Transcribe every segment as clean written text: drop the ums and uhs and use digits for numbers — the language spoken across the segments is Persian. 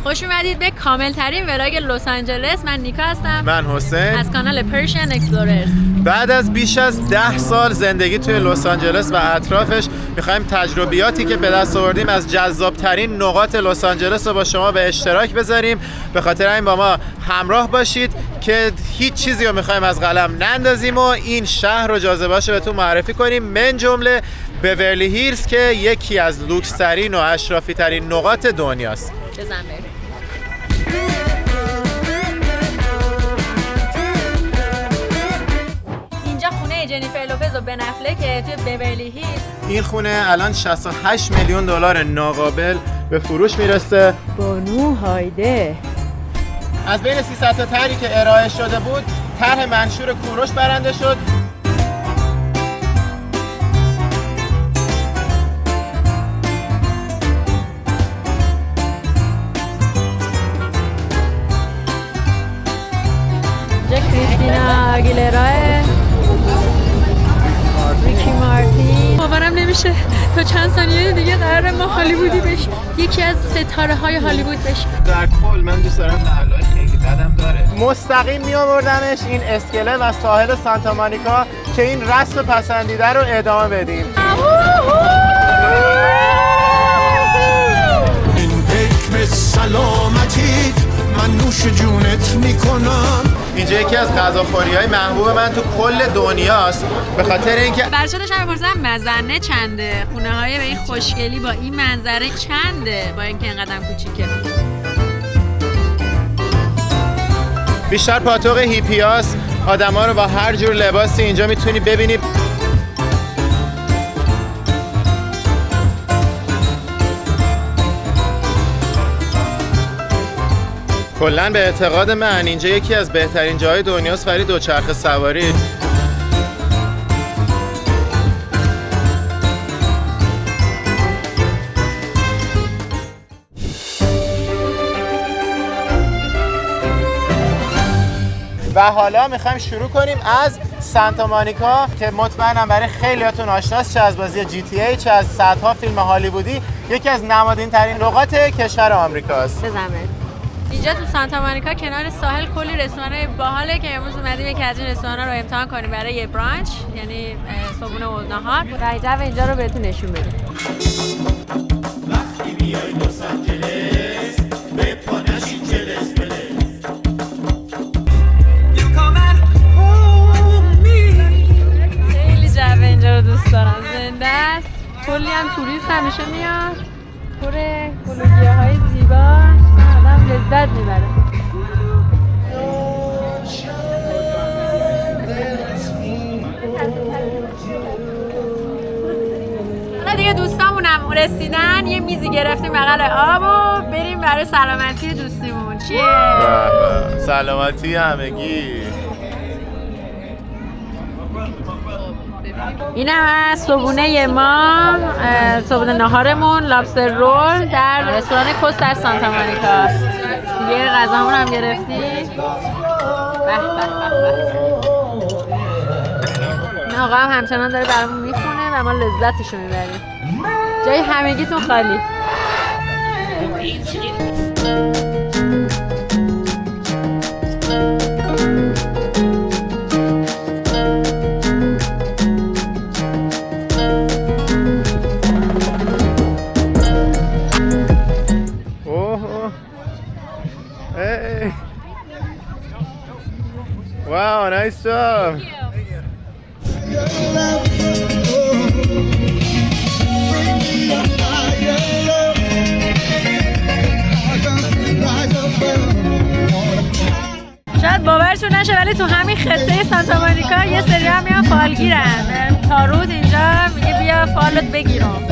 خوش اومدید به کامل ترین ولاگ لس آنجلس. من نیکا هستم. من حسین از کانال پرشین اکسپلوررز. بعد از بیش از 10 سال زندگی توی لس آنجلس و اطرافش میخوایم تجربیاتی که به دست آوردیم از جذابترین نقاط لس آنجلس رو با شما به اشتراک بذاریم. به خاطر این با ما همراه باشید که هیچ چیزی رو میخوایم از قلم نندازیم و این شهر و جاذبه‌اش رو بهتون معرفی کنیم، من جمله بیورلی هیلز که یکی از لوکس ترین و اشرافی ترین نقاط دنیاست. اینجا خونه جنیفر لوپز و بن افلک توی بیورلی هیلز. این خونه الان 68 میلیون دلار ناقابل به فروش میرسه. بانو هایده. از بین 300 تا طرحی که ارائه شده بود، طرح منشور کوروش برنده شد. کریستینا آگیلرا، ریکی مارتین. باورم نمیشه تا چند ثانیه دیگه قراره ما هالیوودی بشیم، یکی از ستاره های هالیوود بشیم. در کل من دوست دارم محلات خیلی بدم داره. مستقیم می آوردمش این اسکله و ساحل سانتا مونیکا که این رسم پسندیده رو ادامه بدیم. این حکم سلامتی من نوش جونت میکنم. اینجا یکی از غذاخوری‌های محبوب من تو کل دنیاست، به خاطر اینکه بچه‌ها داشتم می‌پرسیدم مزنه چنده؟ خونه‌های به این خوشگلی با این منظره چنده؟ با اینکه اینقدر کوچیکه. بیشتر پاتوق هیپیاست. آدم‌ها رو با هر جور لباسی اینجا میتونی ببینی. کلاً به اعتقاد من اینجا یکی از بهترین جاهای دنیاست برای دوچرخه سواری. و حالا میخوایم شروع کنیم از سانتا مونیکا که مطمئنم برای خیلیاتون آشناست، چه از بازی GTA چه از صدها فیلم هالیوودی. یکی از نمادین ترین نقاط کشور آمریکاست. اینجا تو سانتا مونیکا کنار ساحل کلی رستوران‌های باحاله که امروز اومدیم یکی از این رستوران‌ها رو امتحان کنیم برای یه برانچ، یعنی صبحونه و نهار. و جو اینجا رو بهتون نشون بدیم. وقتی بیای لس آنجلس به پانشین جلس بلس. خیلی جو اینجا رو دوست دارم، زنده است. کلی هم توریست همیشه میاد. پر گلوگیاهای زیبا، آدم لذت میبره. حالا دیگه دوستامونم رسیدن، یه میزی گرفتیم بغل آب و بریم برای سلامتی دوستیمون. چیه؟ سلامتی همگی. این هم از صبحونه ما، صبحونه ناهارمون، لابستر رول در رستوران کوست در سانتا مونیکا. دیگه غذامون هم گرفتیم. به به به به. این آقا هم همچنان داره برامون میخونه و ما لذتشو میبریم. جای همگیتون خالی. Wow, nice job. شاید باورشون نشه ولی تو همین خطه سانتا مونیکا یه سری هم میان فالگیرن. تاروت اینجا میگه بیا فالت بگیرم.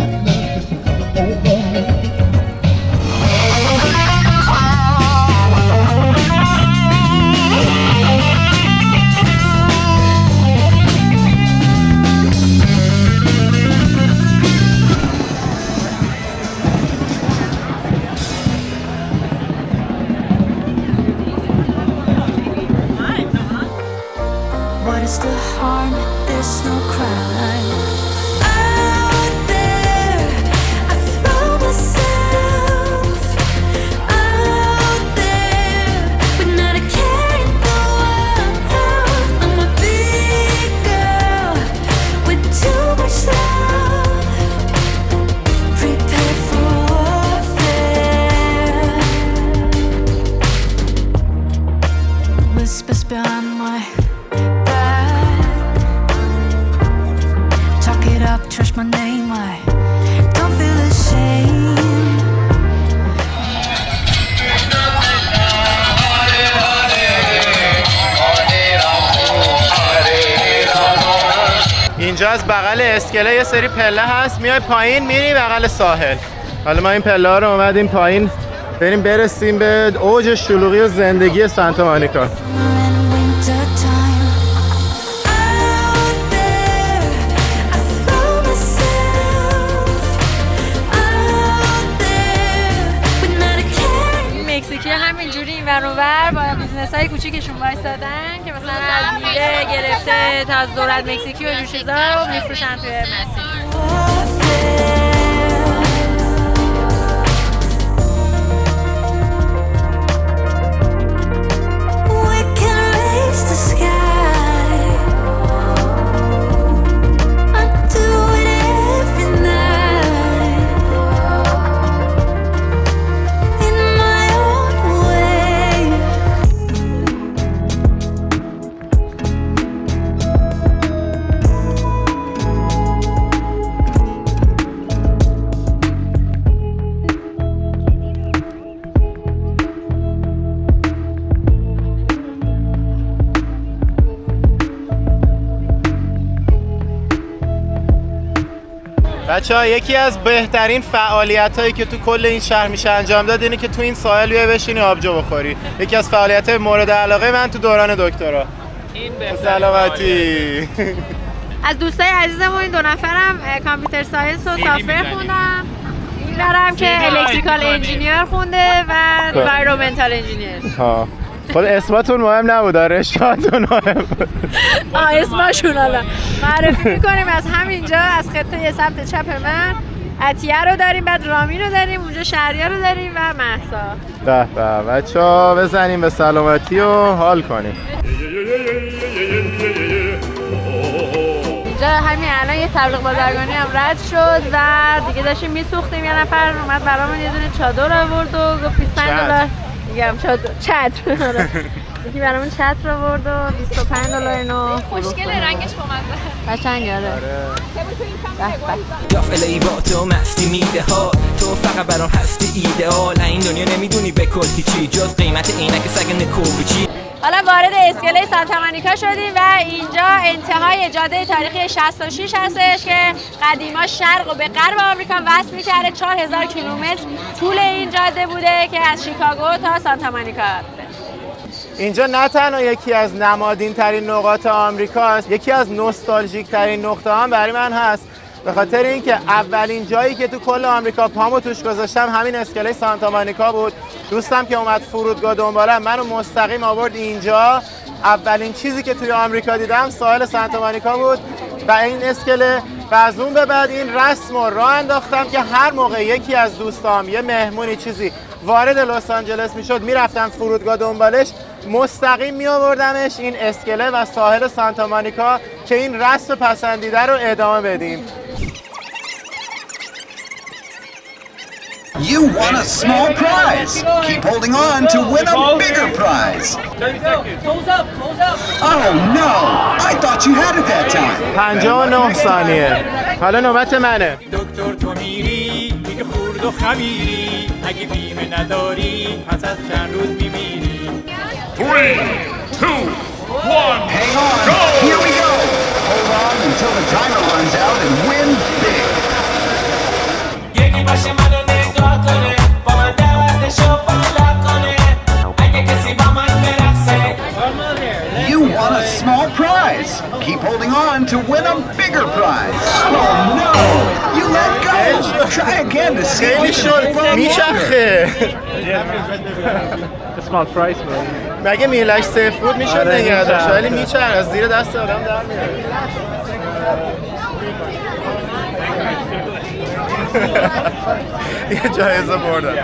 What is the harm? There's no crime. Out there, I throw myself. behind my back. Talk it up, trash my name. I don't feel ashamed. اینجا از بغل اسکله یه سری پله هست، میای پایین میری بغل ساحل. حالا ما این پله ها رو اومدیم پایین بریم برسیم به اوج شلوغی و زندگی سانتا مونیکا. مکزیکی همینجوری این ور اونور با بیزنس‌های کوچیکشون وایسادن که مثلا از میوه گرفته تا ذرت مکزیکی و جور چیزا رو میفروشن توی مسیر. بچه‌ها یکی از بهترین فعالیت‌هایی که تو کل این شهر میشه انجام داد اینه که تو این ساحل بیای بشینی آبجو بخوری. یکی از فعالیت‌های مورد علاقه من تو دوران دکترا. این به سلامتی. از دوستای عزیزمون این دو نفرم کامپیوتر ساینس و سافر خوندم. این دارم که الکتریکال انجینیر خونده و انوایرمنتال انجینیر. ها. خود اسمتون مهم نبود، رشته‌تون مهم بود. اسمشون حالا معرفی میکنیم از همینجا، از خطه سمت چپ من عطیه رو داریم، بعد رامی رو داریم، اونجا شهریه رو داریم و مهسا. به به بچه‌ها بزنیم به سلامتی و حال کنیم. اینجا همین الان یه تبلیغ بازرگانی هم رد شد و دیگه داشتیم میسوختیم. یه نفر اومد برامون یه دونه چادر آورد و گفت 25 دلار. میگم چتر. یکی برامون چتر آورد و 25 دلار اینو خوشگله، رنگش بامزه، قشنگه. آره دافعه با تو مستی میده ها، تو فقط برام هستی ایدئال. این دنیا نمیدونی به کل چی جز قیمت عینک سگ نکوبیچی. حالا وارد اسکله سانتا مونیکا شدیم و اینجا انتهای جاده تاریخی 66 هستش که قدیما شرق و به غرب آمریکا وصل می‌کرده. 4000 کیلومتر طول این جاده بوده که از شیکاگو تا سانتا مونیکا. اینجا نه تنها یکی از نمادین ترین نقاط آمریکا است، یکی از نوستالژیک ترین نقطه هم برای من هست، به خاطر اینکه اولین جایی که تو کل آمریکا پامو توش گذاشتم همین اسکله سانتا مونیکا بود. دوستم که اومد فرودگاه دنبالم منو مستقیم آورد اینجا. اولین چیزی که توی آمریکا دیدم ساحل سانتا مونیکا بود و این اسکله و از اون به بعد این رسم رو راه انداختم که هر موقع یکی از دوستام یه مهمونی چیزی وارد لس آنجلس میشد میرفتم فرودگاه دنبالش، مستقیم می آوردمش این اسکله و ساحل سانتا مونیکا که این رسم پسندیده رو ادامه بدیم. You won a small prize. Keep holding on to win a bigger prize. Oh no! I thought you had it that time. 59 ثانیه. حالا نوبت منه. دکتر تو میری میگه خورد و خمیری، اگه بیمه نداری پس از چند روز میمیری. 3, 2, 1, hang on. Go! Here we go. Hold on until the timer runs out and win big. یکی باشه منو نگاه کنه، با من دوستشو بالا کنه، اگه کسی با من برقصه. You won a small prize. Keep holding on to win a bigger prize. Oh no! You let go. Try again to see خیلی if you can شد go میچرخه. مگه میلش سیف بود میشد نگه داشت، ولی میچرخه از زیر دست آدم در میاد. یه جایزه بردم.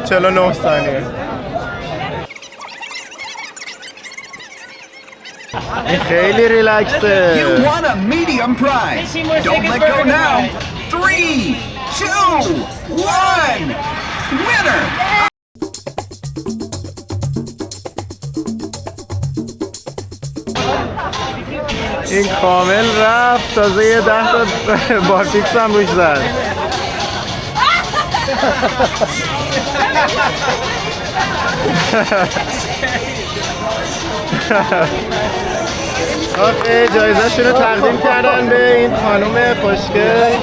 49 ثانیه. خیلی ریلکسه. You won a medium prize. Don't let go now. 3, 2, 1. Winner! این کامل رفت، تازه یه 10 تا بارفیکس هم روش زد. خب جایزه شون رو تقدیم کردن به این خانوم خوشگل.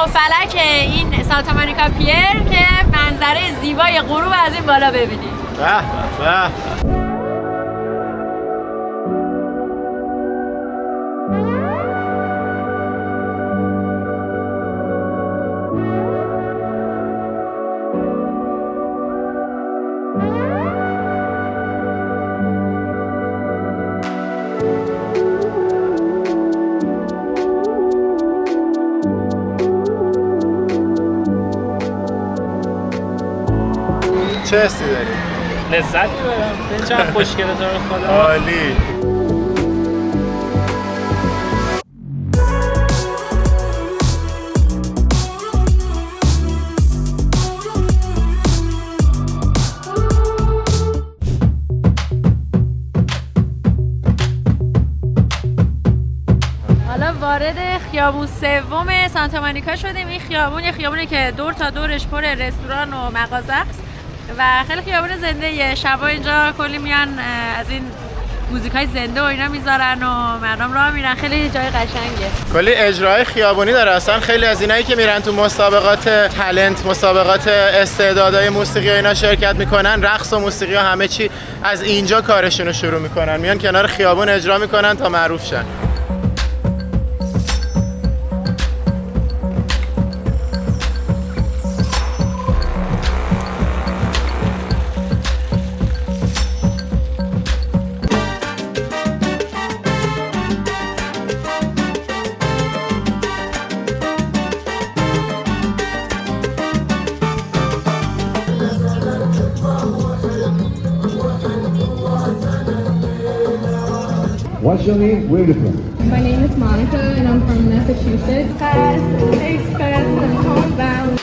فلک این سانتا مونیکا پیر که منظره زیبای غروب از این بالا ببینید. به به. چه حسی داری؟ لذت میبرم. چقدر خوشگله تو رو خدا. عالی. حالا وارد خیابون سوم سانتا مونیکا شدیم. این خیابون یه خیابونی که دور تا دورش پر رستوران و مغازه است و خیلی خیابون زنده یه. شبا اینجا کلی میان از این موزیکای زنده و اینا میذارن و مردم راه میرن. خیلی جای قشنگه. کلی اجرای خیابونی داره. اصلا خیلی از اینایی که میرن تو مسابقات تالنت، مسابقات استعدادهای موسیقی و اینا شرکت میکنن، رقص و موسیقی و همه چی از اینجا کارشون رو شروع میکنن. میان کنار خیابون اجرا میکنن تا معروف شن. What's your name? Where are you from? My name is Monica and I'm from Massachusetts. Fast, express, and homebound.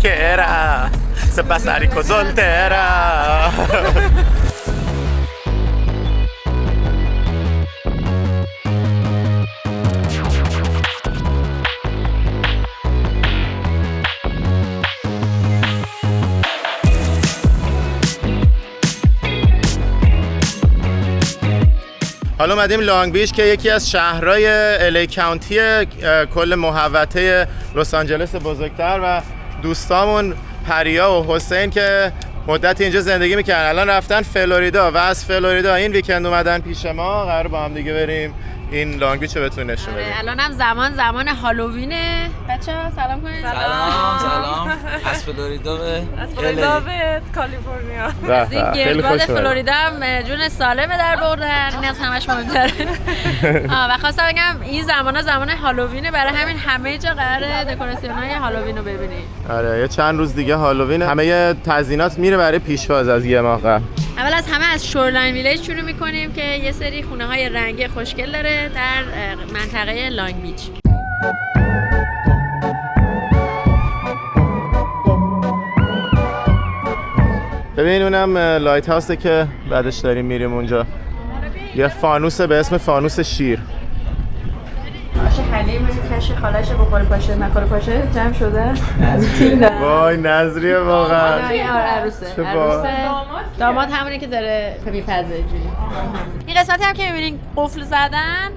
Que era se pasarico soltera. حالا اومدیم لانگ بیچ که یکی از شهرهای الی کانتی کل محوطه لس آنجلس بزرگتر و دوستامون پریا و حسین که مدت اینجا زندگی میکنن الان رفتن فلوریدا و از فلوریدا این ویکند اومدن پیش ما. قرار با هم دیگه بریم این لانگ بیچ رو بهتون نشون بدیم. الان هم زمان هالووینه. بچه‌ها سلام کنید. سلام از فلوریدا به کالیفرنیا. از این گردباد فلوریدا هم جون سالمه در بردن. این از همش مهمتره. و خواستم بگم این زمان هالووینه، برای همین همه جا قراره دکوراسیون‌های هالووین رو ببینید. آره یه چند روز دیگه هالووین، همه تزیینات میره برای پیشواز از یه ماه قبل. اول از همه از شورلاین ویلیج شروع میکنیم که یه سری خونه‌های رنگی خوشگل داره در منطقه لانگ بیچ. ببین اونم لایت هاوسه که بعدش داریم میریم اونجا. یه فانوسه به اسم فانوس شیر. آش حلیم کشی خالش بخوره پاشه نخوره پاشه جمع شده. وای نظریه واقعا. این عروسه. داماد همونی که داره میپزه جوری. این قسمتی هم که میبینین قفل زدن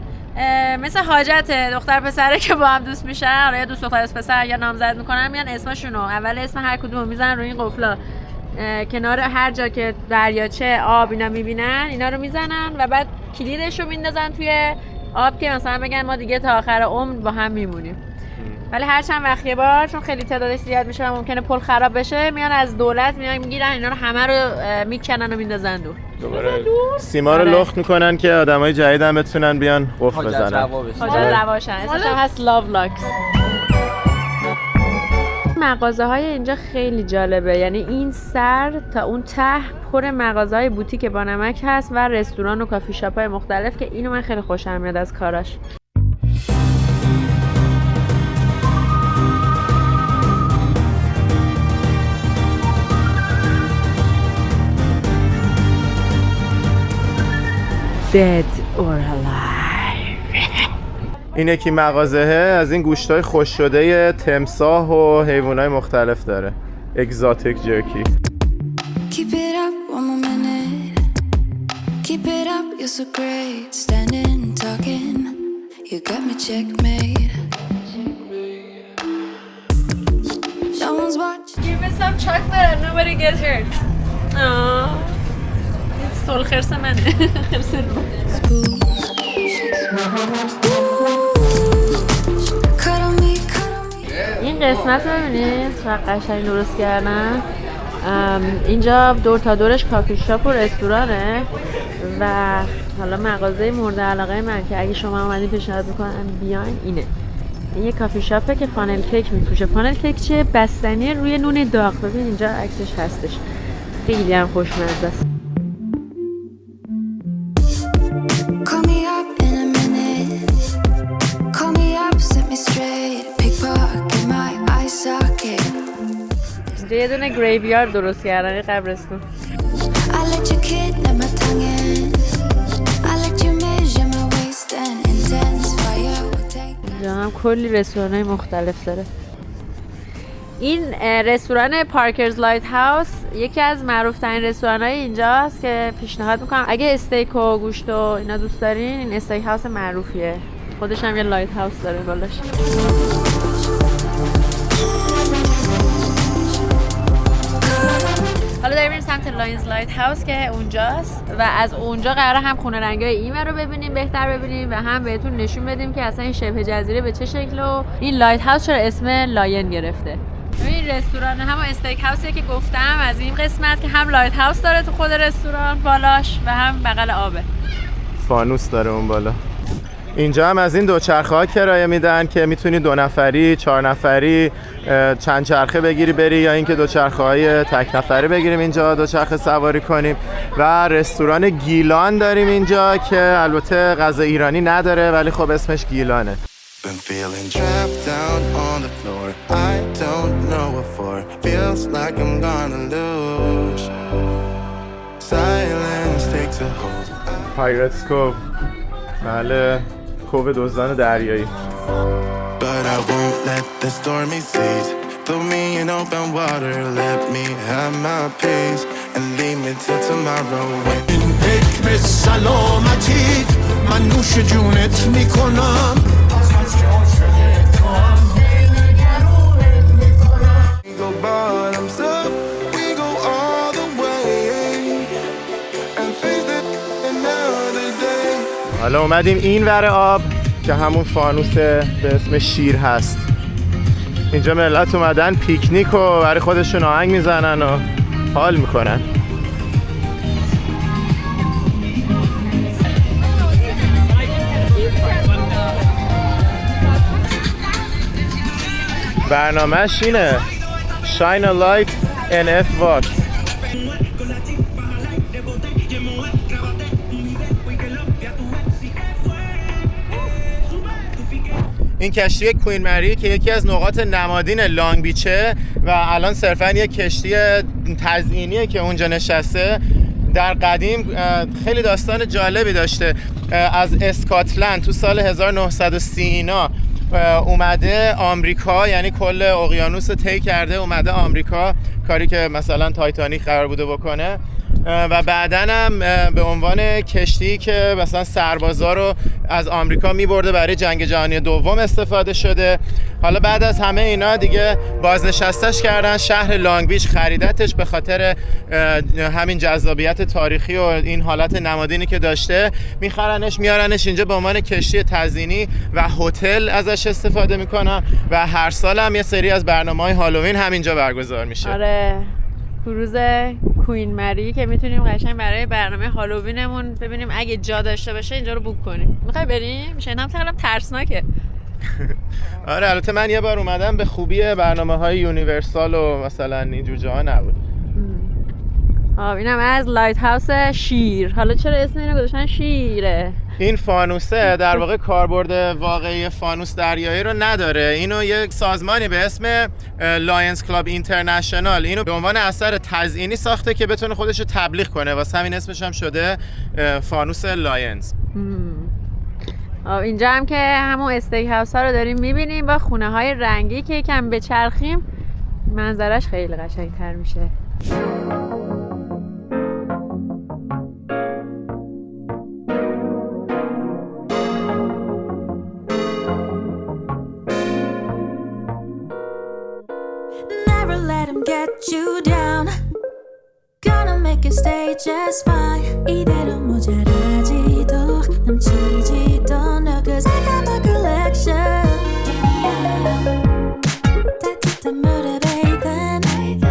مثل حاجت دختر پسره که با هم دوست میشن، یا دوست دختر پسر یا نامزد میکنن، میان اسمشونو اول اسم هر کدوم میزنن روی این قفلا، کنار هر جا که دریاچه آب اینا میبینن اینا رو میزنن و بعد کلیدش رو میندازن توی آب که مثلا بگن ما دیگه تا آخر عمر با هم میمونیم. ولی هر چند وقت یه بار چون خیلی تعدادش زیاد میشه و ممکنه پل خراب بشه، میان از دولت میان میگیرن اینا رو همه رو میکنن و میندازن دور. دوباره سیما رو لخت میکنن که آدمای جدید هم بتونن بیان قفل بزنن. حاجت رواشن. اسمش هم هست لاو لاکس. مغازه های اینجا خیلی جالبه، یعنی این سر تا اون ته پر مغازه های بوتیک با نمک هست و رستوران و کافی شاپ های مختلف که اینو من خیلی خوشم میاد از کاراش. Dead or alive. این یکی مغازه از این گوشتای خوش شده تمساح و حیوانات مختلف داره. اگزاتیک جرکی. Keep it up one more minute. Keep it up, you're so great. Standing, talking. You got me checkmate. No one's watching. Give me some chocolate and nobody gets hurt. Aww. سول خرس منه. خرس رو. این قسمت رو ببینید چقدر قشنگ درست کردن. اینجا دور تا دورش کافی شاپ و رستورانه و حالا مغازه مورد علاقه من که اگه شما اومدین پیشنهاد میکنم بیاین اینه. این یه کافی شاپه که فانل کیک میفروشه. فانل کیک چیه؟ بستنی روی نون داغ. ببین اینجا عکسش هستش. خیلی هم خوشمزه است. اینجا یه دونه گریویارد درست کردن، یه قبرستون. اینجا هم کلی رستوران‌های مختلف داره. این رستوران پارکرز لایت هاوس یکی از معروف‌ترین رستوران‌های اینجاست که پیشنهاد میکنم اگه استیک و گوشت و اینا دوست دارین، این استیک هاوس معروفیه. خودش هم یه لایت هاوس داره بالاش. حالا داریم میریم سمت لاینز لایت هاوس که اونجاست و از اونجا قراره هم خونه رنگای این رو ببینیم، بهتر ببینیم و هم بهتون نشون بدیم که اصلا این شبه جزیره به چه شکل و این لایت هاوس چرا اسم لاین گرفته. این رستوران هم استیک هاوسیه که گفتم از این قسمت که هم لایت هاوس داره تو خود رستوران بالاش و هم بغل آبه. فانوس داره اون بالا. اینجا هم از این دوچرخه‌ها کرایه میدن که میتونی 2 نفری، 4 نفری، چند چرخه بگیری بری یا اینکه دوچرخه‌های تک نفری بگیریم اینجا دوچرخه سواری کنیم. و رستوران گیلان داریم اینجا که البته غذا ایرانی نداره ولی خب اسمش گیلانه. Been feeling trapped down on the floor. I don't know what for. Feels like I'm gonna lose. Silence takes a hold. پایرتس کوو. بله کوو دزدان دریایی. But I won't let the stormy seas throw me in open water. Let me have my peace and leave me till tomorrow. In حکم سلامتی من نوش جونت میکنم. حالا اومدیم این ور آب که همون فانوس به اسم شیر هست. اینجا ملت اومدن پیکنیک و برای خودشون آهنگ میزنن و حال میکنن. برنامه‌اش اینه Shine a light and F walk. این کشتی کوین مری که یکی از نقاط نمادین لانگ بیچه و الان صرفاً یک کشتی تزئینیه که اونجا نشسته. در قدیم خیلی داستان جالبی داشته. از اسکاتلند تو سال 1930 اینا اومده آمریکا، یعنی کل اقیانوس رو طی کرده اومده آمریکا، کاری که مثلا تایتانیک قرار بوده بکنه و بعداً هم به عنوان کشتی که مثلا سربازا رو از آمریکا میبرده برای جنگ جهانی دوم استفاده شده. حالا بعد از همه اینا دیگه بازنشستش کردن، شهر لانگ بیچ خریدتش به خاطر همین جذابیت تاریخی و این حالت نمادینی که داشته. میخرنش میارنش اینجا به عنوان کشتی تزیینی و هتل ازش استفاده میکنن و هر سال هم یه سری از برنامه‌های هالووین همینجا برگزار میشه. آره، کروز کوین مری که میتونیم قشنگ برای برنامه هالووینمون ببینیم اگه جا داشته باشه اینجا رو بوک کنیم. میخوای بریم؟ میشه اینم تقریبا ترسناکه. آره البته من یه بار اومدم به خوبی برنامه‌های یونیورسال و مثلا اینجور جاها نبود. اینم از لایت هاوس شیر. حالا چرا اسم اینو گذاشتن شیره؟ این فانوسه در واقع کاربرد واقعی فانوس دریایی رو نداره. اینو یک سازمانی به اسم لاینز کلاب اینترنشنال اینو به عنوان اثر تزیینی ساخته که بتونه خودش رو تبلیغ کنه، واسه همین اسمش هم شده فانوس لاینز. اینجا هم که همون استیک هاوس ها رو داریم میبینیم با خونه های رنگی که یکم بچرخیم منظرش خیلی قشنگتر میشه. You down, gonna make it stay just fine. 이대로 모자라지도 넘치지도 no, cause I got my collection. 따뜻한 물에 bathe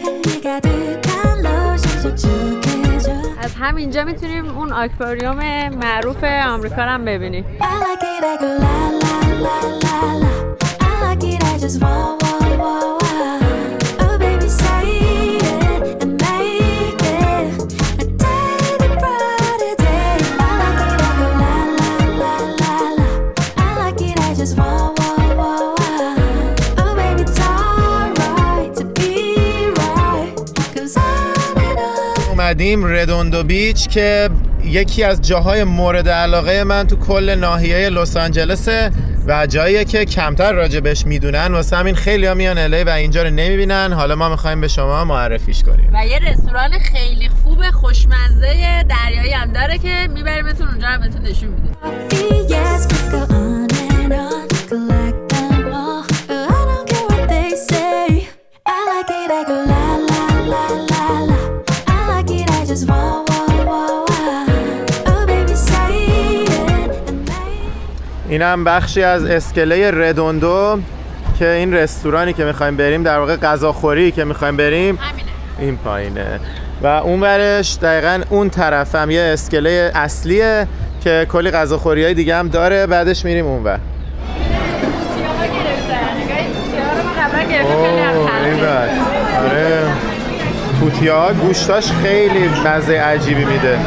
향기가 득한 lotion 촉촉해져. از همینجا میتونیم اون آکواریوم معروف آمریکا رو هم ببینیم. I like it, I go la la la la la. I like it, I just want. اومدیم ردوندو بیچ که یکی از جاهای مورد علاقه من تو کل ناحیه لس آنجلسه و جاییه که کمتر راجبش میدونن، واسه همین خیلی‌ها میان الی و اینجا رو نمیبینن. حالا ما میخوایم به شما معرفیش کنیم. و یه رستوران خیلی خوب خوشمزه دریایی هم داره که میبریمتون اونجا رو بهتون نشون میدیم. این هم بخشی از اسکله ردوندو که این رستورانی که میخوایم بریم، در واقع غذاخوری که میخوایم بریم همینه. این پایینه و اون ورش دقیقاً اون طرف هم یه اسکله اصلیه که کلی غذاخوری های دیگه هم داره. بعدش میریم اون ور. آره توتیا گوشتاش خیلی مزه عجیبی میده.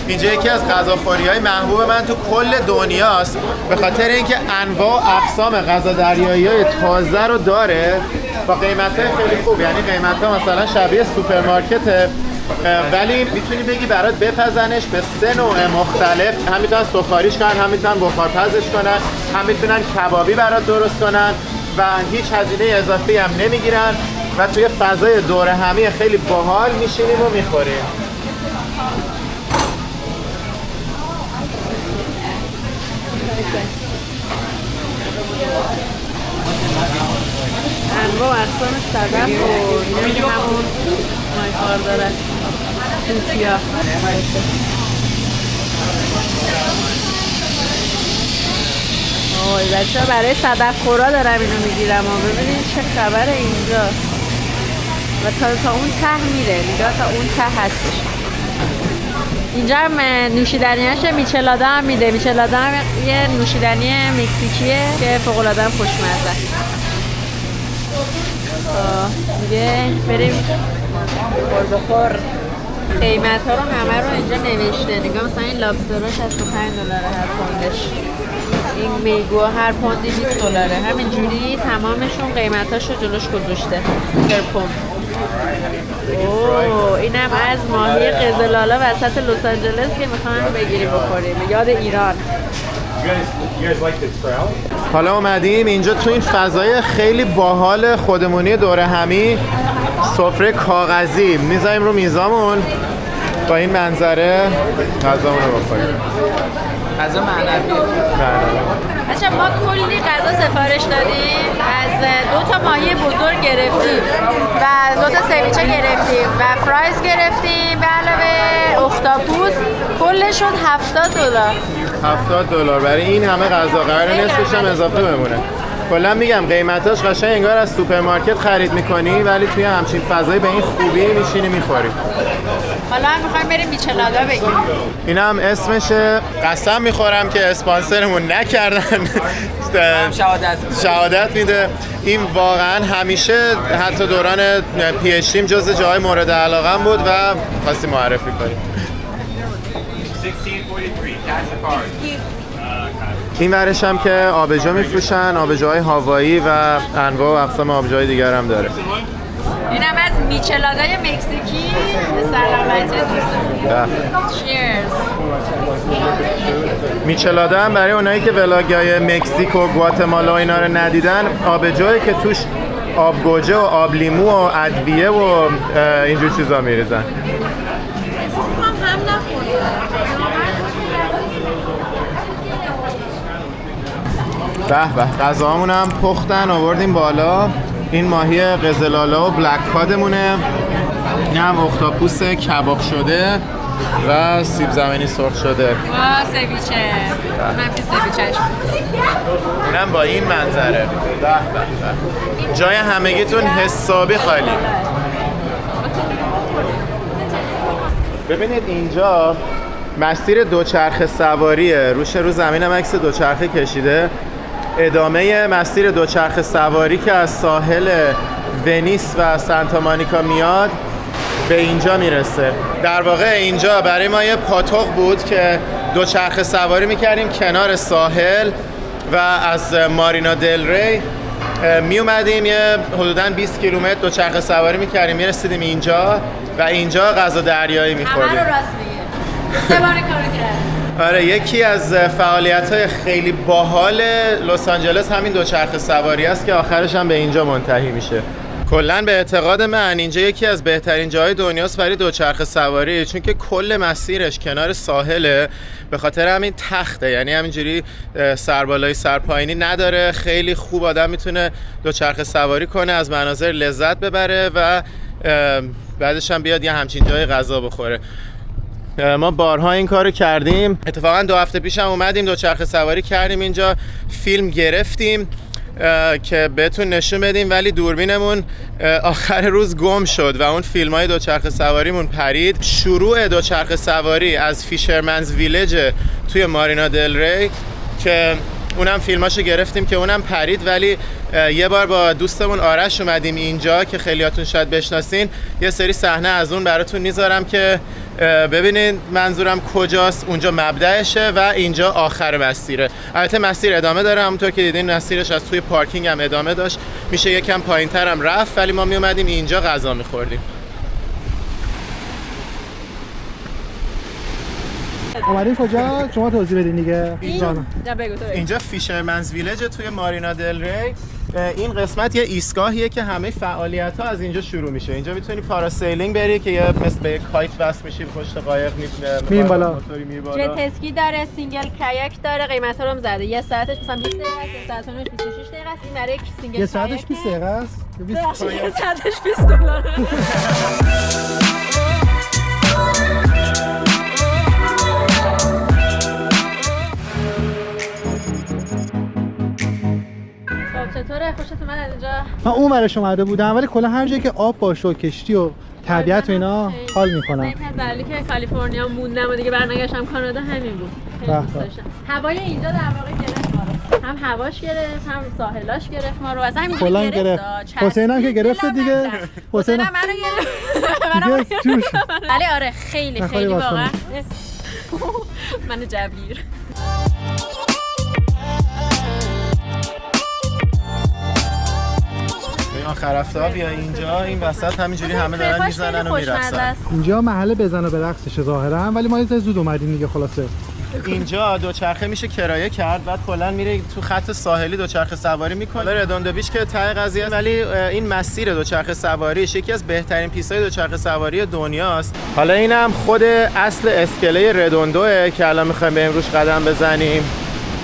اینجا یکی از غذاخوری‌های محبوب من تو کل دنیاست به خاطر اینکه انواع و اقسام غذا دریایی‌های تازه رو داره با قیمت‌های خیلی خوب. یعنی قیمت‌ها مثلا شبیه سوپرمارکته ولی میتونی بگی برات بپزنش به 3 نوع مختلف. هم میتونن سفاریش کنن، هم میتونن بخارپزش کنن، هم میتونن کبابی برات درست کنن و هیچ هزینه اضافی هم نمیگیرن و توی فضای دور همی خیلی باحال میشینیم و میخوریم. انواع و اقسام صدف و اینه که همون مایخار داره توتیا. اوه بچه ها برای صدف خورا دارم اینو میگیرم و ببینید چه خبره اینجا و تا اون ته میره، نگاه تا اون ته هستش. اینجا هم نوشیدنیاش میچلادا هم میده. میچلادا هم یه نوشیدنی مکزیکیه که فوق‌العاده خوشمزه. دیگه بریم خور بخور. قیمت ها رو همه رو اینجا نوشته. نگاه مثلا این لابسترها $65 هر پوندش. این میگو هر پوندی $20. همینجوری تمامشون قیمتاشو جلوش گذاشته پر پوند. اوه اینم از ماهی قزلالا وسط لس آنجلس که میخوام بگیریم بخوریم، یاد ایران. حالا اومدیم اینجا تو این فضای خیلی باحال خودمونی دوره همی، سفره کاغذی میذاریم رو میزامون با این منظره غذامون رو بخوریم. غذا معنوی. بچه ما کلی غذا سفارش دادیم، از 2 تا ماهی بزرگ گرفتیم و 2 تا سویچه گرفتیم و فرایز گرفتیم به علاوه اختاپوس، کلش شد $70. $70 برای این همه غذا، قراره نصفش هم اضافه بمونه. کلا میگم قیمتاش قشنگ انگار از سوپرمارکت خرید میکنی ولی توی همچین فضایی به این خوبی میشینی میخوری. حالا هم میخوایم بریم میچلادا بگیریم. این هم اسمشه، قسم میخورم که اسپانسرمون نکردن. شهادت میده. این واقعا همیشه حتی دوران پی اچ دیم جز جای مورد علاقم بود و خواستیم معرفی کنیم. این ورش هم که آبجو میفروشن، آبجوهای هاوایی و انواع و اقسام آبجوهای دیگر هم داره. این هم از میچلادای مکزیکی. به سلامتی دوستان. چیرز. میچلادا هم برای اونایی که ولاگای مکزیک و گواتمالا و اینا رو ندیدن، آبجویی که توش آب گوجه و آب لیمو و ادویه و اینجور چیزا میریزن. به به، غذاهامون هم پختن آوردیم بالا. این ماهی قزلالا و بلک کادمونه، این هم اختاپوس کباب شده و سیب زمینی سرخ شده. واه سویچه، من که سویچهش اینم با این منظره. به به، جای همگیتون حسابی خالی. ببینید اینجا مسیر دوچرخه سواریه، روش رو زمین هم عکس دوچرخه کشیده. ادامه مسیر دوچرخه سواری که از ساحل ونیس و سانتا مونیکا میاد به اینجا میرسه. در واقع اینجا برای ما یه پاتوق بود که دوچرخه سواری میکردیم کنار ساحل و از مارینا دل ری می اومدیم یه حدوداً 20 کیلومتر دوچرخه سواری میکردیم میرسیدیم اینجا و اینجا غذا دریایی میخوردیم. همه رو راست میگه. 3 بار کارو کرد. آره، یکی از فعالیت‌های خیلی باحال لس آنجلس همین دوچرخه سواری است که آخرش هم به اینجا منتهی میشه. کلاً به اعتقاد من اینجا یکی از بهترین جاهای دنیاست برای دوچرخه سواری، چون که کل مسیرش کنار ساحله، به خاطر همین تخته، یعنی همینجوری سربالایی سرپایینی نداره. خیلی خوب آدم میتونه دوچرخه سواری کنه، از مناظر لذت ببره و بعدش هم بیاد یه همچین جای غذا بخوره. ما بارها این کارو کردیم. اتفاقا 2 هفته پیش هم اومدیم دوچرخه سواری کردیم اینجا، فیلم گرفتیم که بهتون نشون بدیم ولی دوربینمون آخر روز گم شد و اون فیلم‌های دوچرخه سواریمون پرید. شروع دوچرخه سواری از فیشرمنز ویلج توی مارینا دل ری که اونم فیلماشو گرفتیم که اونم پرید، ولی یه بار با دوستمون آرش اومدیم اینجا که خیلیاتون شاید بشناسین. یه سری صحنه از اون براتون میذارم که ببینید منظورم کجاست. اونجا مبدأشه و اینجا آخر مسیره. البته مسیر ادامه داره، همونطور که دیدین مسیرش از توی پارکینگ هم ادامه داشت، میشه یکم پایین‌تر هم رفت، ولی ما میومدیم اینجا غذا میخوردیم. اومدین کجا؟ شما توضیح بدین دیگه. اینجا فیشرمنز ویلج توی مارینا دل ری. این قسمت یه ایستگاهیه که همه فعالیت‌ها از اینجا شروع میشه. اینجا میتونی پاراسیلینگ بری که یه مثل به کایت وصل میشی پشت قایق، میریم بالا. جت اسکی داره، سینگل کایاک داره. قیمتا رو هم زده. یه ساعتش مثلا 20 دقیقه است، یه ساعتش 26 دقیقه است. این برای سینگل یه ساعتش 20 دقیقه است. یه ساعتش $20. چطوره؟ خوشت اومد از اینجا؟ من اون ورش اومده بودم ولی کلا هر جایی که آب باشه و کشتی و طبیعت و اینا حال میکنم. یکی از دلیلی که کالیفرنیا موندم و دیگه برنگشتم کانادا همین بود. خیلی دوست داشتم. هوای اینجا در واقع گرفت ما رو. هم هواش گرفت، هم ساحلاش گرفت ما رو. از همین کلا گرفت. حسینم که گرفت دیگه. حسینم منو گرفت. ولی آره خیلی واقعا. من جبیر. آخرافتا یا اینجا این وسط همینجوری همه دارن میزنن و میرقصن. اینجا محل بزن و برقصشه ظاهرا، ولی ما یه زود اومدیم دیگه. خلاصه اینجا دوچرخه میشه کرایه کرد، بعد کلا میره تو خط ساحلی دوچرخه سواری میکنه ردوندو بیچ که ته قضیه، ولی این مسیر دوچرخه سواریش یکی از بهترین پیستای دوچرخه سواری دنیاست. حالا اینم خود اصل اسکله ردوندوه که الان میخوایم بریم روش قدم بزنیم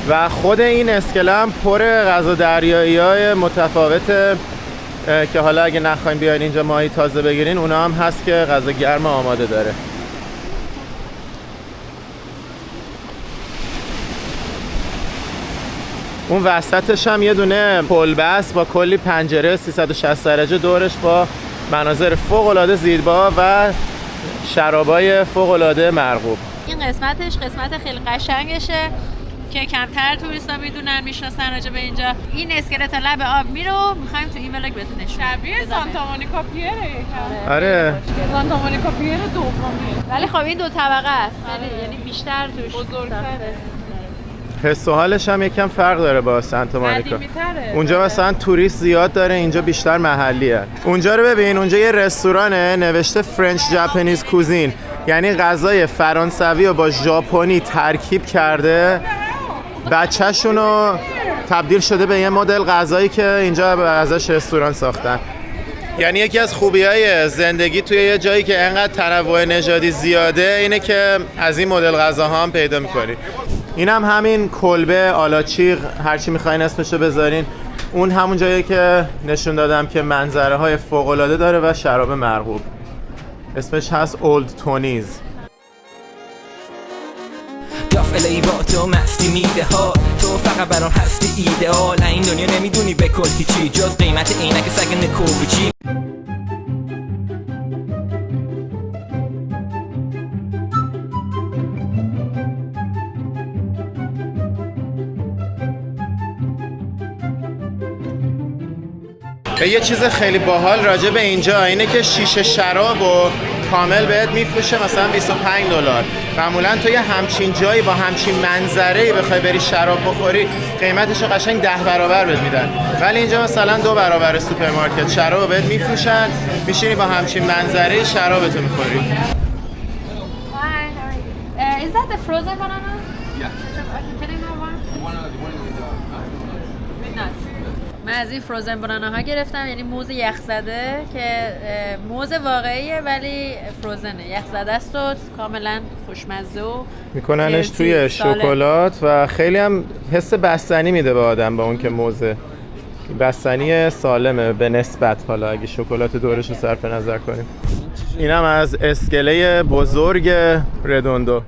و خود این اسکله هم پر غذا دریایی‌های متفاوته که حالا اگه نخوایم بیاین اینجا ماهی تازه بگیرین اونا هم هست که غذا گرم آماده داره. اون وسطش هم یه دونه پلبست با کلی پنجره 360 درجه دورش با مناظر فوق‌العاده زیبا و شرابای فوق‌العاده مرغوب. این قسمتش قسمت خیلی قشنگشه که کمتر توریستا میدونن میشناسن راجع به اینجا. این اسکلت لب آب میرو میخوایم تو این ولاگ بهتون نشون شبیه سانتا مونیکا پیره یکم. آره سانتا مونیکا پیر دومیه. ولی خب این دو طبقه است. یعنی بیشتر توش بزرگتره. حس و حالش هم یکم فرق داره با سانتا مونیکا. اونجا مثلا توریست زیاد داره، اینجا بیشتر محلیه. اونجا رو ببین، اونجا یه رستورانه نوشته فرنچ ژاپنیز کوزین، یعنی غذای فرانسوی رو با ژاپنی ترکیب کرده. بچه‌شونو تبدیل شده به یه مدل غذایی که اینجا ازش رستوران ساختن. یعنی یکی از خوبی‌های زندگی توی یه جایی که انقدر تنوع نژادی زیاده اینه که از این مدل غذاها هم پیدا می‌کنی. اینم همین کلبه، آلاچیق، هرچی می‌خواین اسمشو بذارین. اون همون جایی که نشون دادم که منظره‌های فوق‌العاده داره و شراب مرغوب. اسمش هست اولد تونیز. دافعه با تو مستی میده ها، تو فقط برام هستی ایدئال. این دنیا نمیدونی به کل هیچی جز قیمت عینک سگ نکوبیچی. یه چیز خیلی باحال راجع به اینجا اینه که شیشه شراب و کامل بهت میفروشه مثلا $25. معمولا تو یه همچین جایی با همچین منظره‌ای بخوای بری شراب بخوری قیمتش رو قشنگ 10 برابر بهت میدن، ولی اینجا مثلا 2 برابر سوپرمارکت شراب بهت میفروشن، میشینی با همچین منظره‌ای شرابتو میخوری. Is that the frozen banana? Yeah. Can I have one? Nuts. من از این فروزن بانانا ها گرفتم، یعنی موز یخزده که موز واقعیه ولی فروزنه، یخزده است و کاملا خوشمزه و میکننش توی شکلات و خیلی هم حس بستنی میده به آدم با اون که موزه. بستنی سالمه به نسبت، حالا اگه شکلات دورش رو صرف نظر کنیم. اینم از اسکله بزرگ ردوندو.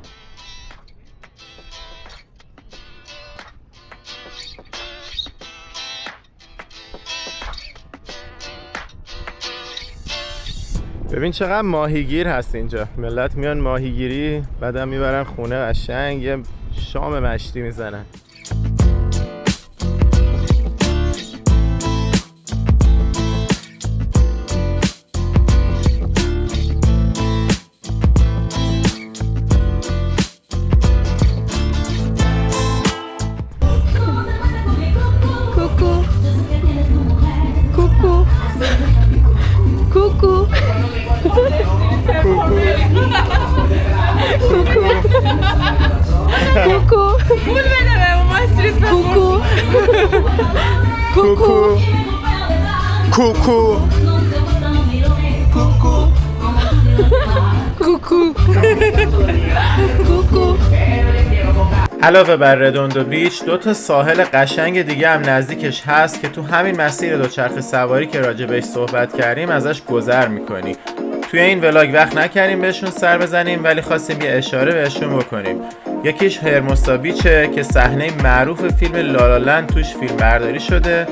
ببین چقدر ماهیگیر هست اینجا، ملت میان ماهیگیری بعدم میبرن خونه قشنگ یه شام مشتی میزنن. کوکو پول بده به ما استریت کوکو کوکو کوکو کوکو کوکو. علاوه بر ردوندو بیچ 2 ساحل قشنگ دیگه هم نزدیکش هست که تو همین مسیر دوچرخه سواری که راجع بهش صحبت کردیم ازش گذر میکنی. توی این ولاگ وقت نکردیم بهشون سر بزنیم ولی خواستیم یه اشاره بهشون بکنیم. یکیش هرموسا بیچه که صحنه معروف فیلم لالالند توش فیلم برداری شده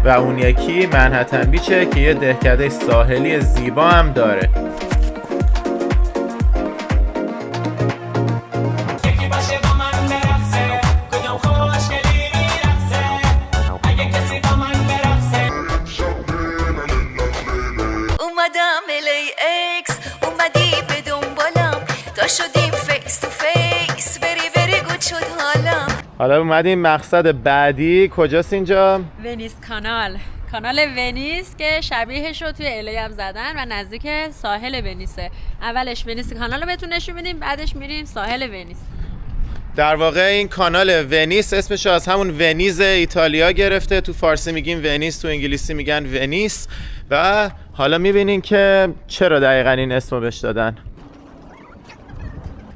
و اون یکی منهتن بیچه که یه دهکده ساحلی زیبا هم داره. شدیم فیس تو فیس، بری گود شد حالم. حالا اومدیم مقصد بعدی. کجاست اینجا؟ ونیس کانال ونیس که شبیهش رو توی الی هم زدن و نزدیک ساحل ونیسه. اولش ونیس کانال رو بهتون نشون میدیم، بعدش میریم ساحل ونیس. در واقع این کانال ونیس اسمش از همون ونیز ایتالیا گرفته. تو فارسی میگیم ونیس، تو انگلیسی میگن ونیس. و حالا میبینین که چرا دقیقاً این اسمو بهش دادن.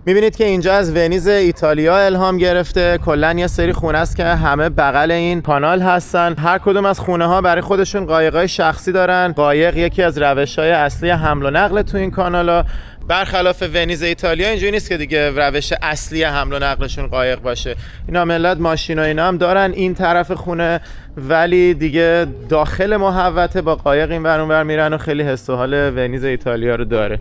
میبینید که اینجا از ونیز ایتالیا الهام گرفته. کلاً یه سری خونه است که همه بغل این کانال هستن. هر کدوم از خونه ها برای خودشون قایقای شخصی دارن. قایق یکی از روش‌های اصلی حمل و نقل تو این کانالا. برخلاف ونیز ایتالیا اینجوری نیست که دیگه روش اصلی حمل و نقلشون قایق باشه. اینا ملت ماشین و اینا هم دارن این طرف خونه، ولی دیگه داخل محوطه با قایق این ور اون ور میرن و خیلی حس و حال ونیز ایتالیا رو داره.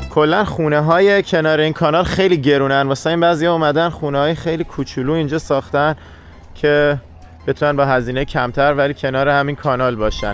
کلا خونه های کنار این کانال خیلی گرونن، واسه این بعضیا اومدن خونه های خیلی کوچولو اینجا ساختن که بتونن با هزینه کمتر ولی کنار همین کانال باشن.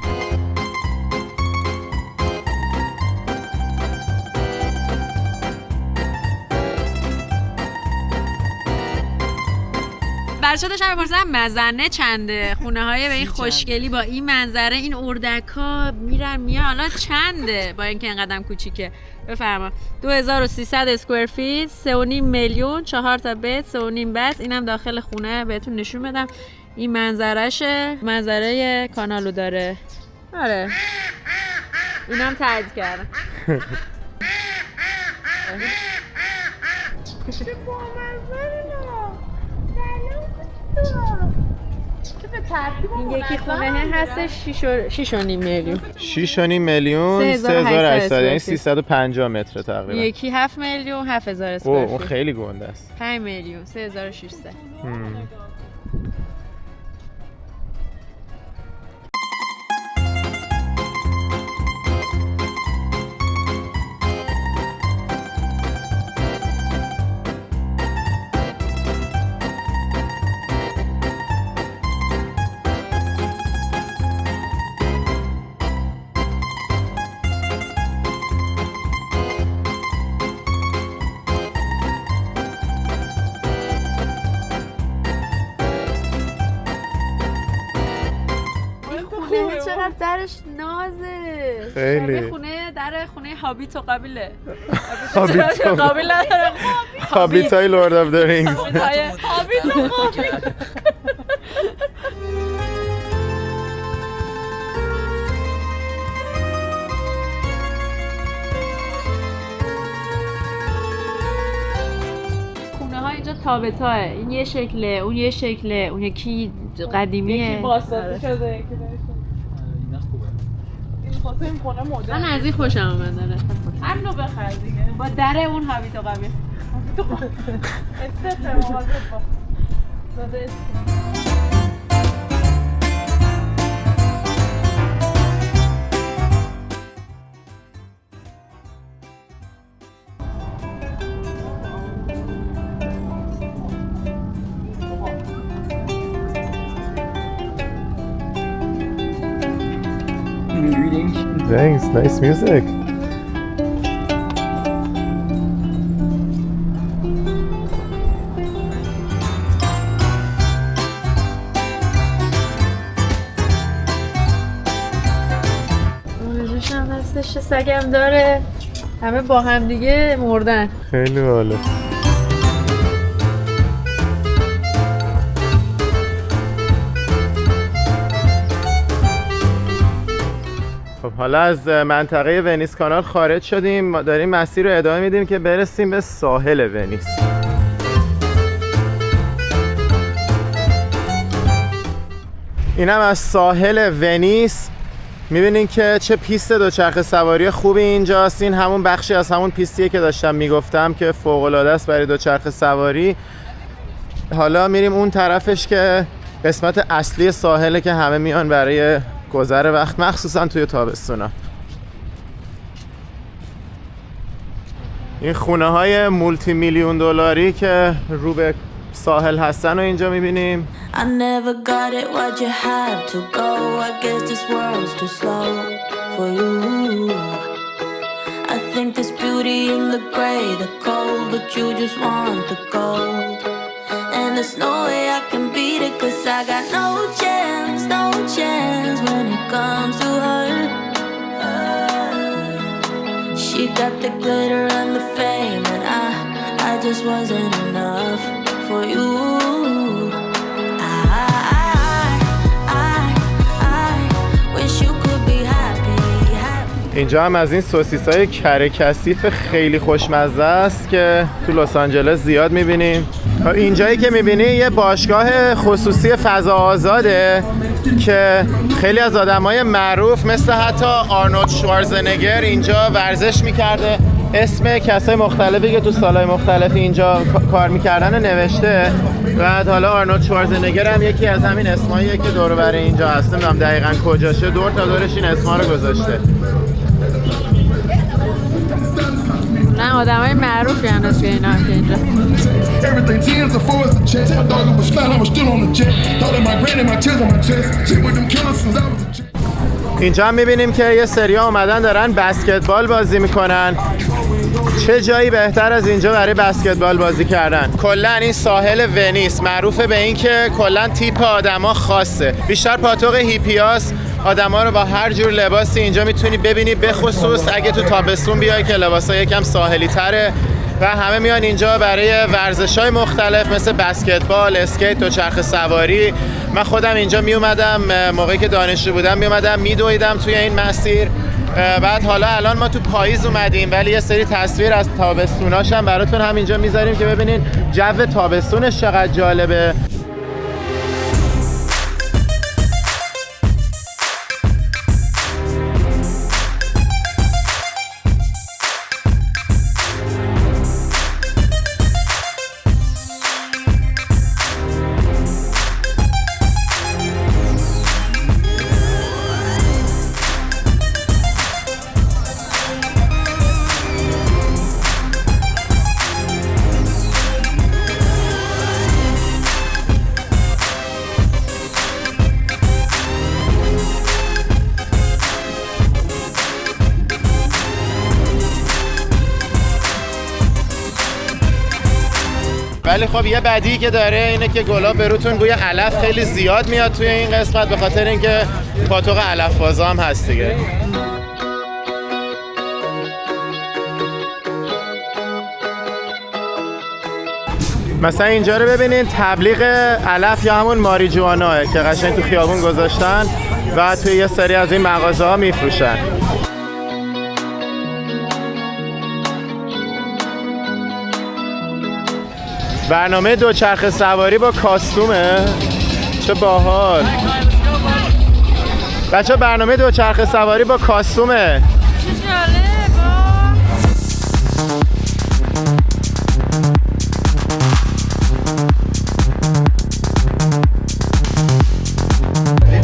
برشا داشتم بپرسم مزنه چنده؟ خونه های به این خوشگلی با این منظره، این اردک ها میرن میان، حالا چنده با اینکه اینقدر کوچیکه؟ بفرما. 2300 اسکوئر فیت، 3.5 میلیون، 4 تا بت، 3.5 بس. اینم داخل خونه بهتون نشون بدم. این منظرشه، منظره کانالو داره. آره اینم تعریف کردم. این یکی خونه هستش 6.5 میلیون. 6.5 میلیون 3800 یعنی 350 متر تقریبا. یکی 7 میلیون 7000 اسکوئر فیت. اون خیلی گنده است. 5 میلیون 3600. چقدر درش نازه. خیلی خونه در خونه هابیت و قبیله. هابیت و قبیله هابیت های لورد آف د رینگز. هابیت و قبیله. اینجا تابتاه، این یه شکله، اون یه شکله، اون یکی قدیمیه، یکی باساته شده، یکی اینا خوبه. این خاطر این خونه مدرن. من از این خوشم اومد. همینو بخر دیگه. با در اون هابیت و قبیل. استفاده مواظب باش. زاده Thanks, nice music. موزش هم هستش، سگم داره، همه با هم دیگه مردن. خیلی باله. خب حالا از منطقه ونیس کانال خارج شدیم، ما داریم مسیر رو ادامه میدیم که برسیم به ساحل ونیس. اینم از ساحل ونیس. میبینین که چه پیست دوچرخه سواری خوبی اینجاست. این همون بخشی از همون پیستیه که داشتم میگفتم که فوق العاده است برای دوچرخه سواری. حالا میریم اون طرفش که قسمت اصلی ساحله که همه میان برای گذر وقت، مخصوصا توی تابستونا. این خونه های مولتی میلیون دلاری که رو به ساحل هستن و اینجا میبینیم. I never got it, why'd you have to go? I guess this world's too slow for you. I think there's beauty in the gray, the cold, but you just want the gold. And there's no way I can beat it, 'cause I got no chance when it comes to her. She got the glitter and the fame, and I just wasn't enough for you. I wish you could be happy. اینجا هم از این سوسیس‌های کره کثیف خیلی خوشمزه است که تو لس آنجلس زیاد می‌بینیم. اینجایی که می‌بینی یه باشگاه خصوصی فضا آزاده که خیلی از آدمای معروف مثل حتی آرنولد شوارزنگر اینجا ورزش می‌کرده. اسم کسای مختلفی که تو سالهای مختلف اینجا کار می‌کردن نوشته. بعد حالا آرنولد شوارزنگر هم یکی از همین اسماییه که دور و بر اینجا هست. نمی‌دونم دقیقاً کجاشه، دور تا دورش این اسما رو گذاشته. نه آدمای معروفی هستن اینا که اینجا. اینجا هم میبینیم که یه سریا اومدن دارن بسکتبال بازی میکنن. چه جایی بهتر از اینجا برای بسکتبال بازی کردن؟ کلا این ساحل ونیس معروفه به این که کلا تیپ آدما خاصه. بیشتر پاتوق هیپیاس. آدما رو با هر جور لباسی اینجا میتونی ببینی، به خصوص اگه تو تابستون بیای که لباسا یکم ساحلی تره و همه میان اینجا برای ورزش‌های مختلف مثل بسکتبال، اسکیت، دوچرخه سواری. من خودم اینجا میومدم موقعی که دانشجو بودم میومدم میدویدم توی این مسیر. بعد حالا الان ما تو پاییز اومدیم ولی یه سری تصویر از تابستوناش هم براتون همینجا میذاریم که ببینین جو تابستونش چقدر جالبه. ولی خب یه بدی که داره اینه که گلاب بروتون بوی علف خیلی زیاد میاد توی این قسمت، به خاطر اینکه پاتوق علف بازا هم هست دیگه. مثلا اینجا رو ببینین، تبلیغ علف یا همون ماریجواناه که قشنگ تو خیابون گذاشتن و توی یه سری از این مغازه ها میفروشن. برنامه دوچرخه سواری با کاستومه، چه باحال. بچه برنامه دوچرخه سواری با کاستومه.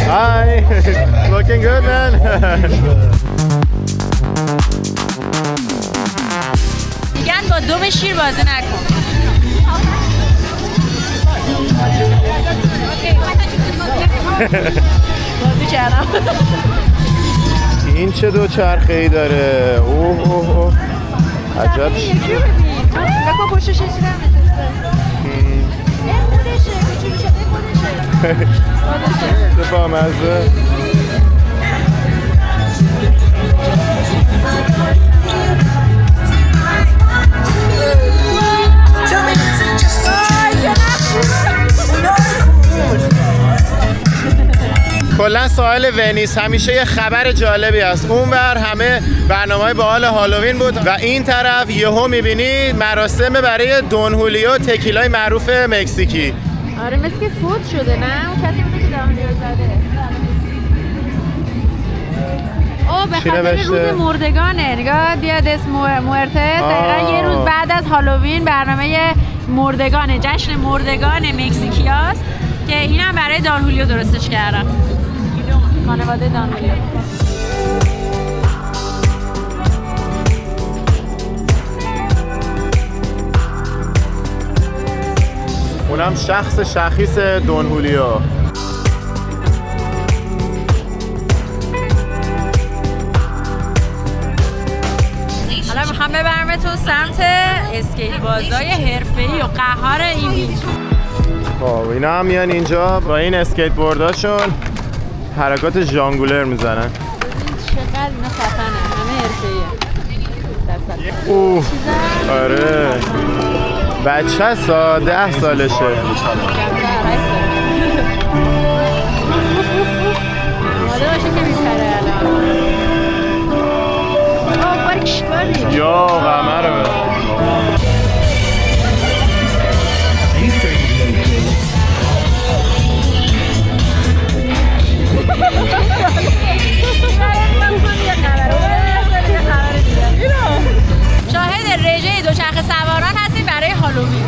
Hi, looking good, man. میگن با دم شیر بازی نکن. بازی کردم. این چه دوچرخه ای داره؟ اوه اوه اوه. عجب. بگو پشتش چی نمیشه. چه بامزه. کلا ساحل ونیس همیشه یه خبر جالبی است. اونور همه برنامه‌های باحال هالووین بود و این طرف یهو می‌بینید مراسم برای دون هولیو، تکیلای معروف مکزیکی. آره مثل که فوت شده نه؟ اون کسی بوده که دون هولیو زده. او به خاطر روز مردگانه. نگاه دیا دس موئرتس، دقیقاً یه روز بعد از هالووین برنامه مردگانه، جشن مردگان مکزیکیاست که اینم برای دون هولیو درستش کردن. خانواده دون هولیو. اونم شخص شخیص دون هولیو. حالا میخوام ببرمتون سمت اسکیت بازای حرفه‌ای و قهار این بیچ. خب اینا هم میان اینجا با این اسکیت بورداشون حرکات ژانگولر میزنن. چقدر اینا خفنه، همه حرفه‌ایه. اوه آره بچه هستا 10 سالشه. ماده باشه که میپره الان. باری چیکاری؟ یا قمر به شاهد رژه دوچرخه سواران هستیم برای هالووین.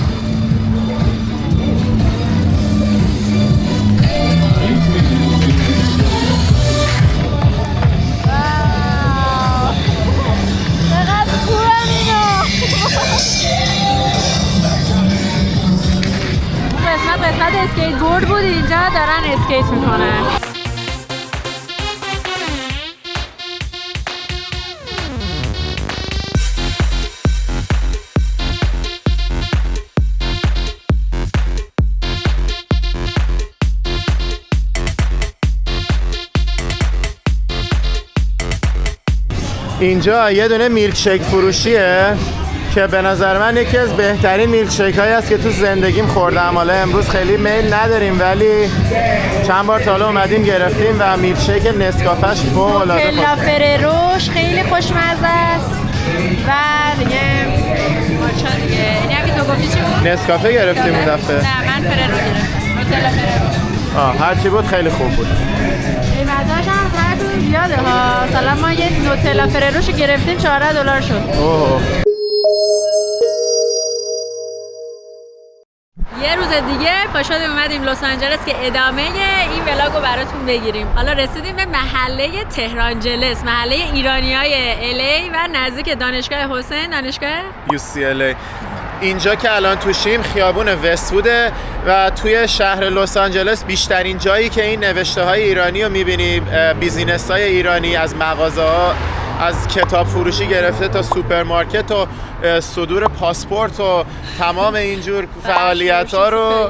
چقدر خوبن اینا. قسمت اسکیت بورد بود، اینجا دارن اسکیت میکنن. اینجا یه دونه میلکشیک فروشیه که به نظر من یکی از بهترین میلکشیک هایی است که تو زندگیم خوردم. حالا امروز خیلی میل نداریم ولی چند بار تا حالا اومدیم گرفتیم و میلکشیک نسکافه‌اش فوق‌العاده خوبه. نوتلا فرروش خیلی خوشمزه است و دیگه ماچا دیگه. این هم که تو گفتی چی بود؟ نسکافه گرفتیم اون دفعه. نه من فررو گرفتم. نوتلا فررو. هر چی بود خیلی خوب بود. قیمتاش هم هرتون زیاده ها. مثلا ما یه نوتلا فرروش گرفتیم $14 شد. اوه. یه روز دیگه پا شدیم اومدیم لس آنجلس که ادامه این ولاگو براتون بگیریم. حالا رسیدیم به محله تهرانجلس، محله ایرانیای الی و نزدیک دانشگاه حسین، دانشگاه UCLA. اینجا که الان توشیم خیابون وست‌ووده و توی شهر لس آنجلس بیشترین جایی که این نوشته های ایرانی رو میبینی، بیزینس های ایرانی، از مغازه ها، از کتاب فروشی گرفته تا سوپرمارکت و صدور پاسپورت و تمام اینجور فعالیت ها رو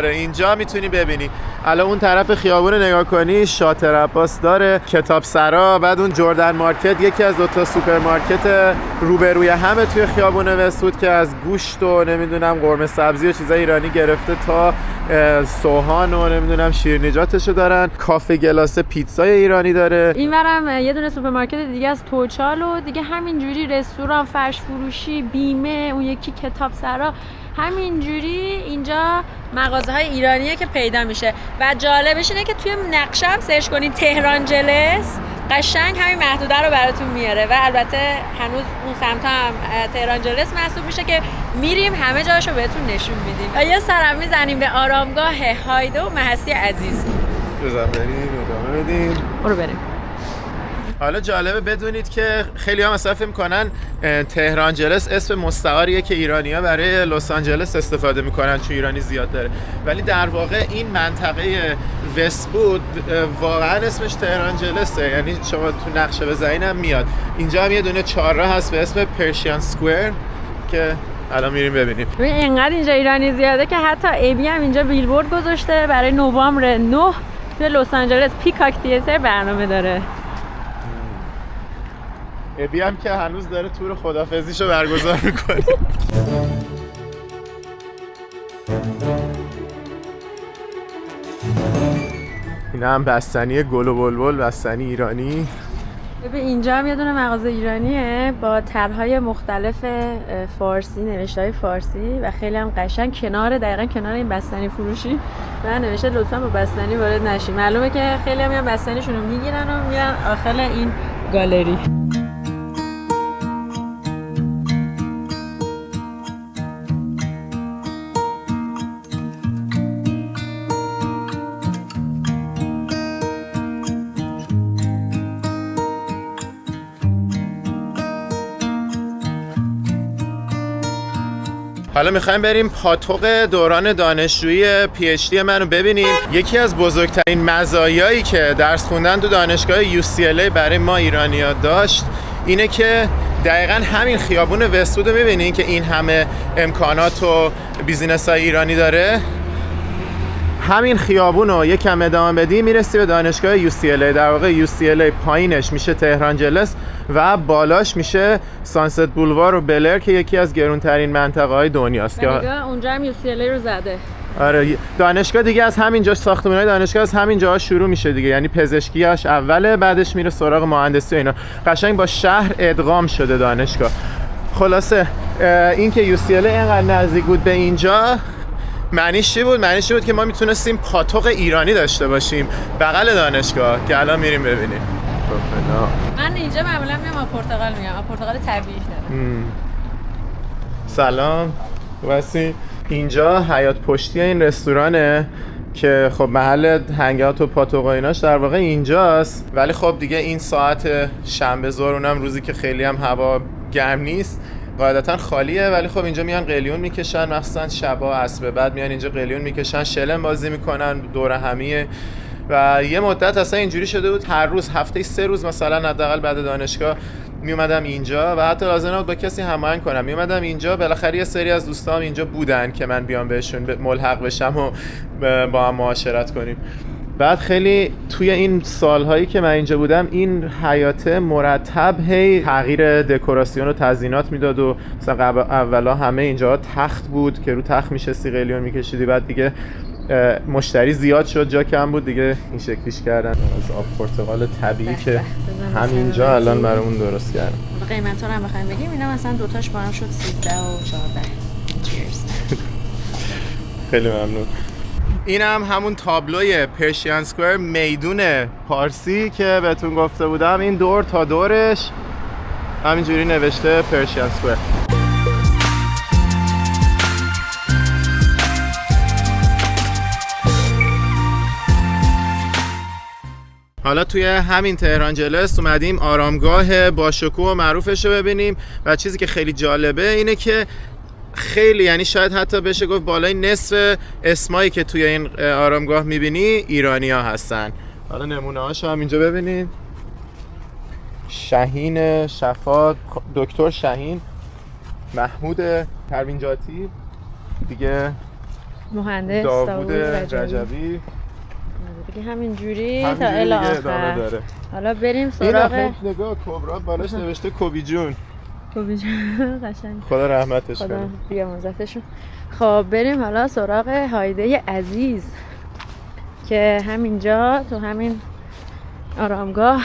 اینجا میتونی ببینی. الان اون طرف خیابون نگاه کنی شاطر عباس داره، کتاب سرا، بعد اون جردن مارکت یکی از دوتا سوپرمارکت روبروی همه توی خیابون وست‌وود که از گوشت و نمیدونم قرمه سبزی و چیزای ایرانی گرفته تا سوهان و نمیدونم شیرینیجاتشو دارن. کافه گلاسه پیتزای ایرانی داره. اینورم یه دونه سوپرمارکت دیگه از توچال و دیگه همینجوری رستوران، فرش فروشی، بیمه، اون یکی کتاب سرا، همینجوری اینجا مغازه های ایرانیه که پیدا میشه. و جالبش اینه که توی نقشه هم سرچ کنین تهرانجلس قشنگ همین محدوده رو براتون میاره و البته هنوز اون سمت هم تهرانجلس محسوب میشه که میریم همه جاشو بهتون نشون میدیم. و یه سرم میزنیم به آرامگاه هایده و محسی عزیز. بزن بریم ادامه بدیم. برو بریم. حالا جالبه بدونید که خیلی هم مثلا فکر می‌کنن تهرانجلس اسم مستعاریه که ایرانی‌ها برای لس آنجلس استفاده می‌کنن چون ایرانی زیاد داره، ولی در واقع این منطقه وست‌وود واقعا اسمش تهرانجلسه. یعنی شما تو نقشه بزنین هم میاد. اینجا هم یه دونه چهارراه هست به اسم پرشین سکوئر که الان میریم ببینیم. ببین اینقدر اینجا ایرانی زیاده که حتی ابی هم اینجا بیلبورد گذاشته برای نوامبر 9 توی لس آنجلس پیکاک تیاتر برنامه داره. ابی هم که هنوز داره تور خدافزیشو برگزار میکنه. این هم بستنی گل و بلبل، بستنی ایرانی. ببین اینجا هم یه دونه مغازه ایرانیه با طرح‌های مختلف فارسی، نوشته‌های فارسی و خیلی هم قشنگ دقیقاً کنار این بستنی فروشی و نوشته لطفاً با بستنی وارد نشید. معلومه که خیلی هم بستنیشون رو میگیرن و میرن داخل این گالری. حالا میخوایم بریم پاتوق دوران دانشجویی PhD منو ببینیم. یکی از بزرگترین مزایایی که درس خوندن تو دانشگاه UCLA برای ما ایرانی‌ها داشت اینه که دقیقاً همین خیابون وست‌وود رو می‌بینین که این همه امکانات و بیزینس‌های ایرانی داره. همین خیابون رو یکم ادامه بدی میرسی به دانشگاه UCLA. در واقع UCLA پایینش میشه تهران جلس و بالاش میشه سانست بولوار و بلر که یکی از گرونترین منطقه‌های دنیاست. که اونجا هم UCLA رو زده. آره دانشگاه دیگه از همینجا، ساختمان‌های دانشگاه از همینجا شروع میشه دیگه، یعنی پزشکیاش اوله، بعدش میره سراغ مهندسی و اینا. قشنگ با شهر ادغام شده دانشگاه. خلاصه این که UCLA اینقدر نزدیک بود به اینجا معنیش چی بود؟ معنیش بود که ما میتونستیم پاتوق ایرانی داشته باشیم بغل دانشگاه که الان میریم ببینیم. من اینجا معمولا میام پرتقال میام، پرتقال طبیعی دارم. سلام واسه اینجا حیاط پشتی این رستورانه که خب محل هنگات و پاتوق و ایناش در واقع اینجاست، ولی خب دیگه این ساعت شنبه ظهر، اونم روزی که خیلی هم هوا گرم نیست، قاعدتا خالیه. ولی خب اینجا میان قلیون میکشن، مخصوصا شبا عصر بعد میان اینجا قلیون میکشن، شلم بازی میکنن، دور همیه. و یه مدت اصلا اینجوری شده بود هر روز، هفته 3 روز مثلا حداقل بعد دانشگاه می اومدم اینجا و حتی لازم نبود با کسی هماهنگ کنم، می اومدم اینجا. بالاخره یه سری از دوستام اینجا بودن که من بیام بهشون ملحق بشم و با هم معاشرت کنیم. بعد خیلی توی این سالهایی که من اینجا بودم این حیاط مرتب هی تغییر دکوراسیون و تزیینات میداد و مثلا اولا همه اینجا تخت بود که رو تخت میشستی قلیون میکشیدی، بعد دیگه مشتری زیاد شد جا کم بود دیگه این شکلیش کردن. از آب پرتقال طبیعی که همینجا الان برامون درست کردن. قیمتا رو هم بخوایم بگیم اینا مثلا دوتاش با هم شد 13 و 14. خیلی ممنون. این هم همون تابلوی پرشین اسکوئر، میدون پارسی که بهتون گفته بودم. این دور تا دورش همینجوری نوشته پرشین اسکوئر. حالا توی همین تهران جلس اومدیم آرامگاه باشکوه و معروفش رو ببینیم و چیزی که خیلی جالبه اینه که خیلی، یعنی شاید حتی بشه گفت بالای نصف اسمایی که توی این آرامگاه میبینی ایرانی ها هستن. حالا نمونه هاشو هم اینجا ببینید. شاهین شفا، دکتر شاهین، محمود پروینجاتی، دیگه مهندس داوود رجبی، دیگه همینجوری تا الی آخر. حالا بریم سراغ این نگاه کبرا بالاش نوشته کوبی جون. کوبی جون قشنگ، خدا رحمتش کنه، خدا بیامرزتشون. خب بریم حالا سراغ هایده عزیز که همینجا تو همین آرامگاه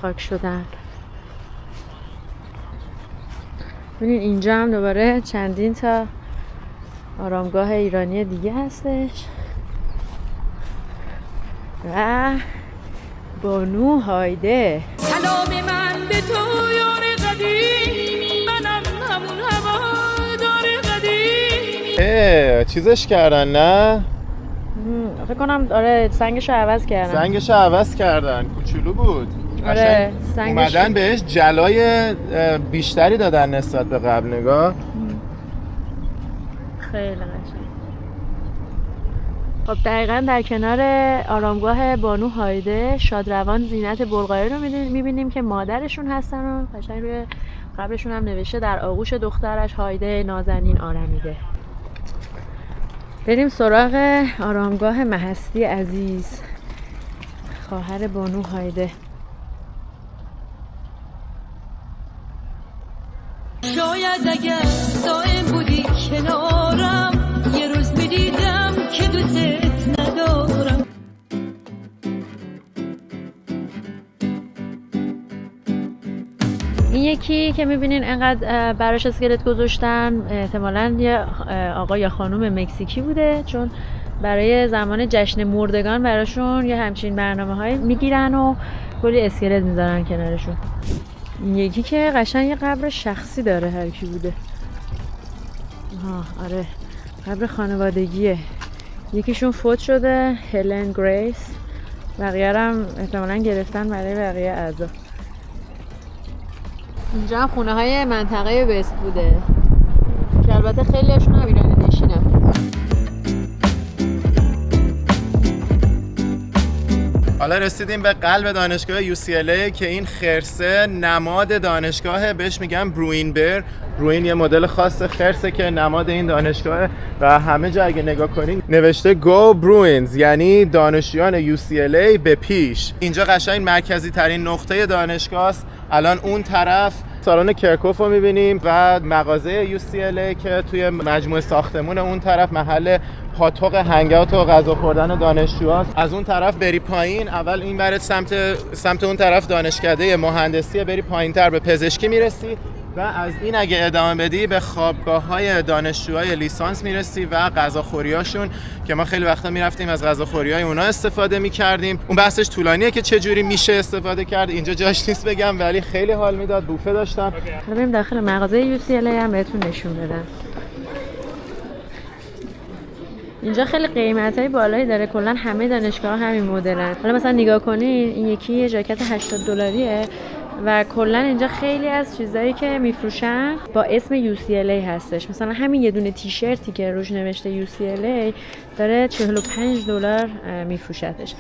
خاک شدن. ببینید اینجا هم دوباره چندین تا آرامگاه ایرانی دیگه هستش و بانو هایده. سلام من به تو یار قدیمی، منم همون هوادار قدیمی. چیزش کردن نه؟ فکر کنم آره سنگشو عوض کردن. سنگشو عوض کردن، کوچولو بود. آره سنگش اومدن بهش جلای بیشتری دادن نسبت به قبل. نگاه خیلی قشنگ. خب دقیقاً در کنار آرامگاه بانو هایده شادروان زینت بلغاری رو میبینیم که مادرشون هستن و قشنگ روی قبرشون هم نوشته در آغوش دخترش هایده نازنین آرمیده. بریم سراغ آرامگاه مهستی عزیز، خواهر بانو هایده. شاید اگر دائم بودی کنارم، یه روز میدیدم که دوست ندارم. این یکی که میبینین انقدر براش اسکلت گذاشتن احتمالاً یه آقا یا خانوم مکزیکی بوده، چون برای زمان جشن مردگان براشون یه همچین برنامه های میگیرن و کلی اسکلت میذارن کنارشون. این یکی که قشنگ یه قبر شخصی داره، هر کی بوده. آره قبر خانوادگیه. یکیشون فوت شده، هلن گریس، بقیه هم احتمالاً گرفتن برای بقیه اعضا. اینجا هم خونه های منطقه وست بوده که البته خیلیشون هم ایرانی نشینه. حالا رسیدیم به قلب دانشگاه UCLA که این خرسه نماد دانشگاه، بهش میگن بروین بر. بروین یه مدل خاص خرسه که نماد این دانشگاه و همه جا اگه نگاه کنین نوشته Go Bruins، یعنی دانشجویان UCLA به پیش. اینجا قشنگ مرکزی ترین نقطه دانشگاه است. الان اون طرف سالن کرکوف رو میبینیم و مغازه UCLA که توی مجموعه ساختمون اون طرف محل پاتوق هنگاوت و غذا خوردن دانشجوهاست. از اون طرف بری پایین، اول این برات سمت اون طرف دانشکده مهندسی، بری پایین‌تر به پزشکی میرسی و از این اگه ادامه بدی به خوابگاه‌های دانشجوهای لیسانس میرسی و غذاخوریاشون که ما خیلی وقتا میرفتیم از غذاخوریای اونا استفاده میکردیم. اون بحثش طولانیه که چه جوری میشه استفاده کرد، اینجا جاش نیست بگم، ولی خیلی حال میداد. بوفه داشتن. حالا بریم داخل مغازه UCLA هم بهتون نشون بدم. اینجا خیلی قیمتای بالایی داره، کلا همه دانشگاه همین مدلن. حالا مثلا نگاه کنین این یکی یه ژاکت $80 و کلا اینجا خیلی از چیزایی که میفروشن با اسم UCLA هستش. مثلا همین یه دونه تیشرتی که روش نوشته UCLA داره $45 میفروشتش.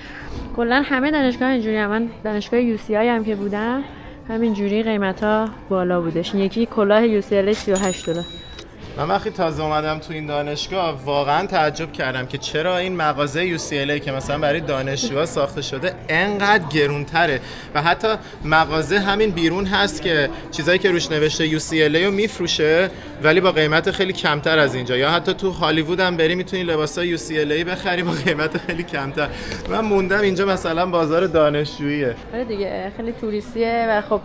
کلا همه دانشگاه اینجوری هم. من دانشگاه UCI هم که بودم همین جوری قیمتا بالا بودش. یکی کلاه UCLA $38. من وقتی تازه اومدم تو این دانشگاه واقعا تعجب کردم که چرا این مغازه UCLA که مثلا برای دانشجوها ساخته شده انقدر گرونتره و حتی مغازه همین بیرون هست که چیزایی که روش نوشته UCLA رو میفروشه ولی با قیمت خیلی کمتر از اینجا. یا حتی تو هالیوود هم بری میتونی لباسای UCLA بخری با قیمت خیلی کمتر. من موندم اینجا مثلا بازار دانشجوییه. آره دیگه خیلی توریستیه و خب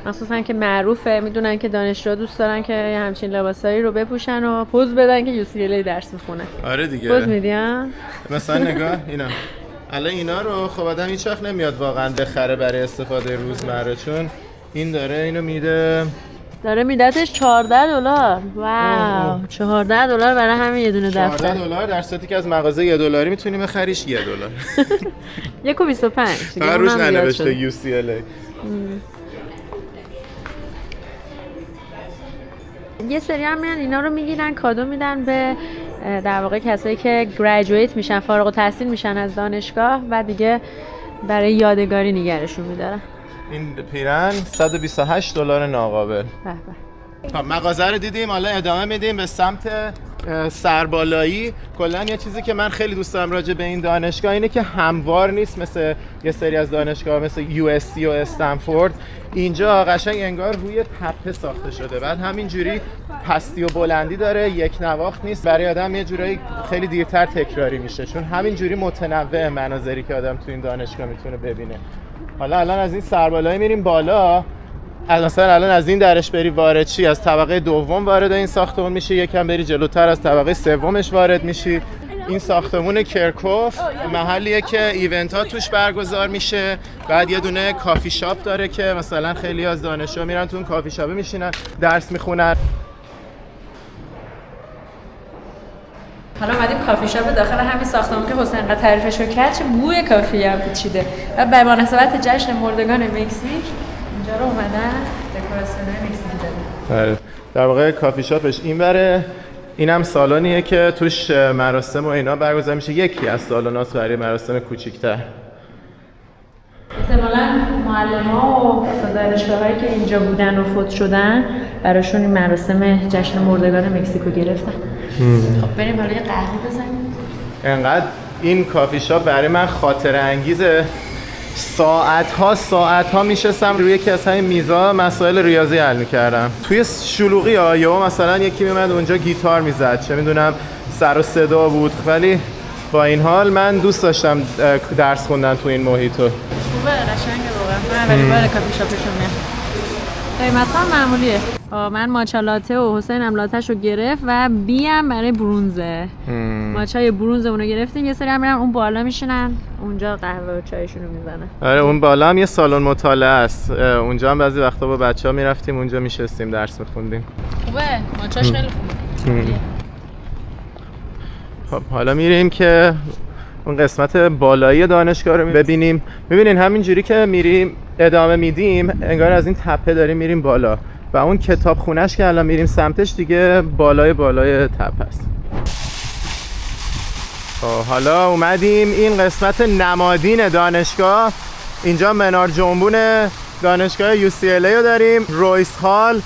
مخصوصا که معروفه، میدونن که دانشجوها دوست دارن که همچین لباسایی رو بپوشن و پوز بدن که UCLA درس میخونه. آره دیگه. پوز میدین؟ مثلا نگاه اینا. الان اینا رو خب آدم هیچ وقت نمیاد واقعا بخره برای استفاده روزمره، چون این داره اینو میده. داره میدتش $14. واو. $14 برای همین یه دونه دفتر. $14 در صورتی که از مغازه $1 میتونی بخریش $1. 1.25. فقط روش ننوشته UCLA. یه سری هم میان اینا رو میگیرن کادو میدن به در واقع کسایی که گریجویت میشن، فارغ التحصیل میشن از دانشگاه و دیگه برای یادگاری نگرشون میدارن. این پیرن $128 ناقابل. مغازه رو دیدیم، حالا ادامه میدیم به سمت سربالایی. کلا یه چیزی که من خیلی دوست دارم راجع به این دانشگاه اینه که هموار نیست مثل یه سری از دانشگاه مثل USC و استنفورد. اینجا قشنگ انگار روی تپه ساخته شده، بعد همینجوری پستی و بلندی داره، یک نواخت نیست. برای آدم یه جورایی خیلی دیرتر تکراری میشه، چون همینجوری متنوع مناظری که آدم تو این دانشگاه میتونه ببینه. حالا الان از این سربالایی میریم بالا. مثلا الان از این درش بری وارد چی، از طبقه دوم وارد این ساختمون میشی، یکم بری جلوتر از طبقه سومش وارد میشی. این ساختمون کرکوف محلیه که ایونت ها توش برگزار میشه. بعد یه دونه کافی شاپ داره که مثلا خیلی از دانشجوها میرن تو اون کافی شاپ میشینن درس میخونن. حالا اومدیم کافی شاپ داخل همین ساختمون که حسین انقدر تعریفشو کرد، چه بوی کافی هم پیچیده. و به مناسبت جشن مردگان مکزیک اینجا رو اومدن دکوراسیونای مکزیکی زدن. در واقع کافی شاپش این بره. اینم سالنیه که توش مراسم و اینا برگزار میشه. یکی از سالن‌هاست برای مراسم کوچیک‌تر. احتمالاً معلم‌ها و دانشگاه‌هایی که اینجا بودن و فوت شدن براشون این مراسم جشن مردگان مکزیکو گرفتن. خب بریم حالا یه قهوه بزنیم. انقدر این کافی شاپ برای من خاطره انگیزه. ساعت‌ها میشستم روی یکی از همین میزا مسائل ریاضی حل می‌کردم. توی شلوغی یا مثلا یکی میومد اونجا گیتار میزد، چه میدونم سر و صدا بود، ولی با این حال من دوست داشتم درس خوندن تو این محیط. خوبه، قشنگه واقعا. من ولی باید کافی شاپشون میام. قیمت‌ها معمولیه. من ماچا لاته و حسین هم لاته‌ش رو گرفت و بی هم برای برونزه. ماچای برونز اونو گرفتیم. یه سری هم میرن اون بالا میشینن اونجا قهوه و چایشون رو میزنن. آره اون بالا هم یه سالن مطالعه است. اونجا هم بعضی وقتا با بچه‌ها میرفتیم اونجا میشستیم درس میخوندیم. خوبه، ماچاش خیلی خوبه. خب حالا میریم که اون قسمت بالایی دانشگاه رو ببینیم. میبینین همینجوری که میریم ادامه میدیم انگار از این تپه داریم میریم بالا. و اون کتاب خونش که الان میریم سمتش دیگه بالای تپه است. حالا اومدیم این قسمت نمادین دانشگاه. اینجا منار جنبون دانشگاه UCLA رو داریم، رویس هال،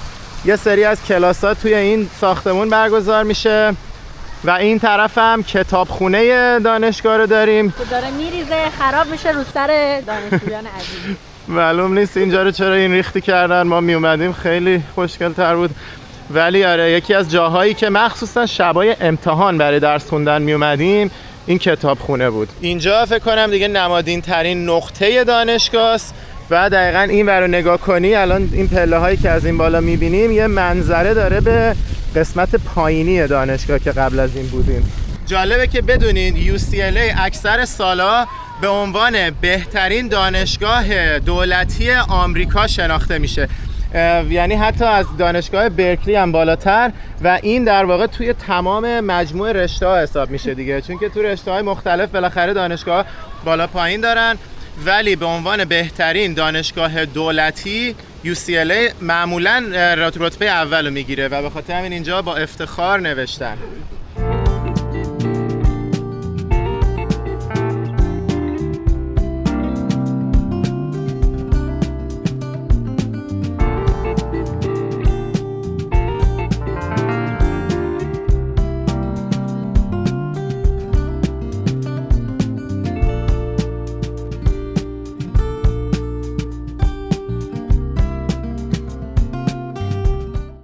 یه سری از کلاسات توی این ساختمون برگزار میشه و این طرف هم کتابخونه دانشگاه رو داریم. داره میریزه، خراب میشه رو سر دانشجویان عزیز. معلوم نیست اینجا رو چرا این ریختی کردن. ما می اومدیم خیلی خوشگل تر بود، ولی آره یکی از جاهایی که مخصوصا شبای امتحان برای درس خوندن می اومدیم این کتابخونه بود. اینجا فکر کنم دیگه نمادین ترین نقطه دانشگاه است و دقیقاً این ور رو نگاه کنی الان این پله هایی که از این بالا می بینیم یه منظره داره به قسمت پایینی دانشگاه که قبل از این بودیم. جالبه که بدونید UCLA اکثر سالا به عنوان بهترین دانشگاه دولتی آمریکا شناخته میشه، یعنی حتی از دانشگاه برکلی هم بالاتر و این در واقع توی تمام مجموع رشته‌ها حساب میشه دیگه، چون که تو رشته‌های مختلف بالاخره دانشگاه بالا پایین دارن، ولی به عنوان بهترین دانشگاه دولتی UCLA معمولاً رتبه اول رو میگیره و به خاطر همین اینجا با افتخار نوشتن.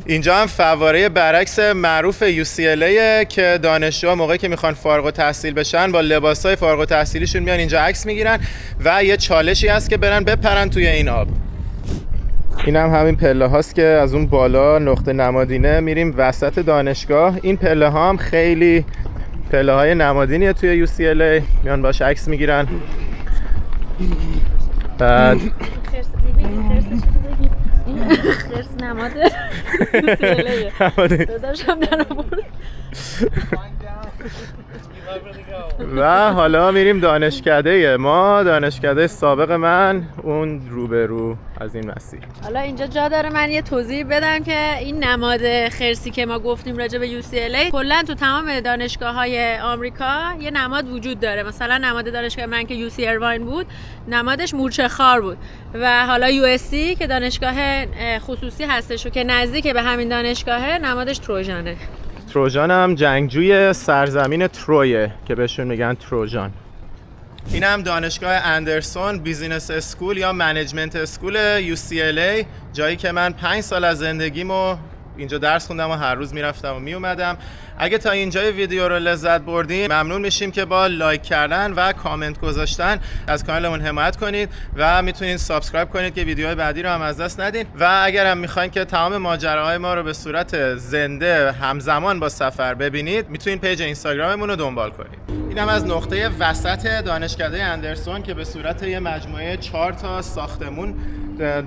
اینجا هم فواره برعکس معروف UCLA که دانشجوها موقعی که میخوان فارغ التحصیل بشن با لباسای فارغ التحصیلیشون میان اینجا عکس میگیرن و یه چالشی هست که برن بپرن توی این آب. این هم همین پله هاست که از اون بالا نقطه نمادینه میریم وسط دانشگاه. این پله ها هم خیلی پله های نمادینیه توی UCLA، میان باش عکس میگیرن. بعد خرس نماده صداشم در آورد. و حالا میریم دانشکده ما، دانشکده سابق من اون روبرو از این مسیر. حالا اینجا جا داره من یه توضیح بدم که این نماد خرسی که ما گفتیم راجع به UCLA کلا تو تمام دانشگاه‌های آمریکا یه نماد وجود داره. مثلا نماد دانشگاه من که UC ایرواین بود نمادش مورچه خار بود و حالا USC که دانشگاه خصوصی هستش و که نزدیک به همین دانشگاهه نمادش تروژانه. تروژان هم جنگجوی سرزمین ترویه که بهشون میگن تروژان. این هم دانشگاه اندرسون بیزینس اسکول یا منیجمنت اسکول UCLA، جایی که من 5 سال از زندگیمو اینجا درس خوندم و هر روز میرفتم و میومدم. اگه تا اینجای ویدیو رو لذت بردین ممنون میشیم که با لایک کردن و کامنت گذاشتن از کانالمون حمایت کنید و میتونید سابسکرایب کنید که ویدیوهای بعدی رو هم از دست ندین و اگر هم میخواین که تمام ماجراهای ما رو به صورت زنده همزمان با سفر ببینید میتونید پیج اینستاگراممون رو دنبال کنید. اینم از نقطه وسط دانشکده اندرسون که به صورت یه مجموعه 4 تا ساختمون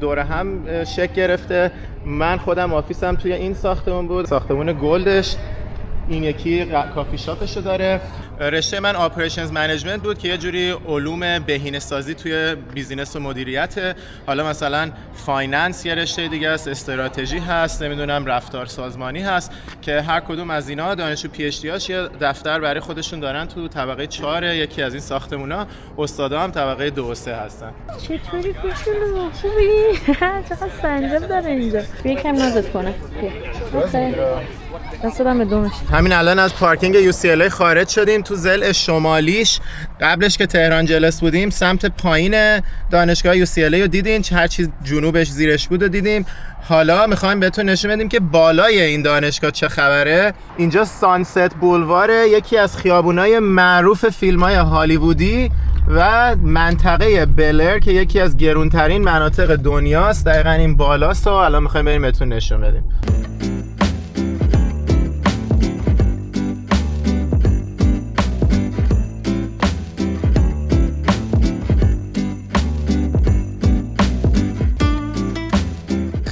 دور هم شکل گرفته. من خودم آفیسم توی این ساختمون بود، ساختمون گلدش. این یکی کافی شاپشو داره. رشته من آپریشنز منیجمنت بود که یه جوری علوم بهینه‌سازی توی بیزینس و مدیریت. حالا مثلا فایننس یه رشته دیگه است، استراتژی هست، نمیدونم رفتار سازمانی هست که هر کدوم از اینا دانشجو پی اچ دی هاش یه دفتر برای خودشون دارن تو طبقه 4 یکی از این ساختمونا. استادا هم طبقه 2 و 3 هستن. چطوری کوچولو خوبی؟ چقدر سنجاب داره اینجا. یکم نازت کنه. دستم به دومش. همین الان از پارکینگ UCLA خارج شدیم تو ضلع شمالیش. قبلش که تهران جلس بودیم سمت پایین دانشگاه UCLA رو دیدین، هر چیز جنوبش زیرش بود رو دیدیم. حالا میخوایم بهتون نشون بدیم که بالای این دانشگاه چه خبره. اینجا سانست بولواره، یکی از خیابونای معروف فیلم‌های هالیوودی و منطقه بلر که یکی از گرونترین مناطق دنیاست. دقیقاً این بالاست و الان میخوایم بریم بهتون نشون بدیم.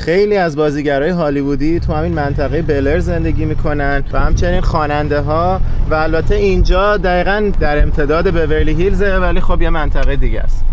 خیلی از بازیگرای هالیوودی تو همین منطقه بلر زندگی میکنن و همچنین خواننده ها و البته اینجا دقیقاً در امتداد بورلی هیلزه ولی خب یه منطقه دیگه است.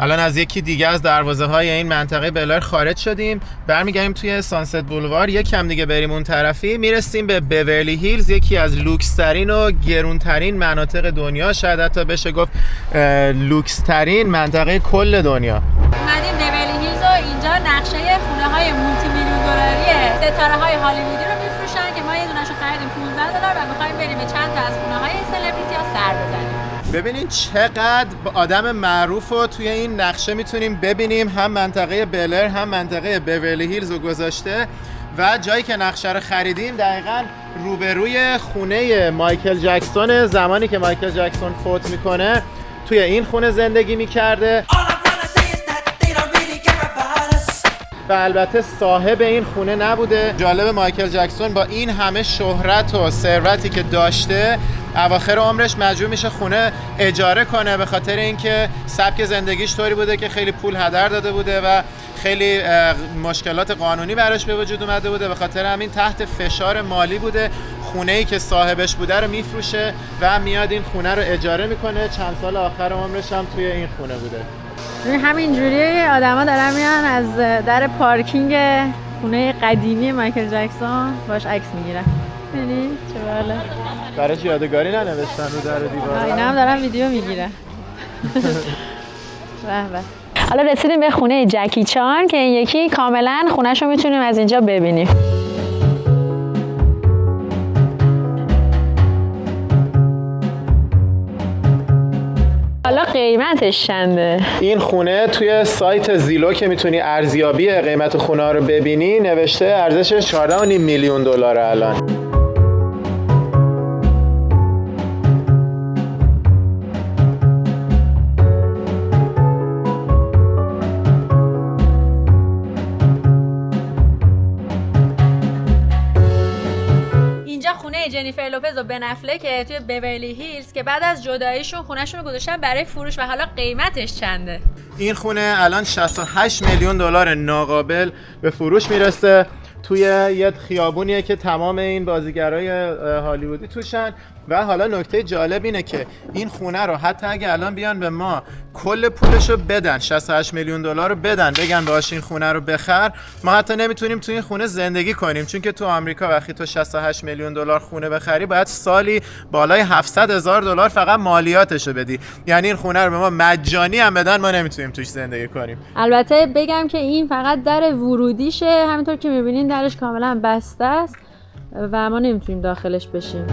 الان از یکی دیگه از دروازه های این منطقه بلر خارج شدیم، برمیگردیم توی سانست بولوار، یکم دیگه بریم اون طرفی، میرسیم به بیورلی هیلز، یکی از لوکس ترین و گرون ترین مناطق دنیا، شاید حتی بشه گفت لوکس ترین منطقه کل دنیا. اومدیم بیورلی هیلز و اینجا نقشه خونه های مولتی میلیون دلاری ستاره های هالیوودی رو میفروشن که ما یه دونه‌شو خریدیم $15 و می‌خوایم بریم به چند تا از خونه های سلبریتی ها سر بزنیم. ببینین چقدر آدم معروف رو توی این نقشه میتونیم ببینیم، هم منطقه بلر هم منطقه بیورلی هیلز رو گذاشته و جایی که نقشه رو خریدیم دقیقاً روبروی خونه مایکل جکسون، زمانی که مایکل جکسون فوت میکنه توی این خونه زندگی میکرده و البته صاحب این خونه نبوده. جالب مایکل جکسون با این همه شهرت و ثروتی که داشته اواخر عمرش مجبور میشه خونه اجاره کنه به خاطر اینکه سبک زندگیش طوری بوده که خیلی پول هدر داده بوده و خیلی مشکلات قانونی براش به وجود اومده بوده، به خاطر همین تحت فشار مالی بوده. خونه‌ای که صاحبش بوده رو میفروشه و میاد این خونه رو اجاره میکنه. چند سال آخر عمرش هم توی این خونه بوده. همین جوری آدما دارن میان از در پارکینگ خونه قدیمی مایکل جکسون باش عکس میگیرن. ببینید چه باحاله. براش یادگاری ننوشتن رو در و دیوار. اینا هم دارن ویدیو میگیرن. به. حالا رسیدیم به خونه جکی چان که این یکی کاملا خونه‌شو میتونیم از اینجا ببینیم. حالا قیمتش چنده؟ این خونه توی سایت زیلو که میتونی ارزیابی قیمت خونه ها رو ببینی نوشته ارزشش $14.5 میلیون الان. جنیفر لوپز و بن افلک توی بیورلی هیلز که بعد از جداییشون خونه‌شون رو گذاشتن برای فروش و حالا قیمتش چنده؟ این خونه الان $68 میلیون ناقابل به فروش میرسه. توی یه خیابونیه که تمام این بازیگرای هالیوودی توشن و حالا نکته جالب اینه که این خونه رو حتی اگه الان بیان به ما کل پولشو بدن، $68 میلیون رو بدن بگن باهاش این خونه رو بخر، ما حتی نمیتونیم توی این خونه زندگی کنیم، چون که تو آمریکا وقتی تو $68 میلیون خونه بخری باید سالی بالای $700,000 فقط مالیاتشو بدی. یعنی این خونه رو به ما مجانی هم بدن ما نمیتونیم توش زندگی کنیم. البته بگم که این فقط در ورودیشه، همینطور که میبینین درش کاملا بسته است و ما نمیتونیم داخلش بشیم.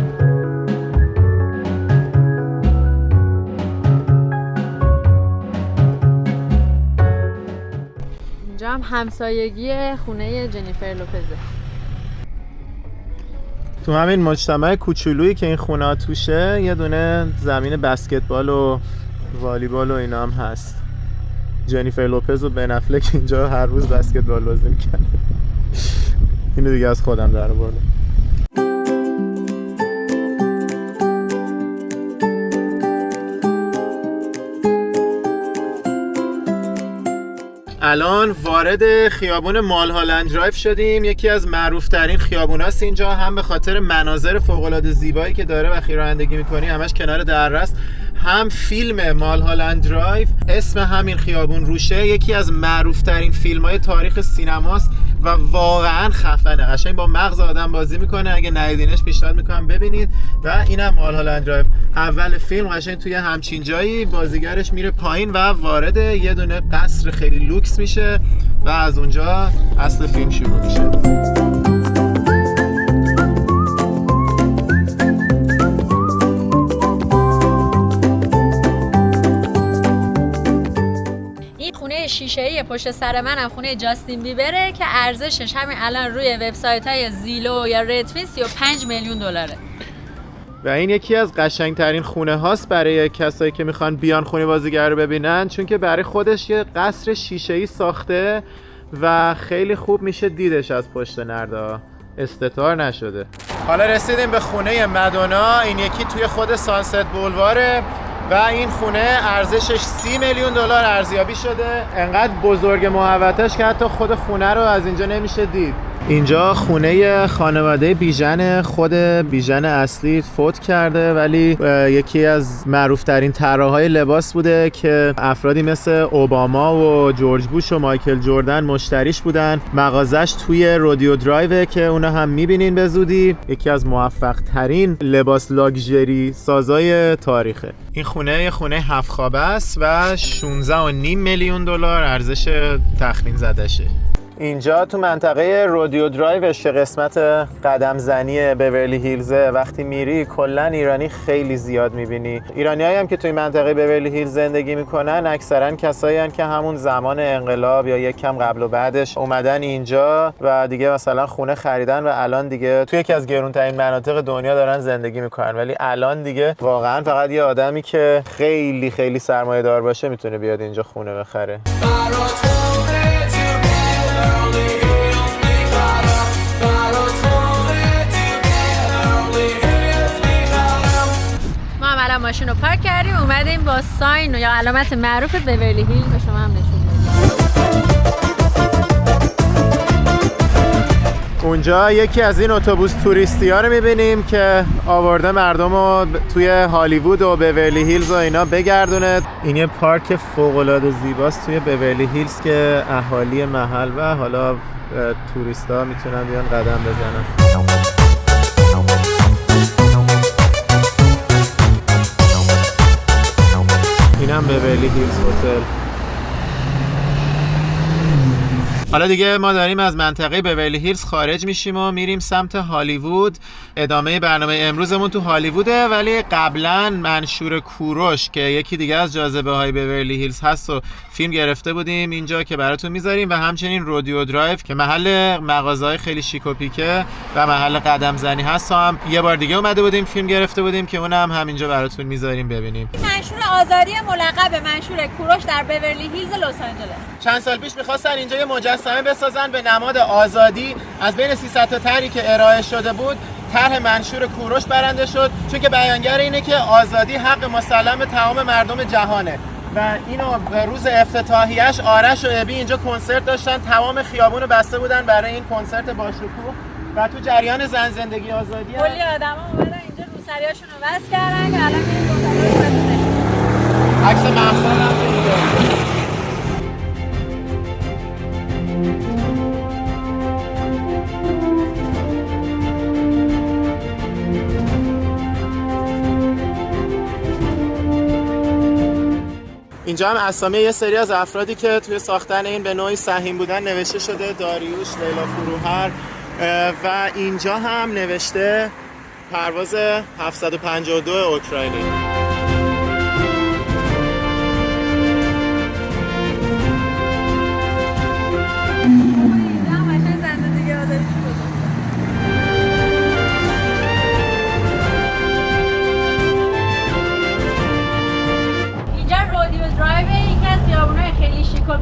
اینجا هم همسایگی خونه جنیفر لوپزه. تو همین مجتمع کوچولویی که این خونه ها توشه یه دونه زمین بسکتبال و والیبال و اینا هم هست. جنیفر لوپز و بن افلک اینجا هر روز بسکتبال بازی میکنه. اینو دیگه از خودم در آوردم. الان وارد خیابون مالهالند درایو شدیم، یکی از معروفترین خیابوناست اینجا، هم به خاطر مناظر فوق‌العاده زیبایی که داره وقتی رانندگی می‌کنی همش کنار دره است، هم فیلم مالهالند درایو اسم همین خیابون روشه، یکی از معروفترین فیلم‌های تاریخ سینماست و واقعا خفنه، قشنگ با مغز آدم بازی میکنه. اگه ندیدینش پیشنهاد میکنم ببینید. و اینم مالهالند درایو، اول فیلم قشنگ توی همچین جایی بازیگرش میره پایین و وارد یه دونه قصر خیلی لوکس میشه و از اونجا اصل فیلم شروع میشه. شیشه‌ای پشت سر منم خونه جاستین بیبره که ارزشش همین الان روی وبسایت‌های زیلو یا ردفین $35 میلیون. و این یکی از قشنگترین خونه هاست برای کسایی که میخوان بیان خونه بازیگر رو ببینن، چون که برای خودش یه قصر شیشه‌ای ساخته و خیلی خوب میشه دیدش از پشت نردا، استتار نشده. حالا رسیدیم به خونه مدونا، این یکی توی خود سانست بولواره و این خونه ارزشش $30 میلیون ارزیابی شده. انقدر بزرگ محوطه‌اش که حتی خود خونه رو از اینجا نمیشه دید. اینجا خونه خانواده بیژن، خود بیژن اصلی فوت کرده، ولی یکی از معروفترین طراحای لباس بوده که افرادی مثل اوباما و جورج بوش و مایکل جردن مشتریش بودن. مغازش توی رودیو درایو که اونا هم میبینین به زودی. یکی از موفق ترین لباس لاکچری سازای تاریخه. این خونه 7 خوابه است و 16.5 میلیون دلار ارزش تخمین زدشه. اینجا تو منطقه رودیو درایوش قسمت قدم زنی بیورلی هیلز، وقتی میری کلا ایرانی خیلی زیاد میبینی. ایرانیایی هم که توی منطقه بیورلی هیلز زندگی میکنن اکثرا کسایی هستن که همون زمان انقلاب یا یک کم قبل و بعدش اومدن اینجا و دیگه مثلا خونه خریدن و الان دیگه توی یکی از گرونترین مناطق دنیا دارن زندگی میکنن. ولی الان دیگه واقعا فقط یه آدمی که خیلی خیلی سرمایه دار باشه میتونه بیاد اینجا خونه بخره. ماشین رو پارک کردیم، اومدیم با ساین یا علامت معروف بیورلی هیلز به شما هم نشون بدیم. اونجا یکی از این اتوبوس توریستی ها رو میبینیم که آورده مردم رو توی هالیوود و بیورلی هیلز و اینا بگردونه. این یه پارک فوق‌العاده زیباست توی بیورلی هیلز که اهالی محل و حالا توریستا میتونن بیان قدم بزنن. اینم بیورلی هیلز هتل. حالا دیگه ما داریم از منطقه بیورلی هیلز خارج میشیم و میریم سمت هالیوود. ادامه برنامه امروزمون تو هالیووده، ولی قبلا منشور کوروش که یکی دیگه از جاذبه های بیورلی هیلز هست و فیلم گرفته بودیم اینجا که براتون میذاریم، و همچنین رودیو درایو که محل مغازه‌های خیلی شیک و پیکه و محل قدم زنی هست هم یه بار دیگه اومده بودیم فیلم گرفته بودیم که اونم همینجا براتون میذاریم ببینیم. منشور آزادی ملقب به منشور کوروش در بیورلی هیلز لس آنجلس. چند سال پیش می‌خواستن اینجا یه مجسمه بسازن به نماد آزادی. از بین 300 تا طرحی که ارائه شده بود طرح منشور کوروش برنده شد، چون که بیانگر اینه که آزادی حق مسلم تمام مردم جهانه. و اینو روز افتتاحیه‌اش آرش و ابی اینجا کنسرت داشتن، تمام خیابونو بسته بودن برای این کنسرت باشکوه و تو جریان زن زندگی آزادی کلی آدما اومدن اینجا روسریاشون رو وصل کردن که الان میریم دخترا رو عکس محسن هم دیگه. اینجا هم اسامی یه سری از افرادی که توی ساختن این به نوعی سهیم بودن نوشته شده: داریوش، لیلا فروهر، و اینجا هم نوشته پرواز 752 اوکراینی.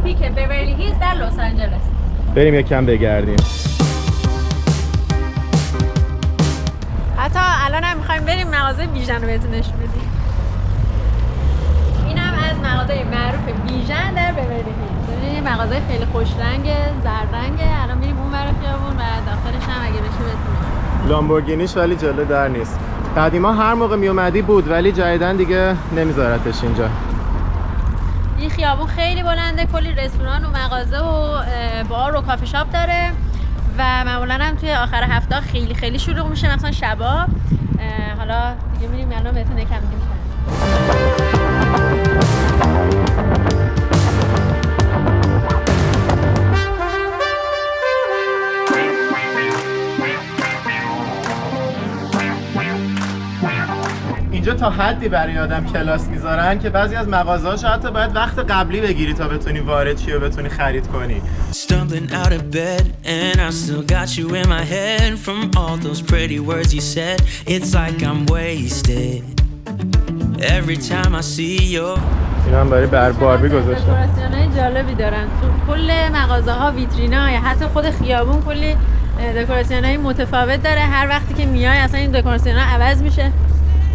پیک بیورلی هیلز در لس آنجلس. بریم یکم بگردیم. حتی الان هم می‌خوایم بریم مغازه بیژن رو بهتون نشون بدیم. اینم از مغازه معروف بیژن در بیورلی هیلز. این مغازه خیلی خوش رنگ، زرد رنگه. الان میریم اون ور خیابون و داخلش هم اگه بشه بهتون. لامبورگینیش ولی جلو در نیست. قدیما هر موقع میومدی بود ولی جدیدن دیگه نمیذارتش اینجا. این خیابون خیلی بلنده، کلی رستوران و مغازه و بار و کافی شاپ داره و معمولا هم توی آخر هفته خیلی خیلی شلوغ میشه، مثلا شبا. حالا دیگه میریم الان بهتون یکم میگیم. اینجا تا حدی برای آدم کلاس میذارن که بعضی از مغازه‌هاش حتی باید وقت قبلی بگیری تا بتونی وارد شی و بتونی خرید کنی. Stumbling out of bed and I still got you in my head from all those pretty words you said. It's like I'm wasted every time I see you. اینا هم برای باربی گذاشتن. دکوراسیونای جالبی دارن. تو کل مغازه‌ها، ویترین‌ها یا حتی خود خیابون کلی دکوراسیونای متفاوت داره. هر وقتی که میای اصلا این دکوراسیونا عوض میشه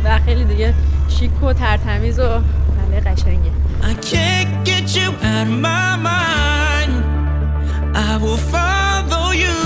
و خیلی دیگه شیک و ترتمیز و خیلی قشنگه. I can't get you out of my mind. I will follow you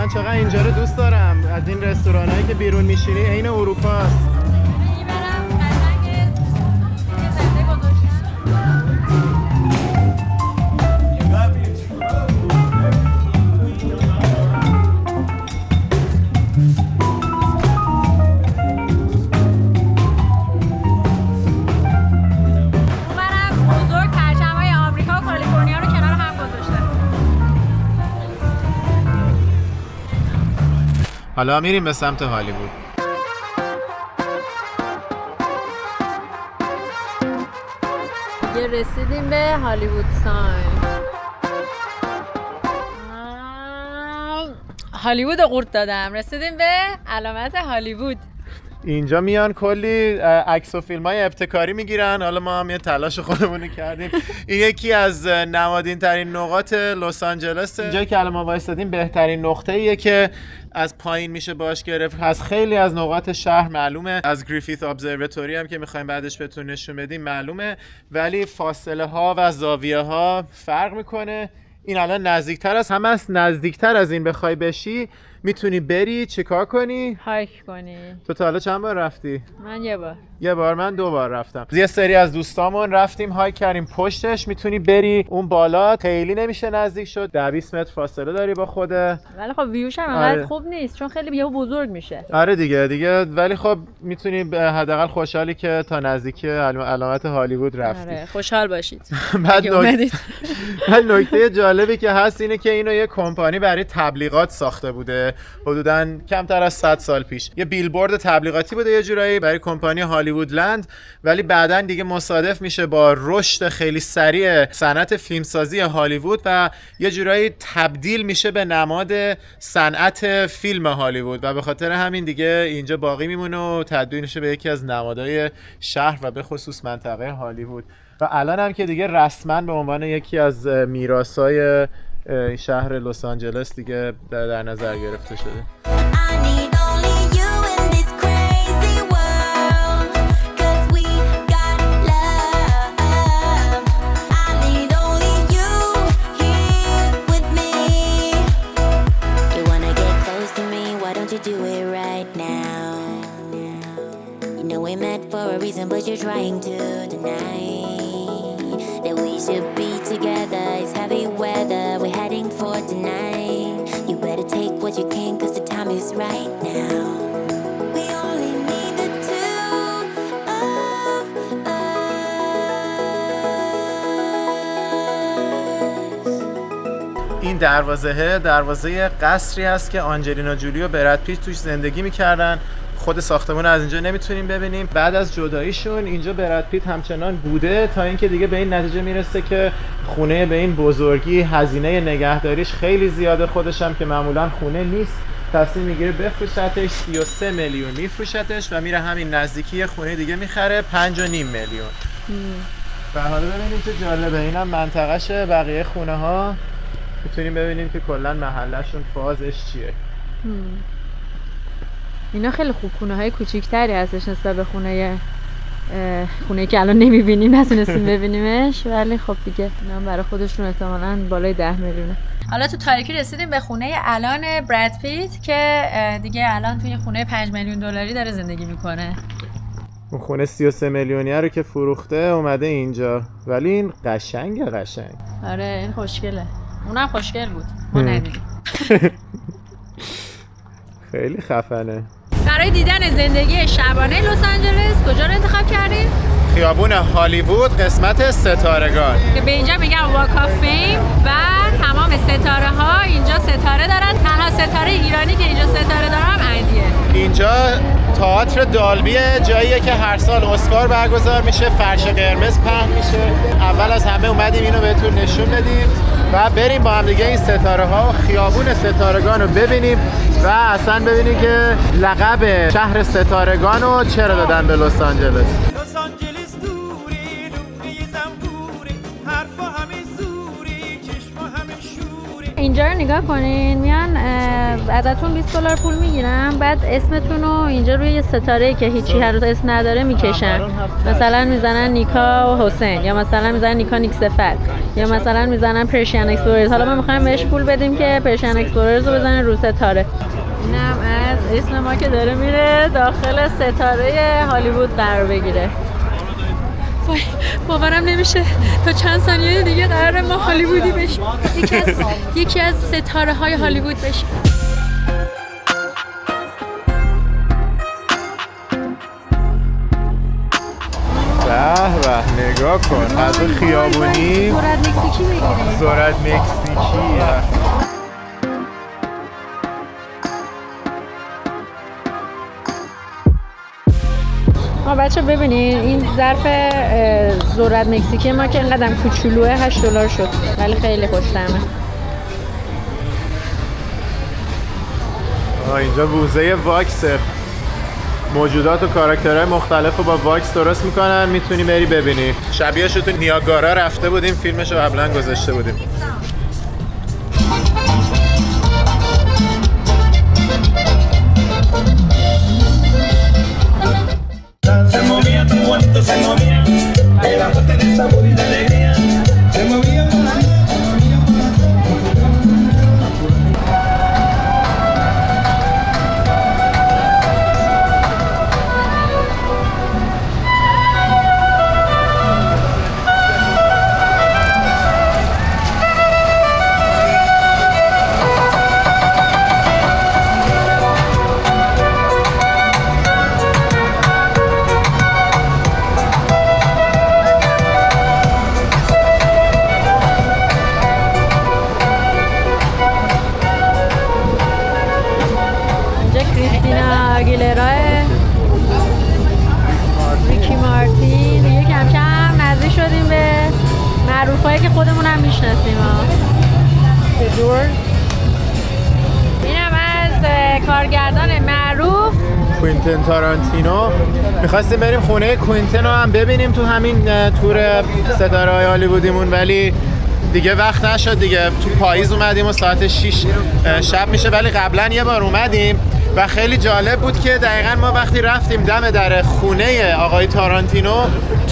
من چقدر اینجا رو دوست دارم. از این رستورانایی که بیرون میشینی عین اروپاست. حالا میریم به سمت هالیوود. دیگه رسیدیم به هالیوود ساین. هالیوود رو قورت دادم. رسیدیم به علامت هالیوود. اینجا میان کلی عکس و فیلم های ابتکاری میگیرن. حالا ما هم یه تلاش خودمونو کردیم. این یکی از نمادین ترین نقاط لس آنجلس. اینجا که الان ما وایسادیم بهترین نقطه ایه که از پایین میشه باش گرفت. از خیلی از نقاط شهر معلومه، از گریفیث ابزرواتوری هم که میخوایم بعدش بهتون نشون بدیم معلومه، ولی فاصله ها و زاویه ها فرق میکنه. این الان نزدیکتر از همه است. نزدیکتر از این بخوای بشی میتونی بری چیکار کنی؟ هایک کنی. تو تا حالا چند بار رفتی؟ من یه بار. یه بار. من 2 بار رفتم. یه سری از دوستامون رفتیم هایک کردیم پشتش. میتونی بری اون بالا، خیلی نمیشه نزدیک شد، 10-20 متر فاصله داری با خوده. ولی خب ویوش هم انقدر خوب نیست چون خیلی یهو بزرگ میشه. آره دیگه ولی خب میتونی حداقل خوشحالی که تا نزدیکی علامت هالیوود رفتی. آره خوشحال باشید. بعد نکته جالبی که هست اینه که اینو یه کمپانی برای تبلیغات ساخته بوده حدوداً کمتر از 100 سال پیش. یه بیلبورد تبلیغاتی بوده یه جورایی برای کمپانی هالیوود لند، ولی بعداً دیگه مصادف میشه با رشد خیلی سریع صنعت فیلمسازی هالیوود و یه جورایی تبدیل میشه به نماد صنعت فیلم هالیوود و به خاطر همین دیگه اینجا باقی میمونه و تبدیل میشه به یکی از نمادهای شهر و به خصوص منطقه هالیوود. و الان هم که دیگه رسما به عنوان یکی از میراث‌های شهر لس آنجلس دیگه در نظر گرفته شده. But you're trying to deny that we should be together. It's heavy weather, we're heading for tonight. You better take what you can, cause the time is right now. We only need the two of us. این دروازه قصری است که آنجلینا جولی و براد پیت توش زندگی میکردن. خود ساختمون از اینجا نمیتونیم ببینیم. بعد از جداییشون اینجا براد پیت همچنان بوده تا اینکه دیگه به این نتیجه میرسه که خونه به این بزرگی هزینه نگهداریش خیلی زیاده، خودش هم که معمولا خونه نیست تصمیم میگیره بفروشتش. 33 میلیون میفروشتش و میره همین نزدیکی خونه دیگه میخره 5.5 میلیون. و حالا ببینیم چه جالبه، اینم منطقهشه. بقیه خونه ها میتونیم ببینیم که کلا محلشون فازش چیه. اینا خیلی خوب خونه های کوچیک‌تری هستش نسبت به خونه که الان نمیبینیم، نتونستیم ببینیمش، ولی خب دیگه اینا برای خودشون احتمالاً بالای 10 میلیونه. حالا تو تاریکی رسیدیم به خونه الان براد پیت که دیگه الان توی خونه 5 میلیون دلاری داره زندگی میکنه. اون خونه 33 میلیونیه رو که فروخته اومده اینجا، ولی این قشنگ. آره این خوشگله. اونم خوشگل بود، ما ندیدیم. خیلی خفنه. برای دیدن زندگی شبانه لس آنجلس کجا رو انتخاب کردیم؟ خیابون هالیوود قسمت ستارگان که به اینجا میگن واک آف فیم و تمام ستاره ها اینجا ستاره دارن. تنها ستاره ایرانی که اینجا ستاره دارم اندیه. اینجا تئاتر دالبیه، جاییه که هر سال اسکار برگزار میشه، فرش قرمز پهن میشه. اول از همه اومدیم اینو بهتون نشون بدیم و بریم با هم دیگه این ستاره ها و خیابون ستارگان رو ببینیم و اصلا ببینیم که لقب شهر ستارگان رو چرا دادن به لس آنجلس. اینجا رو نگاه کنین، میان ازتون $20 پول میگیرم، بعد اسمتون رو اینجا روی یه ستاره که هیچی هنوز اسم نداره میکشن. مثلا میزنن نیکا حسین، یا مثلا میزنن نیکا نیکسفت، یا مثلا میزنن پرشین اکسپلوررز. حالا ما میخوایم بهش پول بدیم که پرشین اکسپلوررز رو بزنن رو ستاره. اینم از اسم ما که داره میره داخل ستاره هالیوود قرار بگیره. وای باورم نمیشه تا چند ثانیه دیگه قراره ما هالیوودی بشیم، یکی از ستاره های هالیوود بشیم. به به نگاه کن از خیابونی سرعت مکزیکی بگیریم. سرعت مکزیکی. بچه ببینین این ظرف ذرت مکزیکی ما که اینقدر کوچولوه $8 شد، ولی خیلی خوش‌طعمه. اینجا بوزه واکسه، موجودات و کاراکترهای مختلف رو با واکس درست میکنن، میتونی بری ببینی. شبیهش تو نیاگارا رفته بودیم، فیلمش رو قبلا گذاشته بودیم. Se movía tu cuerpo, se movía, era fuerte de sabor y de alegría. Se movía por la vida, se movía por la ریکی مارتین دیگه کم کم نزدیک شدیم به معروفایی که خودمون هم میشناسیم. اینم از کارگردان معروف کوینتن تارانتینو. میخواستیم بریم خونه کوینتن رو هم ببینیم تو همین تور ستاره‌های هالیوودیمون، ولی دیگه وقت نشد دیگه. تو پاییز اومدیم و ساعت 6 شب میشه، ولی قبلا یه بار اومدیم و خیلی جالب بود که دقیقاً ما وقتی رفتیم دم در خونه آقای تارانتینو،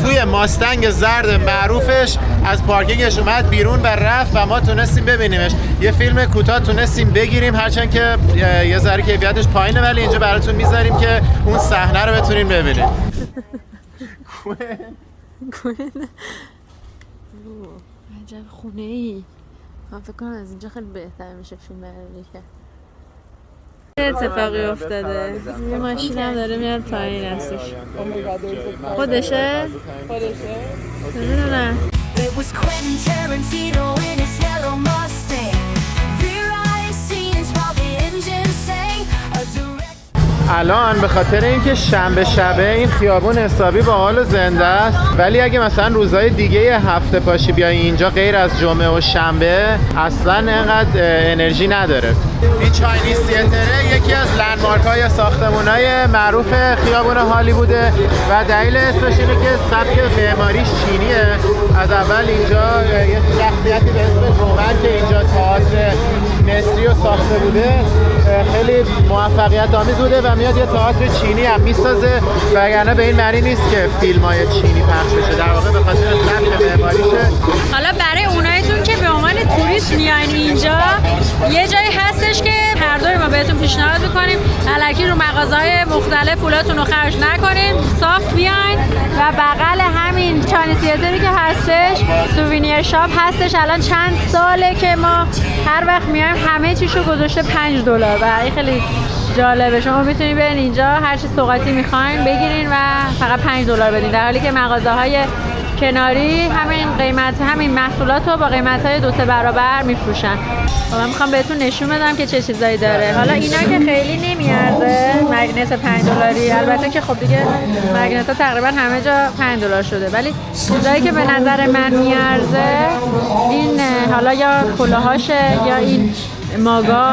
توی ماستنگ زرد معروفش از پارکینگش اومد بیرون و رفت و ما تونستیم ببینیمش. یه فیلم کوتاه تونستیم بگیریم، هرچند که یه ذره کیفیتش پایینه، ولی اینجا براتون میذاریم که اون صحنه رو بتونین ببینید. عجب خونه ای. من فکر کنم از اینجا خیلی بهتر میشه فیلم برداری کرد. اتفاقی افتاده، یه ماشین هم داره میاد پایین هستش. خودشه؟ نمیدونم. الان به خاطر اینکه شنبه شبه این خیابون حسابی با حال و زنده است، ولی اگه مثلا روزهای دیگه هفته پاشی بیای اینجا غیر از جمعه و شنبه اصلا انقدر انرژی نداره. این چاینیز تیاتره یکی از لندمارک‌های ساختمان‌های معروف خیابون هالیووده و دلیل اسمش اینه که سبک معماریش چینیه. از اول اینجا یه شخصیتی به اسم رومن که اینجا تئاتر مصری رو ساخته بوده خیلی موفقیت آمیز بوده و میاد یه تئاتر چینی هم میسازه، وگرنه به این معنی نیست که فیلم‌های چینی پخش بشه، در واقع به خاطر سبک معماریشه. حالا برای اونایتون که به عنوان توریست میاین اینجا، یه جایی هستش که هر دوی ما بهتون پیشنهاد میکنیم الکی رو مغازه‌های مختلف پولاتون رو خرج نکنیم، صاف بیاین و بغل همین چاینیز تیاتری که هستش سووینیر شاپ هستش. الان چند ساله که ما هر وقت میایم همه چیشو گذاشته $5 و این خیلی جالبه. شما میتونید برین اینجا هر چی سوغاتی میخواین بگیرین و فقط $5 بدین، در حالی که مغازه‌های کناری همین محصولات رو با قیمت‌های 2-3 برابر میفروشن. من میخوام بهتون نشون بدم که چه چیزایی داره. حالا اینا که خیلی نمیارزه، مگنت $5، البته که خب دیگه مگنت ها تقریبا همه جا $5 شده، ولی چیزایی که به نظر من میارزه این حالا یا کلاهاشه یا این ماگا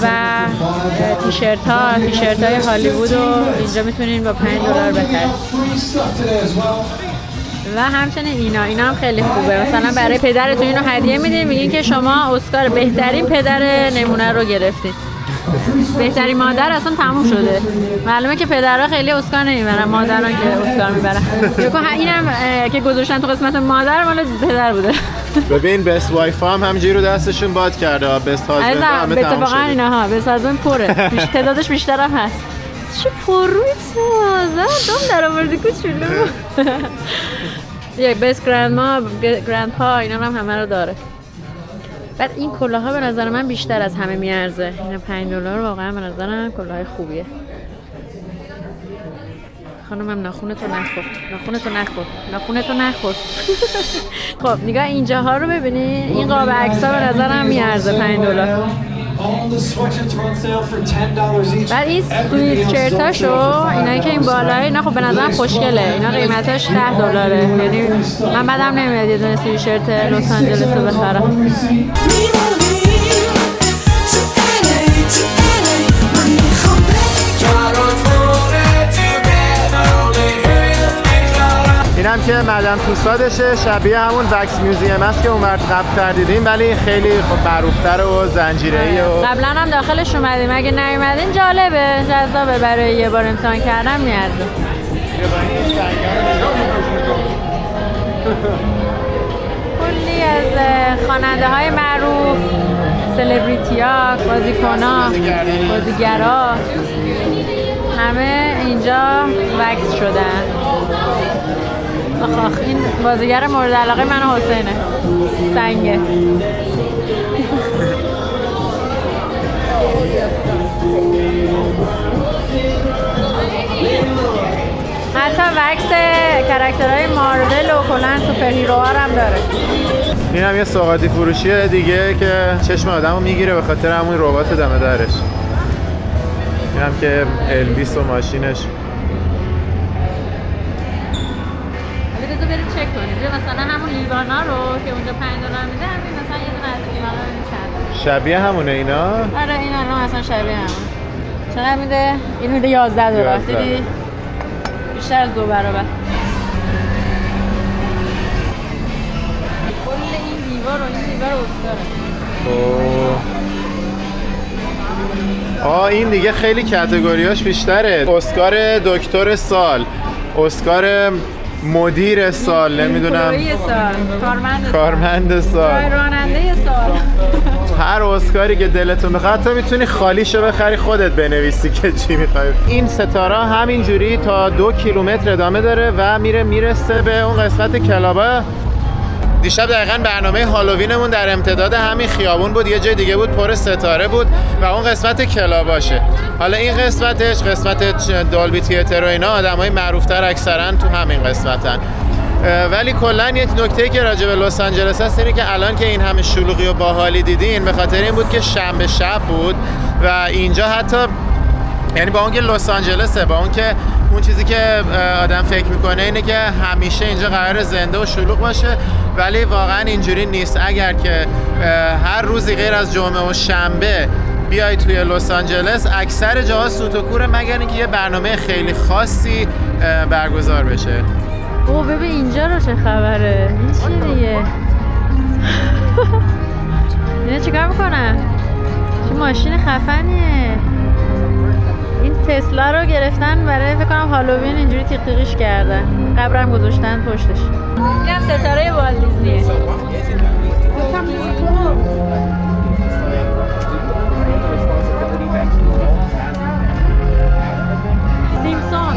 و تیشرت های هالیوود رو اینجا میتونین با $5 بخرید. و همچنین اینا هم خیلی خوبه. مثلا برای پدرتون اینو هدیه میدین، میگین که شما اسکار بهترین پدر نمونه رو گرفتید. بهترین مادر اصلا تموم شده. معلومه که پدرها خیلی اسکار نمیبرن، مادران که اسکار میبرن. اینم که گذاشتن تو قسمت مادر مال پدر بوده. ببین بست وایف هم همینجوری رو دستشون باد کرده. بست هازبند هم تموم شده. اتفاقا اینها بست هازبند پره. تعدادش بیشتر هم هست. چه پروی تو دوم در آوردی کوچولو. یه بست گرندپا اینا هم همه رو داره. بعد این کلاها به نظر من بیشتر از همه میارزه. اینا $5 واقعا به نظرم کلاهای خوبیه. خانمم ناخونتو نخور. خب نگاه اینجاها رو ببینین. این قاب عکس‌ها به نظرم میارزه $5. بعد این سویت چرتاشو اینایی که این بالای اینا خب به نظرم خوشگله. اینا قیمتش $10. یعنی من بعدم نمیاد یه دونه سویت چرت لس آنجلس رو بخرم. اینم که مدام توسادشه، شبیه همون وکس میوزیم است که اونور قبل دیدیم، ولی خیلی خب معروفتر و زنجیره‌ای و قبلا هم داخلش اومدیم. اگه نیومدین جالبه، جذابه، برای یه بار امتحان کردن میارزه. کلی از خواننده های معروف، سلبریتی ها، بازیگرا همه اینجا وکس شدن. آخ این بازیگر مورد علاقه من و حسینه. سنگه. حتی وکس کاراکترهای مارول و کلا سوپر هیروها هم داره. این هم یه سوغاتی فروشیه دیگه که چشم آدمو میگیره به خاطر همون ربات دم درش. این هم که الویس و ماشینش. برید چک کنید. مثلا همون لیوانا رو که اونجا $5 میده، همین مثلا یه دونه از لیوانا رو می‌چرخه. شبیه همونه اینا؟ آره اینا مثلا شبیه همون. چقدر میده؟ این میده $11. دیدی؟ بیشتر از 2 برابر. کل این دیوار اسکاره. این دیگه خیلی کاتگوریاش بیشتره. اسکار دکتر سال، اسکار مدیر سال، نمیدونم کارمند سال، راننده سال. هر اسکاری که دلتون بخواد تو میتونی خالیشو بخری خودت بنویسی که چی میخوای. این ستاره همینجوری تا 2 کیلومتر ادامه داره و میرسه به اون قسمت کلابا. دیشب دقیقاً برنامه هالووینمون در امتداد همین خیابون بود، یه جای دیگه بود پر ستاره بود و اون قسمت کلاباشه. حالا این قسمت دالبی تیاتر و اینا آدمای معروفتر اکثرا تو همین قسمتن. ولی کلا یک نکته که راجع به لس آنجلس هست اینه که الان که این همه شلوغی و باحالی دیدین به خاطر این بود که شنبه شب بود و اینجا حتی یعنی با اون که لس آنجلسه، با اون که اون چیزی که آدم فکر میکنه اینه که همیشه اینجا قرار زنده و شلوغ باشه، ولی واقعا اینجوری نیست. اگر که هر روزی غیر از جمعه و شنبه بیای توی لس آنجلس، اکثر جاها سوت و کوره مگر اینکه یه برنامه خیلی خاصی برگزار بشه. ببین اینجا رو چه خبره؟ این چیه دیگه؟ اینا چیکار میکنن؟ چه ماشین خفنیه. این تسلا رو گرفتن برای فکر کنم هالووین، اینجوری تیق تیقش کردن، قبرم گذاشتن پشتش. اینم ستاره والت دیزنیه. سیمپسون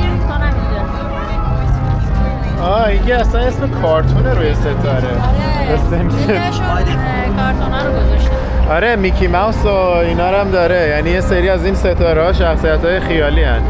اینکه اصلا اسم کارتونه روی ستاره. کارتونا رو گذاشتن. آره میکی ماوس و اینا رو هم داره، یعنی یه سری از این ستاره ها شخصیت های خیالی هن.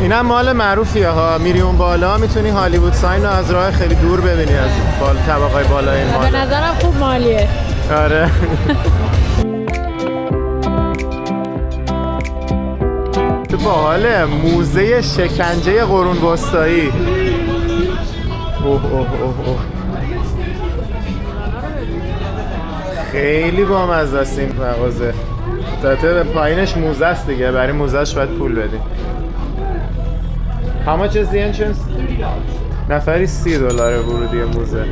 اینم مال معروفیه ها، میری اون بالا میتونی هالیوود ساین رو از راه خیلی دور ببینی، از طبقای بالای این مال. به نظرم خوب مالیه. آره. باحاله، موزه شکنجه قرون وسطایی. اوه اوه اوه اوه. خیلی بامزه است این مغازه. البته به پایینش موزه است دیگه، برای موزهش باید پول بدیم. How much is the entrance? نفری $30 ورودی موزه.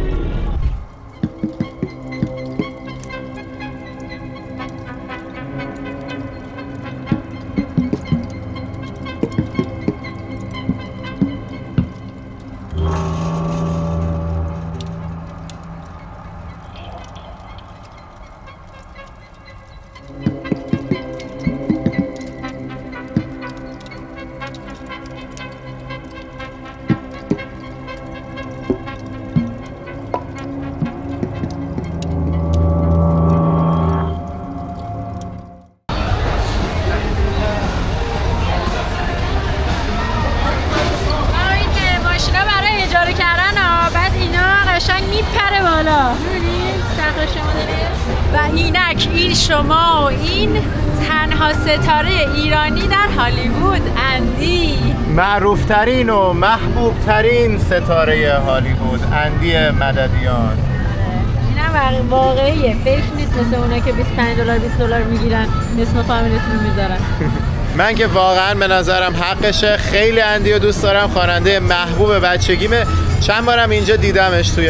میپره بالا. می‌بینید تخت شما دارید؟ و اینک این شما و این تنها ستاره ایرانی در هالیوود، اندی. معروفترین و محبوبترین ستاره هالیوود، اندی مددیان. اینم واقعیه، فیک نیست مثل اونا که $25 $20 میگیرن اسم فامیلیتون رو میذارن. من که واقعا به نظرم حقشه، خیلی اندی رو دوست دارم، خواننده محبوب بچگیمه. چند بارم اینجا دیدمش توی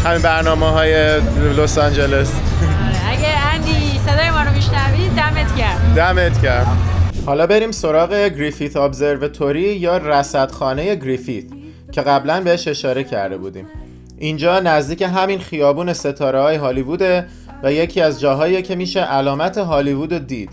همین برنامه‌های لس آنجلس. اگه اندی صدای ما رو میشنوید دمت گرم. دمت گرم. حالا بریم سراغ گریفیت ابزرواتوری یا رصدخانه گریفیت که قبلا بهش اشاره کرده بودیم. اینجا نزدیک همین خیابون ستاره‌های هالیووده و یکی از جاهاییه که میشه علامت هالیوود رو دید.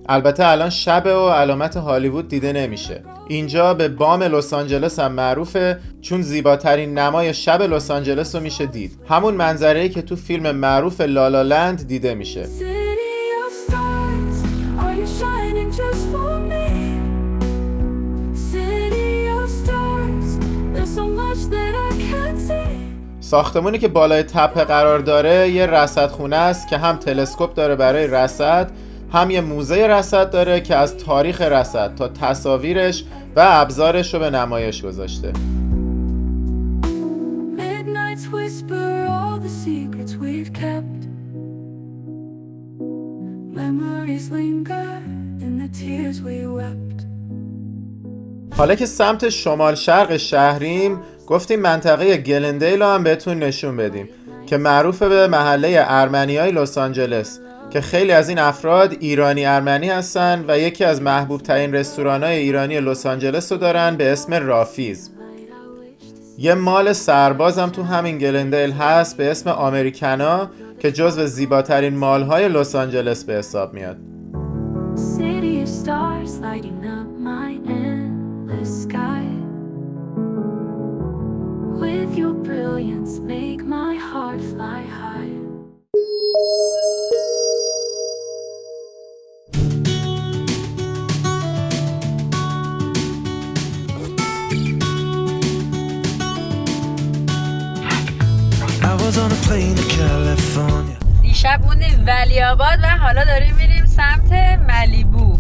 البته الان شب و علامت هالیوود دیده نمیشه. اینجا به بام لس آنجلس هم معروفه چون زیباترین نمای شب لس آنجلس رو میشه دید. همون منظره‌ای که تو فیلم معروف لالا لند دیده میشه. ساختمونی که بالای تپه قرار داره یه رصدخونه است که هم تلسکوپ داره برای رصد، هم یه موزه رصد داره که از تاریخ رصد تا تصاویرش و ابزارش رو به نمایش گذاشته. حالا که سمت شمال شرق شهریم، گفتیم منطقه گلندیل رو هم بهتون نشون بدیم که معروفه به محله ارمنیای لس آنجلس که خیلی از این افراد ایرانی ارمنی هستن و یکی از محبوب ترین رستوران‌های ایرانی لس آنجلس رو دارن به اسم رافیز. یه مال سرباز هم تو همین گلندیل هست به اسم آمریکانا که جزو زیباترین مال‌های لس آنجلس به حساب میاد. With your brilliance make my heart fly high. I was on a plane to California. دیشب موندیم ولی آباد و حالا داریم میریم سمت مالیبو.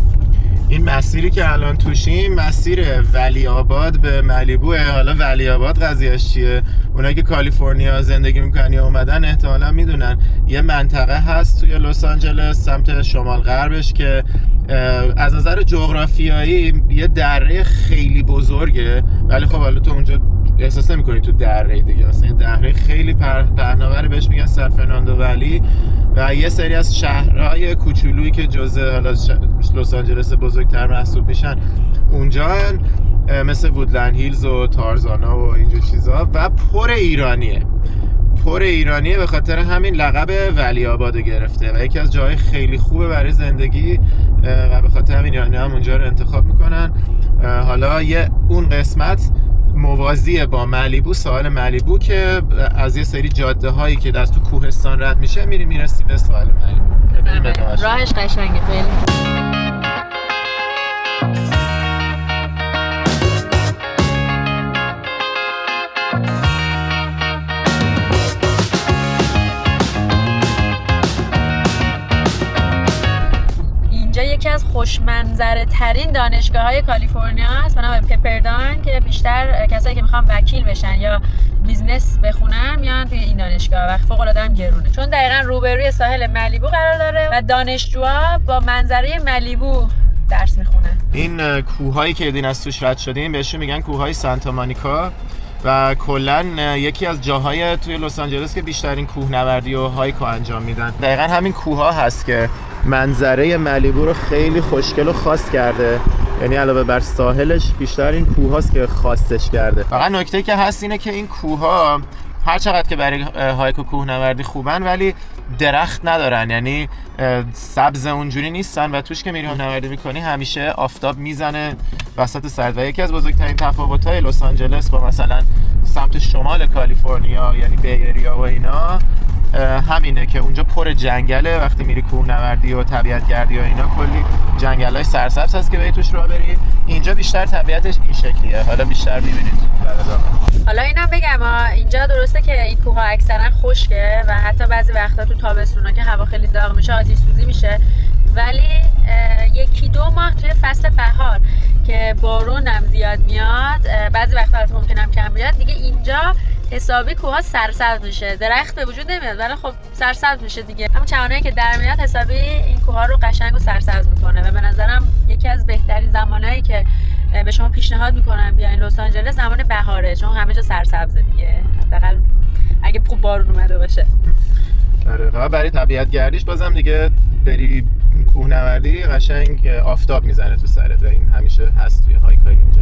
این مسیری که الان توشیم مسیر ولی آباد به مالیبوه. حالا ولی آباد قضیهش چیه؟ اونایی که کالیفرنیا زندگی میکنن یا اومدن احتمالا میدونن یه منطقه هست توی لس آنجلس سمت شمال غربش که از نظر جغرافیایی یه دره خیلی بزرگه، ولی خب حالا تو اونجا احساس نمی‌کنی تو دره دیگه، اصلا یه دره خیلی پهناوره بهش میگن سان فرناندو ولی و یه سری از شهرهای کوچولویی که جزء حالا لس آنجلس بزرگتر محسوب میشن اونجا مثل وودلند هیلز و تارزانا و اینجور چیزا و پر ایرانیه به خاطر همین لقب ولی آباد گرفته و یکی از جاهای خیلی خوبه برای زندگی و به خاطر همین ایرانی هم اونجا رو انتخاب میکنن. حالا اون قسمت موازی با مالیبو، ساحل مالیبو که از یه سری جاده هایی که از تو کوهستان رد میشه میرسی به ساحل مالیبو. راهش قشنگه خیلی. خوشمنظره ترین دانشگاه های کالیفرنیا هست به نام پپردان که بیشتر کسایی که میخوان وکیل بشن یا بیزنس بخونن میان توی این دانشگاه و فوق العاده هم گرونه چون دقیقاً روبروی ساحل مالیبو قرار داره و دانشجوها با منظره مالیبو درس میخونن. این کوههایی که دیدین از توش رد شدیم بهشون میگن کوههای سانتا مونیکا و کلا یکی از جاهای توی لس آنجلس که بیشترین کوهنوردی و هایکو انجام میدن. دقیقاً همین کوهها هست که منظره مالیبو رو خیلی خوشگل و خاص کرده. یعنی علاوه بر ساحلش بیشتر این کوه‌هاست که خاصش کرده. فقط نکته که هست اینه که این کوه‌ها هر چقدر که برای هایک و کوهنوردی خوبن ولی درخت ندارن، یعنی سبز اونجوری نیستن و توش که میری کوهنوردی میکنی همیشه آفتاب میزنه وسط سرد. و یکی از بزرگترین تفاوت‌های لس آنجلس با مثلا سمت شمال کالیفرنیا یعنی بی ایریا و اینا همینه که اونجا پر جنگله. وقتی میری کوهنوردی و طبیعت گردی و اینا کلی جنگل‌های سرسبز هست که بری توش راه بری. اینجا بیشتر طبیعتش این شکلیه، حالا بیشتر می‌بینید. حالا اینم بگم اینجا درسته که این کوه‌ها اکثرا خشکه و حتی بعضی وقتا تو تابستونا که هوا خیلی داغ میشه آتش سوزی میشه، ولی یکی دو ماه توی فصل بهار که بارون هم زیاد میاد بعضی وقتا البته ممکنه هم کم بیاد دیگه اینجا حسابی کوها سرسبز میشه. درخت به وجود نمیاد ولی خب سرسبز میشه دیگه. همون چمنایی که در میاد حسابی این کوها رو قشنگ و سرسبز میکنه و به نظرم یکی از بهترین زمانایی که به شما پیشنهاد میکنم بیاین لس آنجلس زمان بهاره چون همه جا سرسبزه دیگه، حداقل اگه خوب بارون اومده باشه. آره برای طبیعت گردیش بازم دیگه بری کوهنوردی قشنگ آفتاب میزنه تو سرت و این همیشه هست توی هایکای اینجا.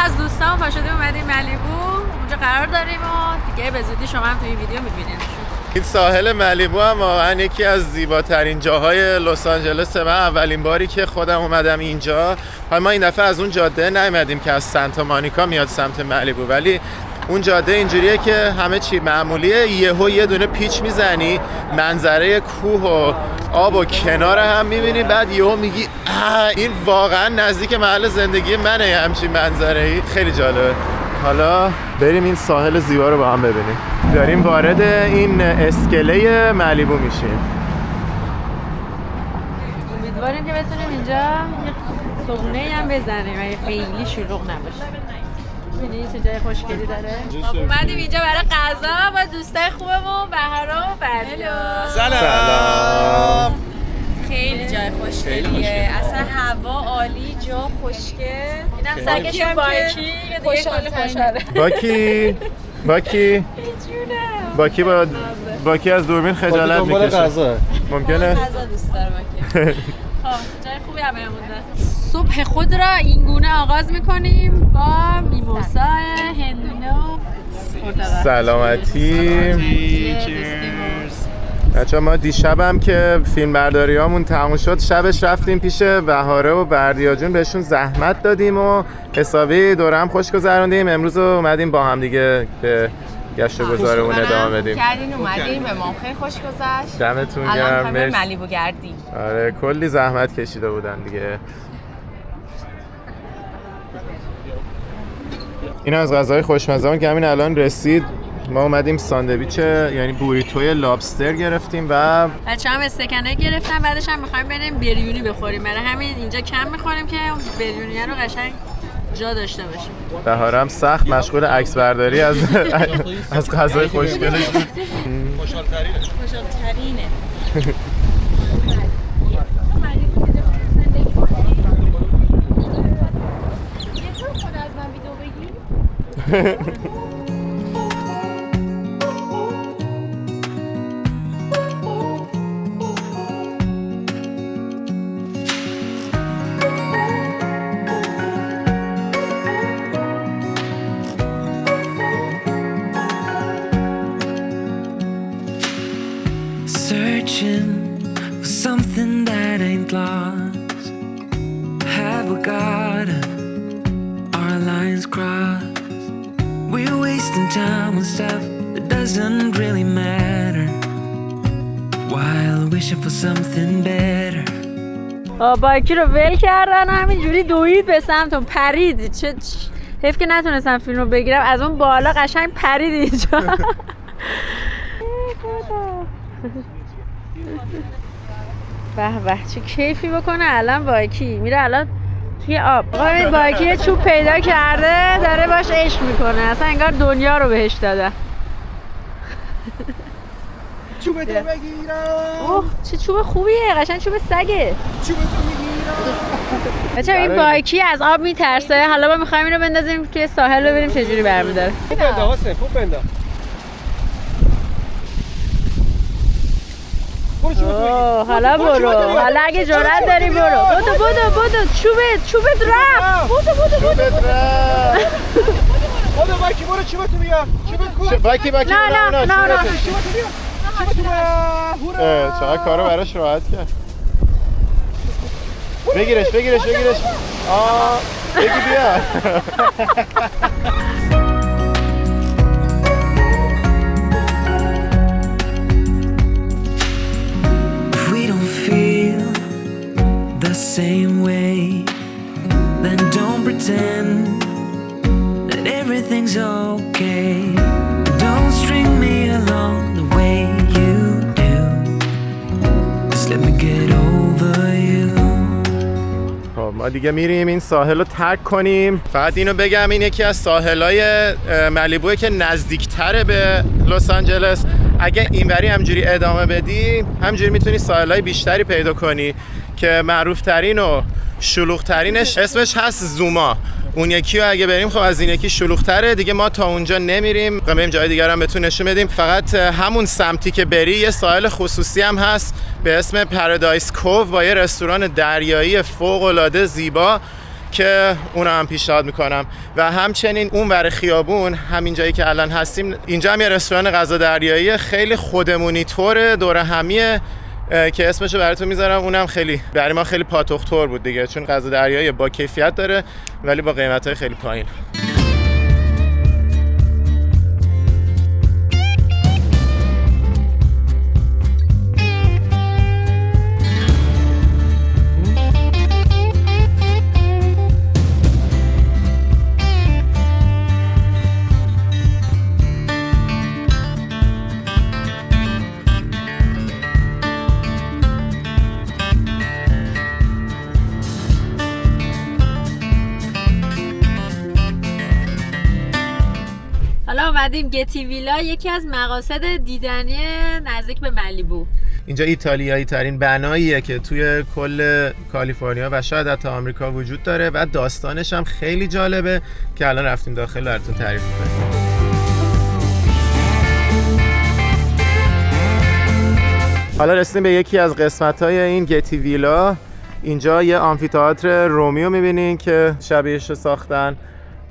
از دوستان پاشده اومدیم مالیبو، اونجا قرار داریم و دیگه به زودی شما هم توی ویدیو میبینید. این ساحل مالیبو هم واقعا یکی از زیباترین جاهای لس آنجلس. من اولین باری که خودم اومدم اینجا، ما این دفعه از اون جاده نیومدیم که از سانتا مونیکا میاد سمت مالیبو، ولی اون جاده اینجوریه که همه چی معمولیه، یهو یه دونه پیچ میزنی منظره کوه و آب و کنار هم میبینی، بعد یهو میگی این واقعا نزدیک محل زندگی منه همچین منظره‌ای. خیلی جالبه. حالا بریم این ساحل زیبا رو با هم ببینیم. داریم وارد این اسکله مالیبو میشیم. امیدواریم که بتونیم اینجا یه صبحونه‌ای هم بزنیم و خیلی شلوغ نباشه. ببینید چه جای خوشگلی داره. اومدیم اینجا برای غذا با دوستای خوبمون بهارا و بردیا. سلام. خیلی جای خوشگلیه، اصلا هوا عالی، جا خوشگل. اینم سگشون باکی خوشحاله. باکی از دوربین خجالت میکشه. ممکنه؟ غذا دوست داره باکی. جای خوبی هم مونده. صبح خود را این گونه آغاز میکنیم با میموسا هندونه و سلامتی. بچه‌ها ما دیشبم که فیلم برداریامون تموم شد شبش رفتیم پیش بهاره و بردیا جون، بهشون زحمت دادیم و حسابی دوره هم خوش گذروندیم. امروز اومدیم با هم دیگه به گشت و گذارمون ادامه بدیم. اومدیم به ما خیلی خوش گذشت. دمتون گرم. الان مالیبو گردیم. آره کلی زحمت کشیده بودن دیگه. این از غذای خوشمزه‌مون که همین الان رسید. ما اومدیم ساندویچ یعنی بوریتوی لابستر گرفتیم و بچه‌ها هم استکانه گرفتن، بعدش هم می‌خوایم بریم بریونی بخوریم. برای همین اینجا کم می‌خوریم که اون بریونی رو قشنگ جا داشته باشیم. بهارم سخت مشغول عکس برداری از غذای خوشگلش بود. خوشحال‌ترینه. Searching for something that ain't lost. Have we got it? Our lines crossed. We're wasting time on stuff that doesn't really matter, while wishing for something better. بایکی رو ول کردن همینجوری دوید به سمتون پرید. چه حیف که نتونستم فیلم رو بگیرم، از اون بالا قشنگ پرید اینجا. به به چه کیفی بکنه الان بایکی میره الان توی آب. این بایکی چوب پیدا کرده داره باش عشق میکنه، اصلا انگار دنیا رو بهش داده. چوبتو بگیرم. اوه چه چوب خوبیه، قشنگ چوب سگه. چوبتو میگیرم. بچه‌ها این بایکی از آب میترسه، حالا ما میخوایم اینو بندازیم توی ساحل ببینیم چه جوری برمی‌داره. خوب بنده حسین، خوب بنده. حالا برو، حالا اگه جرأت داری برو. بودو چوبت رفت. بودو بایکی برو چوبتو بیار. چوبت کو؟ بایکی نه چوبتو بیار. چقدر کارو براش راحت کرد. بگیرش بگی بیا. The same way, then don't pretend that everything's okay. Don't string me along the way you do. Just let me get over you. ما دیگه میریم این ساحل رو ترک کنیم. فقط اینو بگم این یکی از ساحلای مالیبوئه که نزدیکتره به لس آنجلس. اگه اینوری همجوری ادامه بدی همجوری میتونی ساحلای بیشتری پیدا کنی که معروف ترین و شلوغ ترینش اسمش هست زوما. اون یکی رو اگه بریم خب از این یکی شلوغ تره دیگه، ما تا اونجا نمیریم، بریم جای دیگر هم بهتون نشون بدیم. فقط همون سمتی که بری یه ساحل خصوصی هم هست به اسم پارادایس کوو با یه رستوران دریایی فوق العاده زیبا که اونو هم پیشنهاد میکنم. و همچنین اون ور خیابون همین جایی که الان هستیم اینجا هم یه رستوران غذا دریایی خیلی خودمونی طوره دور همیه که اسمشو براتون میذارم. اونم خیلی برای ما خیلی پاتوختور بود دیگه، چون غذا دریایی با کیفیت داره ولی با قیمت‌های خیلی پایین. اومدیم گتی ویلا، یکی از مقاصد دیدنی نزدیک به مالیبو. اینجا ایتالیایی ترین بناییه که توی کل کالیفرنیا و شاید حتی آمریکا وجود داره و داستانش هم خیلی جالبه که الان رفتیم داخل براتون تعریف می‌کنیم. حالا رسیدیم به یکی از قسمت‌های این گتی ویلا. اینجا یه آمفی‌تئاتر رومیو می‌بینین که شبیهش ساختن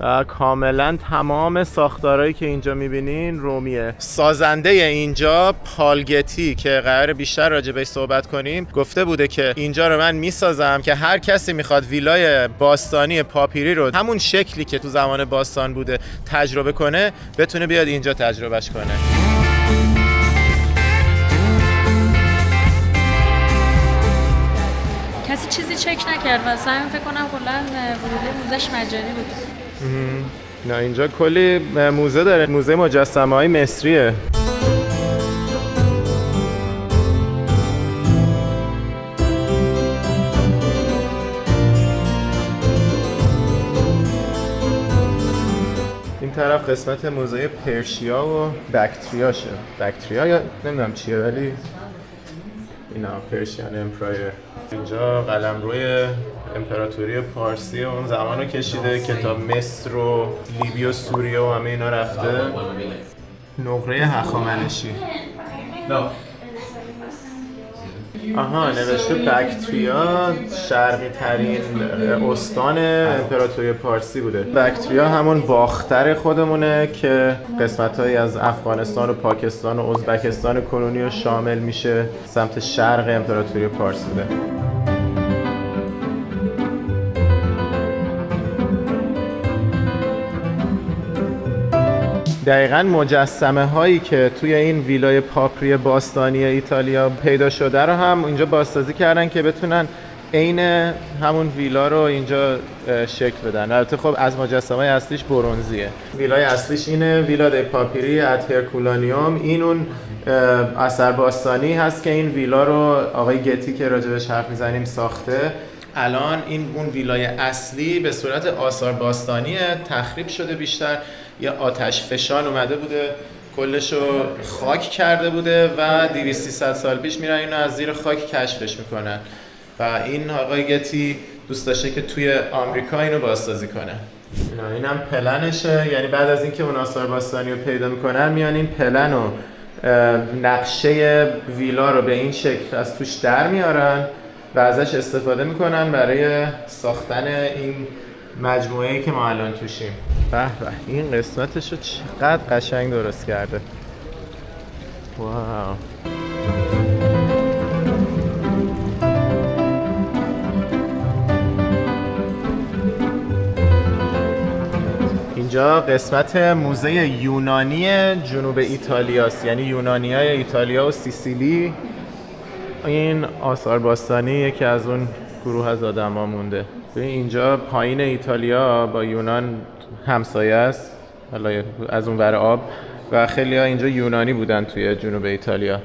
و کاملا تمام ساختارهایی که اینجا میبینین رومیه. سازنده اینجا پال گتی که قراره بیشتر راجع بهش صحبت کنیم گفته بوده که اینجا رو من میسازم که هر کسی میخواد ویلای باستانی پاپیری رو همون شکلی که تو زمان باستان بوده تجربه کنه بتونه بیاد اینجا تجربهش کنه. کسی چیزی چک نکرد و سعی فکر کنم کلا ورود موزهش مجانی بود. نه اینجا کلی موزه داره، موزه مجسمه‌های مصریه. این طرف قسمت موزه پرشیا و بکتریاشه. بکتریا یا نمیدونم چیه ولی اینا پرشیان امپرایر. اینجا قلمروی امپراتوری پارسی اون زمانو کشیده که تا مصر و لیبی و سوریه و همه اینا رفته. نقره هخامنشی. آها نوشته بکتریا شرقی ترین استان امپراتوری پارسی بوده. بکتریا همون باختر خودمونه که قسمت‌هایی از افغانستان و پاکستان و ازبکستان کنونی رو شامل میشه، سمت شرق امپراتوری پارس بوده. دقیقاً مجسمه هایی که توی این ویلای پاپری باستانی ایتالیا پیدا شده رو هم اینجا بازسازی کردن که بتونن عین همون ویلا رو اینجا شکل بدن. البته خب از مجسمه اصلیش برنزیه. ویلای اصلیش اینه، ویلا دی پاپیری ات هرکولانیوم. این اون اثر باستانی هست که این ویلا رو آقای گتی که راجبش حرف میزنیم ساخته. الان این اون ویلای اصلی به صورت آثار باستانیه، تخریب شده بیشتر. یه آتش فشان اومده بوده کلشو خاک کرده بوده و 200-300 سال پیش میرن اینو از زیر خاک کشفش میکنن و این آقای گتی دوست داشته که توی آمریکا اینو بازسازی کنه. اینم پلنشه، یعنی بعد از اینکه اون آثار باستانی رو پیدا میکنن میان این پلن و نقشه ویلا رو به این شکل از توش در میارن و ازش استفاده میکنن برای ساختن این مجموعه‌ای که ما الان توشیم. به به، این قسمتشو چقدر قشنگ درست کرده. واو. اینجا قسمت موزه یونانی جنوب ایتالیاست، یعنی یونانیای ایتالیا و سیسیلی. این آثار باستانی یکی از اون گروه از آدما مونده. اینجا پایین ایتالیا با یونان همسایه است، حالا از اون ور آب، و خیلی ها اینجا یونانی بودن توی جنوب ایتالیا.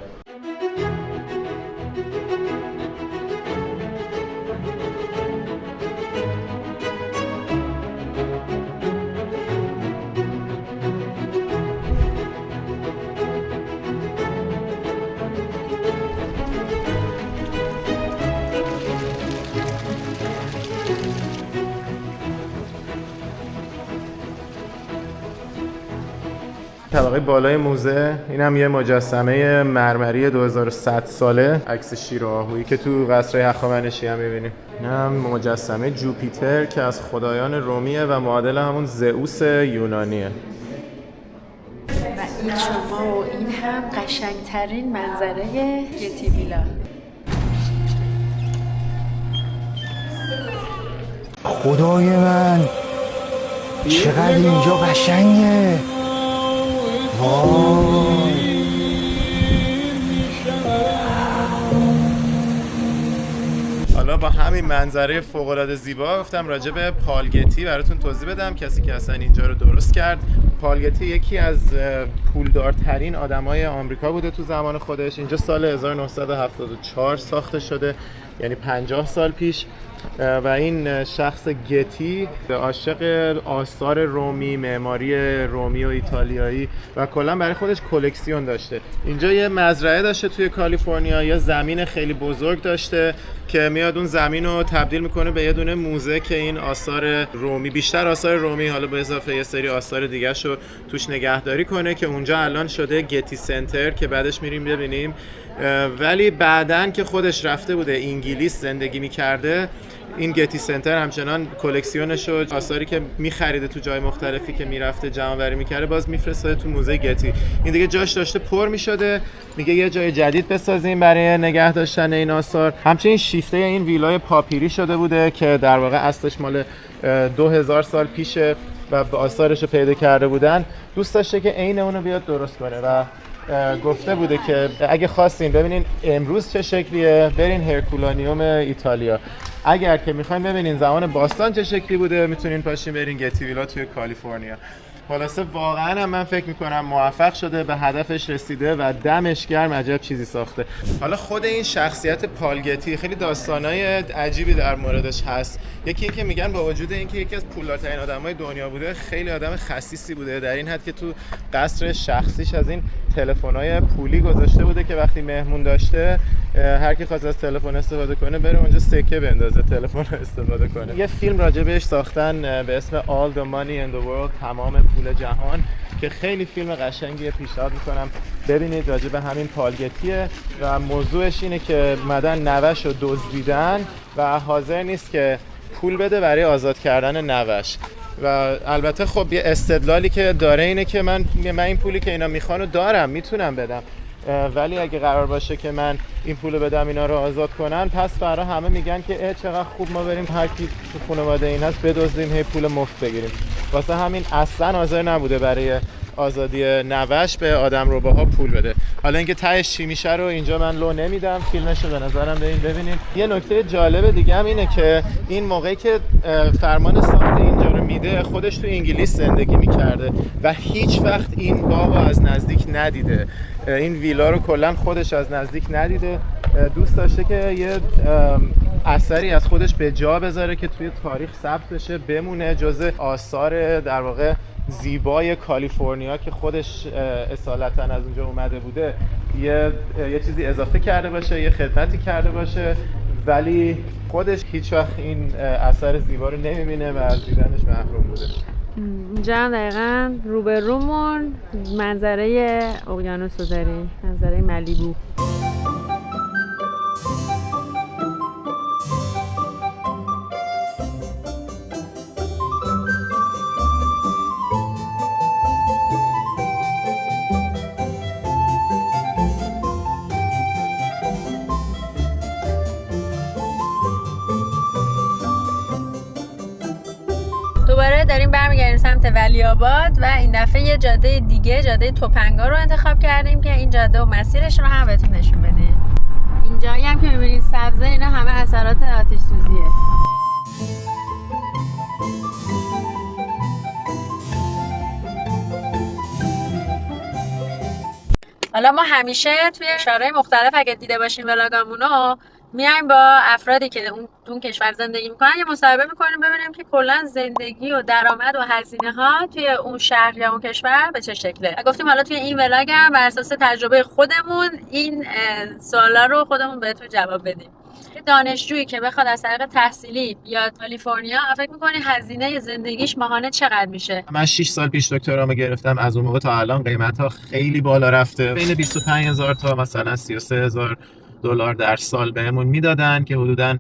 طبقه بالای موزه اینم یه مجسمه مرمری 2100 ساله، عکس شیر و آهویی که تو قصر هخامنشی هم می‌بینیم. اینم مجسمه جوپیتر که از خدایان رومیه و معادل همون زئوس یونانیه. و این شما و این هم قشنگترین منظره گتی ویلا. خدای من چقدر اینجا قشنگه. حالا با همین منظره فوق‌العاده زیبا گفتم راجع به پال گتی براتون توضیح بدم، کسی که اصلا اینجا رو درست کرد. پال گتی یکی از پولدارترین آدمای آمریکا بوده تو زمان خودش. اینجا سال 1974 ساخته شده، یعنی 50 سال پیش. و این شخص گتی عاشق آثار رومی، معماری رومی و ایتالیایی و کلا برای خودش کلکسیون داشته. اینجا یه مزرعه داشته توی کالیفرنیا، یه زمین خیلی بزرگ داشته که میاد اون زمین رو تبدیل میکنه به یه دونه موزه که این آثار رومی، بیشتر آثار رومی، حالا به اضافه یه سری آثار دیگه شو توش نگهداری کنه، که اونجا الان شده گتی سنتر که بعدش میریم ببینیم. ولی بعدن که خودش رفته بوده انگلیس زندگی میکرده، این گتی سنتر همچنان کلکسیونش و آثاری که می‌خریده تو جای مختلفی که میرفته جمع‌آوری می‌کرده باز می‌فرستاده تو موزه گتی. این دیگه جاش داشته پر می‌شده، میگه یه جای جدید بسازیم برای نگه داشتن این آثار. همچنین شیفته این ویلای پاپیری شده بوده که در واقع اصلش مال 2000 سال پیشه و آثارش رو پیدا کرده بودن. دوست داشته که عین اونو بیاد درست کنه و گفته بوده که اگه خواستین ببینین امروز چه شکلیه برین هرکولانیوم ایتالیا، اگر که میخواین ببینین زمان باستان چه شکلی بوده میتونین پاشین برین گتی ویلا توی کالیفرنیا. خلاصه واقعا هم من فکر میکنم موفق شده، به هدفش رسیده و دمش گرم، عجب چیزی ساخته. حالا خود این شخصیت پال گتی خیلی داستانای عجیبی در موردش هست. یکی این که میگن با وجود اینکه یکی از پولدارترین آدمای دنیا بوده، خیلی آدم خسیسی بوده، در این حد که تو قصر شخصیش از این تلفن‌های پولی گذاشته بوده که وقتی مهمون داشته هر کی خواست از تلفن استفاده کنه بره اونجا سکه بندازه تلفن رو استفاده کنه. یه فیلم راجع بهش ساختن به اسم All the Money in the World، تمام پول جهان، که خیلی فیلم قشنگیه، پیشنهاد میکنم ببینید. راجع به همین پال گتیه و موضوعش اینه که مدن نوش رو دزدیدن و حاضر نیست که پول بده برای آزاد کردن نوش. و البته خب یه استدلالی که داره اینه که من این پولی که اینا میخوانو دارم، میتونم بدم، ولی اگه قرار باشه که من این پولو بدم اینا رو آزاد کنن، پس فردا همه میگن که چقدر خوب ما بریم هر کی تو خانواده این هست بدزدیم، هی پول مفت بگیریم. واسه همین اصلا حاضر نبوده برای آزادی نوش به آدم رباها پول بده. حالا اینکه تهش چی میشه رو اینجا من لو نمیدم، فیلمشو به نظرم ببینید. یه نکته جالب دیگه هم اینه که این موقعی که فرمان ساخت اینجا رو میده خودش تو انگلیس زندگی میکرده و هیچ وقت این باغو از نزدیک ندیده، این ویلا رو کلا خودش از نزدیک ندیده. دوست داشته که یه اثری از خودش به جا بذاره که توی تاریخ ثبت بشه، بمونه جزء آثار در واقع زیبای کالیفرنیا که خودش اصالتا از اونجا اومده بوده یه چیزی اضافه کرده باشه، یه خدمتی کرده باشه، ولی خودش هیچ وقت این اثر زیبا رو نمیبینه و از دیدنش محروم بوده. اینجا هم دقیقا روبرومون منظره اقیانوس رو داریم، منظره ملیبو. دوباره داریم برمیگردیم سمت ولی‌آباد و این دفعه یه جاده دیگه، جاده توپنگا رو انتخاب کردیم که این جاده و مسیرش رو هم بهتون نشون بدیم. اینجایی هم که می‌بینید سبزه، اینا همه اثرات آتش سوزیه. حالا ما همیشه توی شهرهای مختلف اگه دیده باشیم ولاگامونو میایم با افرادی که اون کشور زندگی میکنن یه مصاحبه میکنیم ببینیم که کلا زندگی و درآمد و هزینه ها توی اون شهر یا اون کشور به چه شکله. گفتیم حالا توی این ولاگ هم بر اساس تجربه خودمون این سوالا رو خودمون بهتون جواب بدیم. دانشجویی که بخواد از طریق تحصیلی بیاد کالیفرنیا، فکر می‌کنی هزینه زندگیش ماهانه چقدر میشه؟ من 6 سال پیش دکترامو گرفتم، از اون موقع تا الان قیمت‌ها خیلی بالا رفته. بین 25000 تا مثلا 33000 دلار در سال بهمون میدادن که حدوداً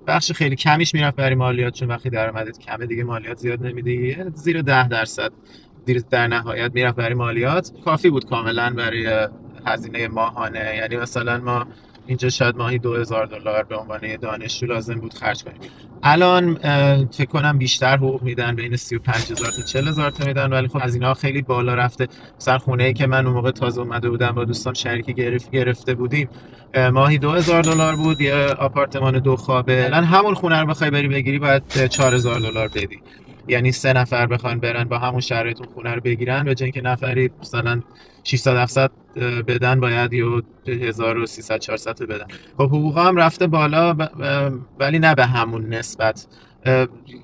بخش خیلی کمیش میرفت برای مالیات، چون وقتی درآمدت کمه دیگه مالیات زیاد نمیدی، زیر 10% در نهایت میرفت برای مالیات. کافی بود کاملا برای هزینه ماهانه. یعنی مثلا ما اینجا شاید ماهی 2000 دلار به عنوان دانشجو لازم بود خرج کنیم. الان فکر کنم بیشتر حقوق میدن، بین 35000 تا 40000 تا میدن، ولی خب هزینه‌ها خیلی بالا رفته. مثلا خونه‌ای که من اون موقع تازه اومده بودم با دوستان شریک گرفته بودیم ماهی 2000 دلار بود، یه آپارتمان 2 خوابه. الان همون خونه رو بخوای بری بگیری باید 4000 دلار بدی. یعنی 3 نفر بخوان برن با همون شرایط اون خونه رو بگیرن، به جای اینکه نفری مثلا 600-700 بدن باید یا 1300-400 بدن. خب حقوق هم رفته بالا ولی نه به همون نسبت.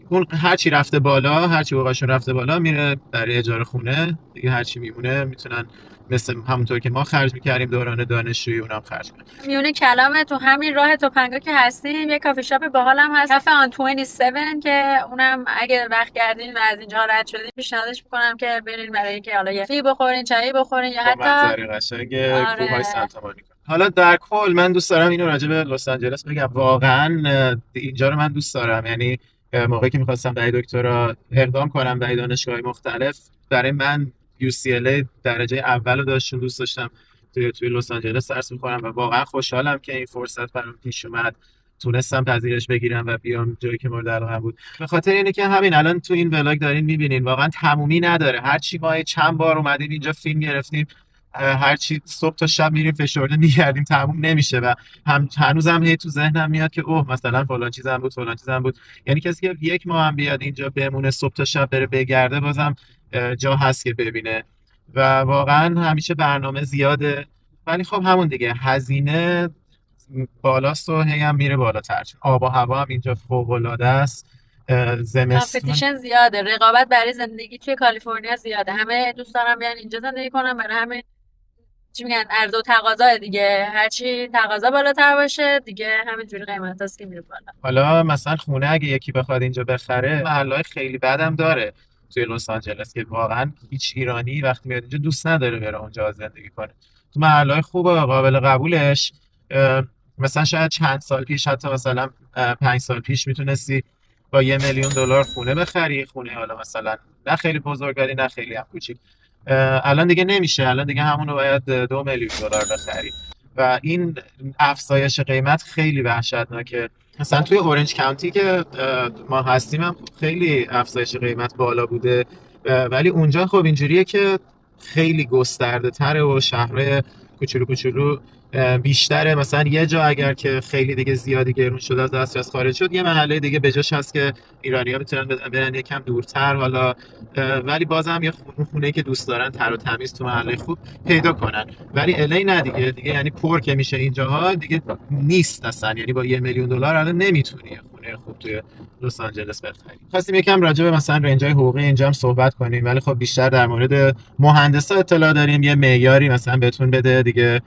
اون هرچی رفته بالا، هرچی حقوقشون رفته بالا میره برای اجاره خونه دیگه، هرچی میمونه میتونن مثل همونطور که ما خرج میکردیم دوران دانشجویی اونم خرج کنن. میونه کلامه تو همین راه توپنگا که هستیم یه کافی شاپ باحال هم هست، کافه آن 27 که اونم اگه وقت کردین و از اینجا رد شدین پیشنهادش میکنم که برین برای اینکه حالا یه فی بخورین، چایی بخورین یا حتی منظره قشنگ کوههای سانتا مونیکا. حالا در کل من دوست دارم اینو راجع به لس آنجلس بگم، واقعا اینجا رو من دوست دارم. یعنی موقعی که می‌خواستم برای دکترا اقدام کنم برای دانشگاه‌های مختلف، برای من UCLA درجه اول رو داشت، دوست داشتم توی لس آنجلس درس بخونم و واقعا خوشحالم که این فرصت برام پیش اومد، تونستم پذیرش بگیرم و بیام جایی که مورد علاقه‌ام بود. به خاطر اینه که همین الان تو این ولاگ دارین می‌بینین واقعا تمومی نداره. هر چی ما چند بار اومدیم اینجا فیلم گرفتیم، هر چی صبح تا شب میریم فشرده میگردیم، تموم نمیشه و هنوزم هی تو ذهنم میاد که اوه مثلا فلان چیزم بود فلان چیزم بود. یعنی کسی که یک ماه هم بیاد اینجا بمونه صبح تا شب بره بگرده بازم جا هست که ببینه و واقعا همیشه برنامه زیاده، ولی خب همون دیگه هزینه بالاست و هی هم میره بالاتر. آب و هوا هم اینجا فوق‌العاده است، زمستون کامپتیشن زیاده، رقابت برای زندگی توی کالیفرنیا زیاده، همه دوست دارن بیان اینجا زندگی کنن، برای همه چی میگن عرضه و تقاضا دیگه، هرچی تقاضا بالاتر باشه دیگه همینجوری قیمت هست که میره بالا. حالا مثلا خونه اگه یکی بخواد اینجا بخره، محلهای خیلی بدم داره توی لس آنجلس که واقعا هیچ ایرانی وقتی میاد اینجا دوست نداره بره اونجا زندگی کنه. تو محلهای خوب و قابل قبولش مثلا شاید چند سال پیش، حتی مثلا 5 سال پیش میتونستی با $1 میلیون خونه بخری، خونه حالا مثلا نه خیلی بزرگ ولی نه خیلی هم کوچیک. الان دیگه نمیشه، الان دیگه همونو باید $2 میلیون بخری و این افزایش قیمت خیلی وحشتناکه. مثلا توی اورنج کانتی که ما هستیم هم خیلی افزایش قیمت بالا بوده ولی اونجا خب اینجوریه که خیلی گسترده تره و شهرهای کوچولو کوچولو بیشتره. مثلا یه جا اگر که خیلی دیگه زیادی گرون شد از دسترس خارج شد، یه محله دیگه بجاش هست که ایرانی‌ها میتونن برن یکم دورتر حالا، ولی بازم یه خونه که دوست دارن تر و تمیز تو محله خوب پیدا کنن. ولی الی نه دیگه یعنی پر که میشه اینجاها دیگه نیست اصلا، یعنی با $1,000,000 الان نمیتونی خونه خوب توی لس آنجلس بخری. خواستیم یکم راجع به مثلا رنج‌های حقوقی اینجا هم صحبت کنیم، ولی خب بیشتر در مورد مهندسا اطلاع داریم، یه معیاری مثلا بهتون بده دیگه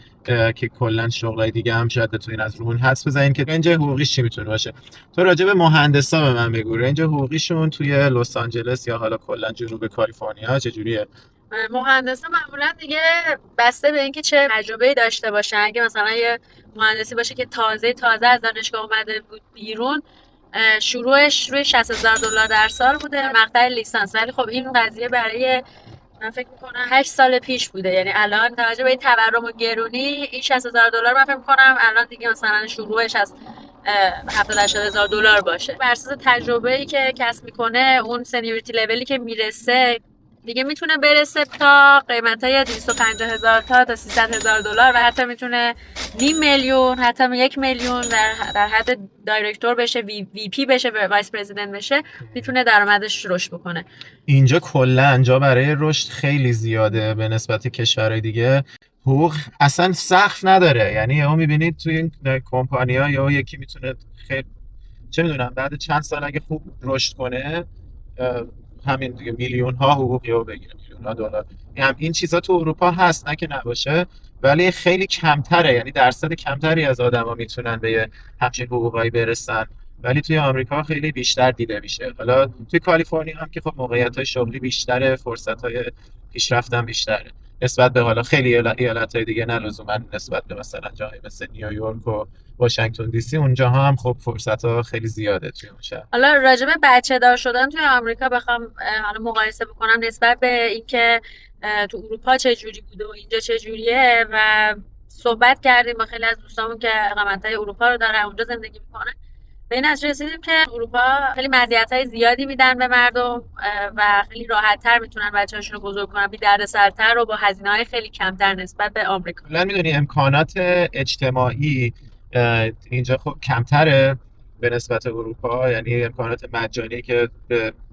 که کلا شغلای دیگه هم شاید بتونین از رون حدس بزنین که رنج حقوقیش چی میتونه باشه. تو راجع به مهندسا به من بگو، رنج حقوقیشون توی لس آنجلس یا حالا کلا جنوب کالیفرنیا چجوریه؟ مهندسا معمولا دیگه بسته به اینکه چه تجربه‌ای داشته باشن. اگه مثلا یه مهندسی باشه که تازه از دانشگاه اومده بود بیرون، شروعش روی $60,000 در سال بوده مقطع لیسانس، ولی خب این قضیه برای من فکر میکنم 8 سال پیش بوده. یعنی الان توجه به این تورم و گرونی این $60,000 من فکر میکنم الان دیگه مثلا شروعش از $70,000-80,000 باشه. بر اساس تجربه‌ای که کسب میکنه، اون سنیوریتی لولی که میرسه دیگه میتونه برسه تا قیمتای $250,000 تا $300,000 و حتی میتونه $500,000 حتی $1,000,000 در حد دایرکتور بشه، وی پی بشه، وایس پرزیدنت بشه، میتونه درآمدش رشد بکنه. اینجا کلا جا برای رشد خیلی زیاده به نسبت کشورهای دیگه. حقوق اصلا سقف نداره، یعنی هم میبینید توی این کمپانی‌ها یا یکی میتونه خیلی چه میدونم بعد چند سال اگه خوب رشد کنه همین دیگه میلیون‌ها حقوق یا بگیره، میلیون‌ها دلار. این چیزا تو اروپا هست، نه که نباشه، ولی خیلی کمتره، یعنی درصد کمتری از آدما میتونن به همچین حقوقایی برسن، ولی توی آمریکا خیلی بیشتر دیده میشه. حالا توی کالیفرنیا هم که خب موقعیت‌های شغلی بیشتره، فرصت‌های پیشرفت هم بیشتره نسبت به حالا خیلی ایالت‌های دیگه، نه لزوما نسبت به مثلا جاهای مثل نیویورک و واشنگتن دی سی. اونجا هم خب فرصت‌ها خیلی زیاده توی اون شهر. حالا راجع به بچه‌دار شدن توی آمریکا بخوام حالا مقایسه بکنم نسبت به اینکه تو اروپا چه جوری بوده و اینجا چه جوریه، و صحبت کردیم با خیلی از دوستامون که اقامت‌های اروپا رو دارن، اونجا زندگی می‌کنن، به این نتیجه رسیدیم که اروپا خیلی مزیت‌های زیادی میدن به مردم و خیلی راحت‌تر میتونن بچه‌هاشون رو بزرگ کنن، بی دردسرتر و با هزینه‌های خیلی کمتر نسبت به آمریکا. کلاً می‌دونی امکانات اجتماعی اینجا خب کمتره به نسبت اروپا، یعنی امکانات مجانی که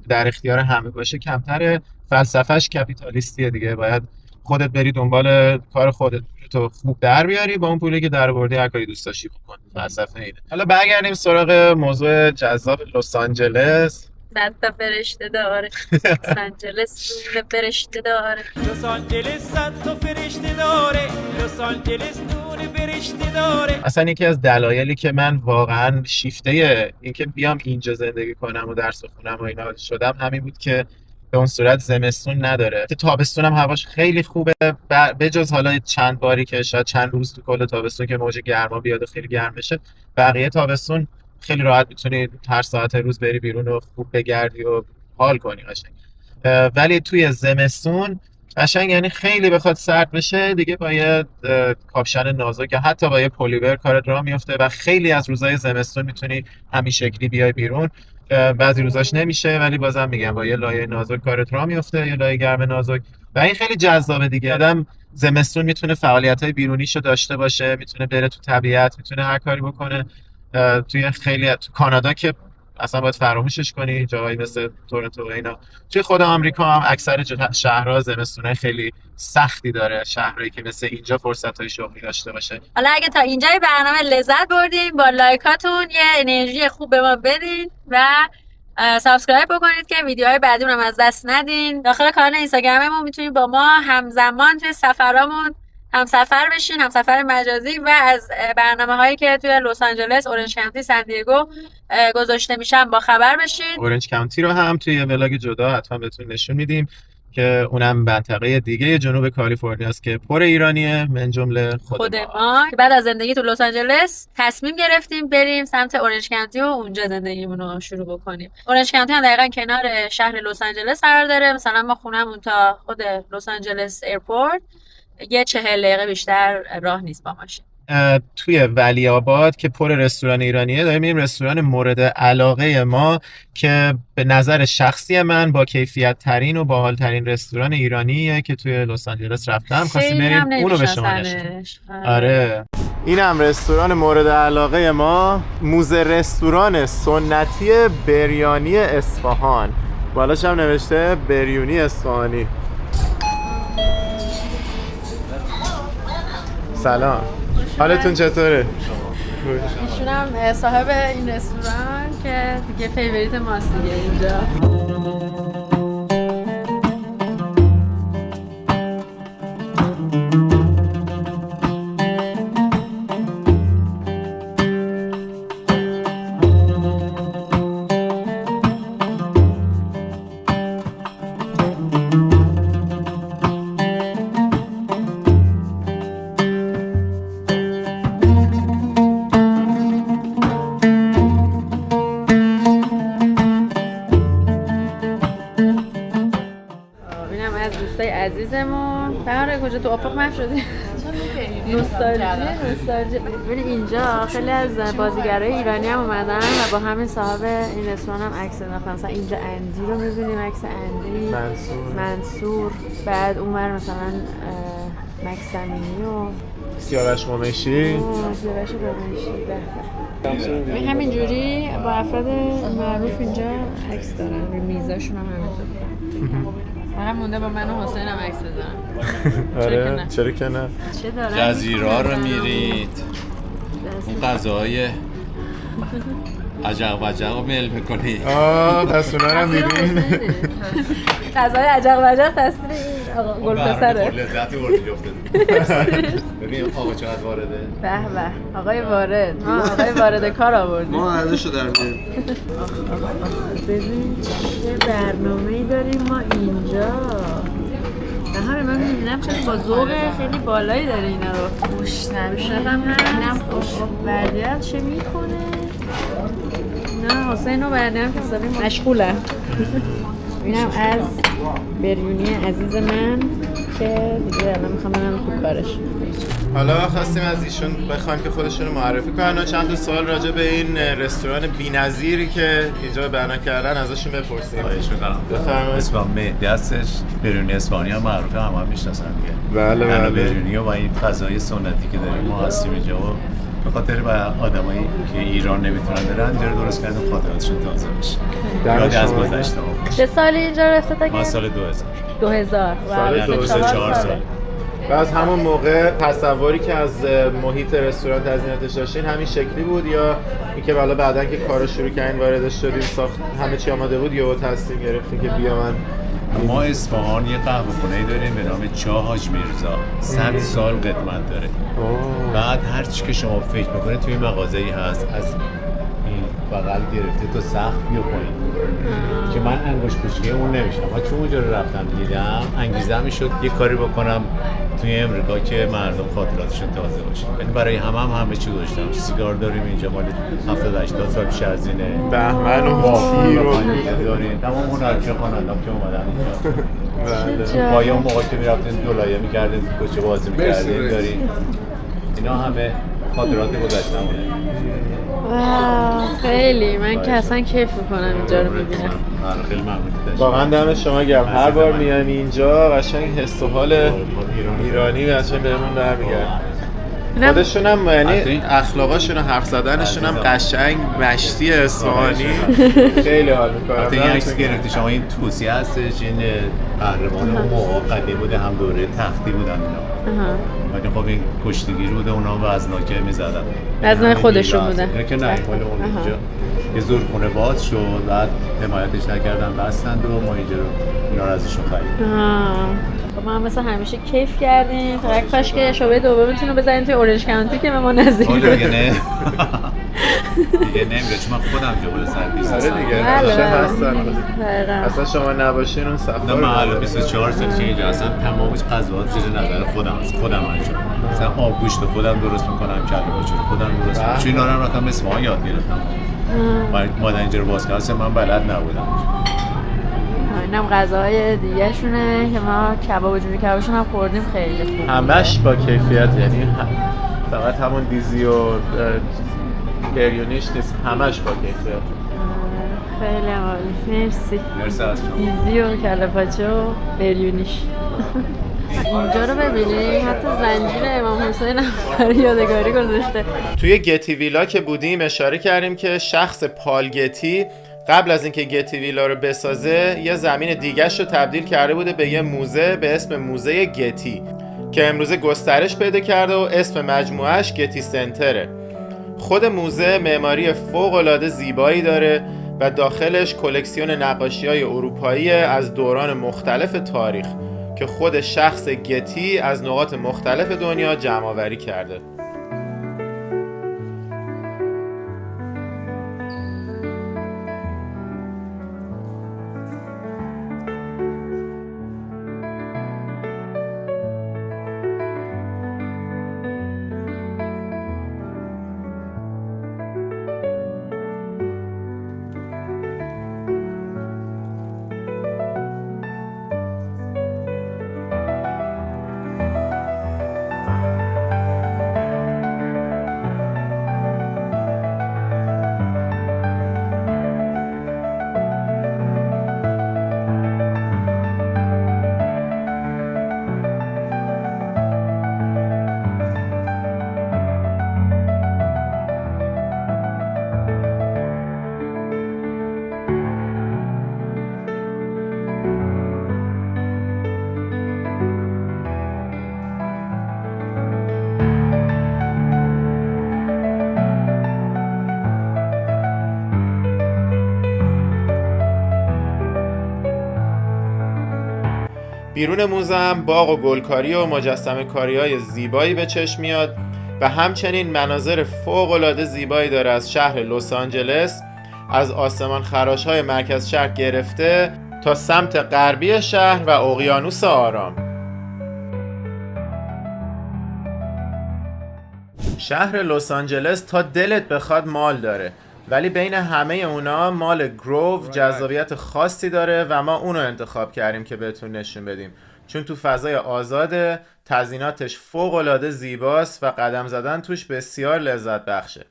در اختیار همه باشه کمتره. فلسفهش کپیتالیستیه دیگه، باید خودت بری دنبال کار خودت تو خوب در بیاری، با اون پولی که درآوردی هر کاری دوست داشتی بکن. فلسفه اینه. حالا برگردیم سراغ موضوع جذاب لس آنجلس. 100 تا فرشته داره لس آنجلس، نور فرشته داره لس آنجلس، 100 تا فرشته داره لس آنجلس، نور فرشته داره. اصلا یکی از دلایلی که من واقعا شیفته اینکه بیام اینجا زندگی کنم و درس بخونم و اینا شدم همین بود که به اون صورت زمستون نداره. تابستون هم هواش خیلی خوبه، بجز حالا چند باری که شاید چند روز تو کل تابستون که موج گرما بیاد و خیلی گرم بشه، بقیه تابستون خیلی راحت میتونی هر ساعت روز بری بیرون و خوب بگردی و حال کنی قشنگ. ولی توی زمستون قشنگ یعنی خیلی بخواد سرد بشه دیگه با یه کاپشن نازک یا حتی با یه پلیور کارت راه میفته و خیلی از روزهای زمستون میتونی همین شکلی بیای بیرون. بعضی روزاش نمیشه، ولی بازم میگم با یه لایه نازک کارت راه میفته، یه لایه گرم نازک، و این خیلی جذابه دیگه. آدم زمستون میتونه فعالیت‌های بیرونیشو داشته باشه، میتونه بره تو طبیعت، میتونه هر کاری بکنه. توی خیلی تو کانادا که اصلا باید فراموشش کنی، جاهایی مثل تورنتو و اینا. توی خود آمریکا هم اکثر شهرها زمستونه خیلی سختی داره، شهرهایی که مثل اینجا فرصت‌های شغلی داشته باشه. حالا اگه تا اینجای برنامه لذت بردین، با لایکاتون یه انرژی خوب به ما بدین و سابسکرایب بکنید که ویدیوهای بعدی رو هم از دست ندین. داخل کانال اینستاگراممون میتونید با ما همزمان توی سفرامون همسفر بشین، همسفر مجازی، و از برنامه‌هایی که توی لس آنجلس، اورنج کانتی، سن دیگو گذاشته میشن با خبر بشین. اورنج کانتی رو هم توی ولاگ جدا حتما بهتون نشون میدیم که اونم منطقه دیگه جنوب کالیفرنیا است که پر ایرانیه، من جمله خود ما. بعد از زندگی تو لس آنجلس تصمیم گرفتیم بریم سمت اورنج کانتی و اونجا زندگیمون رو شروع بکنیم. اورنج کانتی هم دقیقاً کنار شهر لس آنجلس قرار داره. مثلا ما خونمون تا خود لس آنجلس ایرپورت یه 40 دقیقه بیشتر راه نیست با ماشین. توی ولی آباد که پر رستوران ایرانیه، داریم میریم رستوران مورد علاقه ما که به نظر شخصی من با کیفیت ترین و باحال ترین رستوران ایرانیه که توی لس آنجلس رفتم. خواستیم بریم اونو به شما نشون. آره اینم رستوران مورد علاقه ما، موزه رستوران سنتی بریانی اصفهان. بالاش هم نوشته بریونی اصفهانی. سلام، حالتون چطوره؟ ایشون هم صاحب این رستوران که دیگه فیوریت ماست دیگه اینجا. عزیزمون برای کجا تو افق محو شدی؟ نوستالژی. ببین اینجا خیلی از بازیگرای ایرانی هم اومدن و با همین صاحب این رستوران هم عکس انداختن. مثلا اینجا اندی رو می‌بینیم، عکس اندی، منصور، بعد اونور مثلا مکس امینی و سیاوش قمیشی. به همینجوری با افراد معروف اینجا عکس دارن، روی میزاشون هم همینطور. فقط مونده با من و حسین هم عکس بزنم. آره چرا که نه. جزیره رو میرید، اون غذاهای عجق و عجق رو میل میکنید. پس اونا رو میرین. غذاهای عجق و عجق تصویر این آقا گلپسره. لذتی وردی جفته. ببین آقا چقدر وارده. به به آقای وارد. ما آقای وارد کار آوردیم. ما ارزشو در میاریم. ببین چه برنامه‌ای داریم ما اینجا. نهار من می‌بینم چه با ذوق خیلی بالایی داره اینا رو. خوش‌نشدم اینم خوش. بردیت چه میکنه؟ نه حسین و بردیت که حسابی مشغوله. اینم از بریونی عزیز من که دیگه الان میخوام برم تو کارش. حالا خواستیم از ایشون بخوایم که خودشون رو معرفی کنن و چند تا سوال راجع به این رستوران بی‌نظیری که اینجا بنا کردن ازشون بپرسیم. خواهش می‌کنم. بفرمایید. اسمم مهدی هستش. بریونی اصفهانی هم معروفه، همه میشناسن دیگه. بله بله. بریونی و این فضای سنتی که داریم ما هستیم اینجا و به خاطر آدمایی که ایران نمیتونن برن اینجا درست کردن خاطراتشون تازه بشه. یادی از گذشته ها. چه سالی اینجا رفته تا که؟ من سال 2000. 2000. سال 2004 سال. و از همون موقع تصوری که از محیط رستوران تزییناتش داشتین همین شکلی بود یا اینکه بالا بعدن که کارو شروع کردین واردش شدین ساخت همه چی آماده بود یا تصمیم گرفتین که بیا من؟ ما اصفهان یه قهوه‌خونه‌ای داریم به نام چاه حاج میرزا. 100 سال قدمت داره. بعد هر چی که شما فکر میکنه توی مغازه‌ای هست، از این بغل گرفته تا سقف بیا پایین که من انگشت کوچیک اون نمیشم. ما چون اونجا رو رفتم دیدم انگیزه میشد یه کاری بکنم توی امریکا که مردم خاطراتشون تازه باشه. یعنی برای همه چی داشتم. سیگار داریم اینجا مال 70-80 سال پیش از اینه. بهمن و تیر رو داریم. تمام هنرپیشه خواننده‌ام که اومدن اینجا. با اون موقع که می‌رفتیم دولایه می‌کردیم، کوچه بازی می‌کردیم داریم. اینا همه خاطرات گذشته‌مونه. خیلی من که اصلا کیف میکنم اینجا رو میبینم. خیلی ممنون. واقعا دم شما گرم. هر بار میایم اینجا قشنگ حس و حال ایرانی قشنگ بهمون برمیگرده. خودشون هم یعنی اخلاقاشون و حرف زدنشون هم قشنگ مشتی اصفهانی. خیلی حال میکنم. این عکس گرفتی شما این توصیه هستش، این قهرمان اون موقع قدیم بوده، هم دوره تختی بودن اینا. ولی خب این کشتیگیر بوده، اونا وزناکه میزدن. وزنای خودشون بودن. اینا که نه مال اون اینجا یه زورخونه باز شد، بعد حمایتش نکردن بستند و ما اینجا رو اینا رو ازشون خریدیم. ما هم مثلا همیشه کیف کردیم. فقط کاش که شعبه دومتون رو بزنید توی اورنج کانتی که به ما نزدیک بود. دیگه نه. دیگه نمیره چون من خودم جبل سرویس هستم. آره دیگه. هستن. اصلا شما نباشین اون صفحه. من الان 24 سال که اینجا هستم، تمام غذاات زیر نظر خودم است. خودم انجام میدم. مثلا آب گوشت خودم درست میکنم، کله پاچه خودم درست میکنم. چون اینا رو رفتم اصفهان یاد گرفتم. مادر اینجا رو باز کردن من بلد نبودم. اینم غذاهای دیگه شونه که ما کباب و جوری کبابشون هم خوردیم، خیلی خوب. همش با کیفیت، یعنی فقط همون دیزی و بریونیش نیست، همش با کیفیت. خیلی عالی، مرسی. مرسی از شما. دیزی و کله پاچه و بریونیش. اینجا رو ببینید، حتی زنجیر امام حسین هم یادگاری گذاشته. توی گتی ویلا که بودیم اشاره کردیم که شخص پال گتی قبل از اینکه گتی ویلا رو بسازه یه زمین دیگه‌ش رو تبدیل کرده بوده به یه موزه به اسم موزه گتی که امروزه گسترش پیدا کرده و اسم مجموعهش گتی سنتره. خود موزه معماری فوق‌العاده زیبایی داره و داخلش کلکسیون نقاشی‌های اروپایی از دوران مختلف تاریخ که خود شخص گتی از نقاط مختلف دنیا جمع‌آوری کرده. بیرون موزه هم باغ و گلکاری و مجسمه کاری‌های زیبایی به چشم میاد و همچنین مناظر فوق‌العاده زیبایی داره از شهر لس آنجلس، از آسمان خراش‌های مرکز شهر گرفته تا سمت غربی شهر و اقیانوس آرام. شهر لس آنجلس تا دلت بخواد مال داره، ولی بین همه اونا مال گروو جذابیت خاصی داره و ما اونو انتخاب کردیم که بهتون نشون بدیم، چون تو فضای آزاده، تزییناتش فوق‌العاده زیباست و قدم زدن توش بسیار لذت بخشه.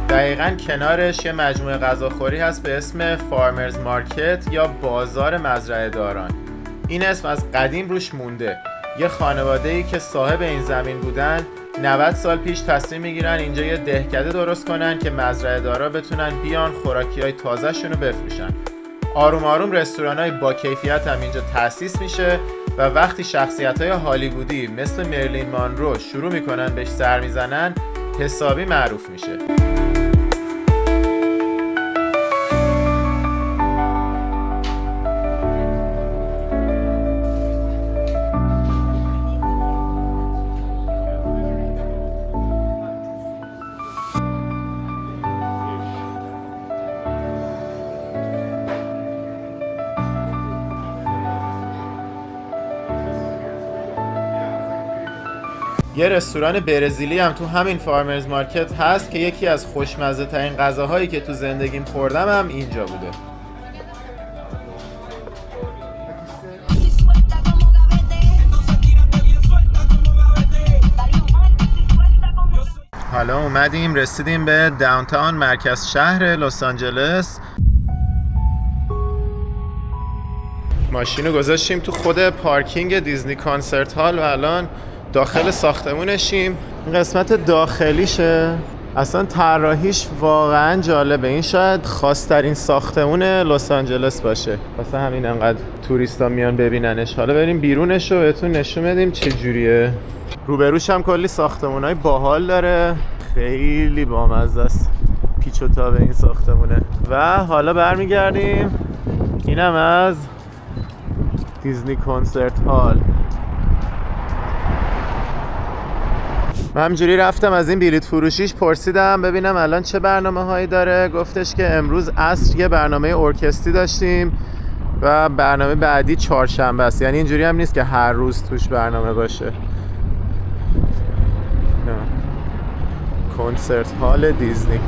دقیقاً کنارش یه مجموعه غذاخوری هست به اسم فارمرز مارکت یا بازار مزرعه داران. این اسم از قدیم روش مونده. یه خانواده‌ای که صاحب این زمین بودن 90 سال پیش تصمیم میگیرن اینجا یه دهکده درست کنن که مزرعه دارا بتونن بیان خوراکی‌های تازه‌شون رو بفروشن. آروم آروم رستوران‌های با کیفیت هم اینجا تأسیس میشه و وقتی شخصیت‌های هالیوودی مثل مرلین مانرو شروع میکنن بهش سر میزنن حسابی معروف میشه. یه رستوران برزیلی هم تو همین فارمرز مارکت هست که یکی از خوشمزه ترین غذاهایی که تو زندگیم خوردم هم اینجا بوده. حالا اومدیم رسیدیم به داونتاون مرکز شهر لس آنجلس. ماشین رو گذاشتیم تو خود پارکینگ دیزنی کانسرت هال و الان داخل ساختمونشیم. این قسمت داخلیشه، اصلا طراحیش واقعا جالبه. این شاید خاص‌ترین ساختمون لس آنجلس باشه، واسه همین انقدر توریستا میان ببیننش. حالا بریم بیرونش رو بهتون نشون بدیم چه جوریه. روبروش هم کلی ساختمونای باحال داره، خیلی بامزه است، پیچ و تاب این ساختمونه. و حالا برمیگردیم اینم از دیزنی کنسرت هال. من همجوری رفتم از این بلیط فروشیش پرسیدم ببینم الان چه برنامه هایی داره. گفتش که امروز عصر یه برنامه ارکستری داشتیم و برنامه بعدی چهارشنبه است. یعنی اینجوری هم نیست که هر روز توش برنامه باشه. نه. کنسرت هال دیزنی.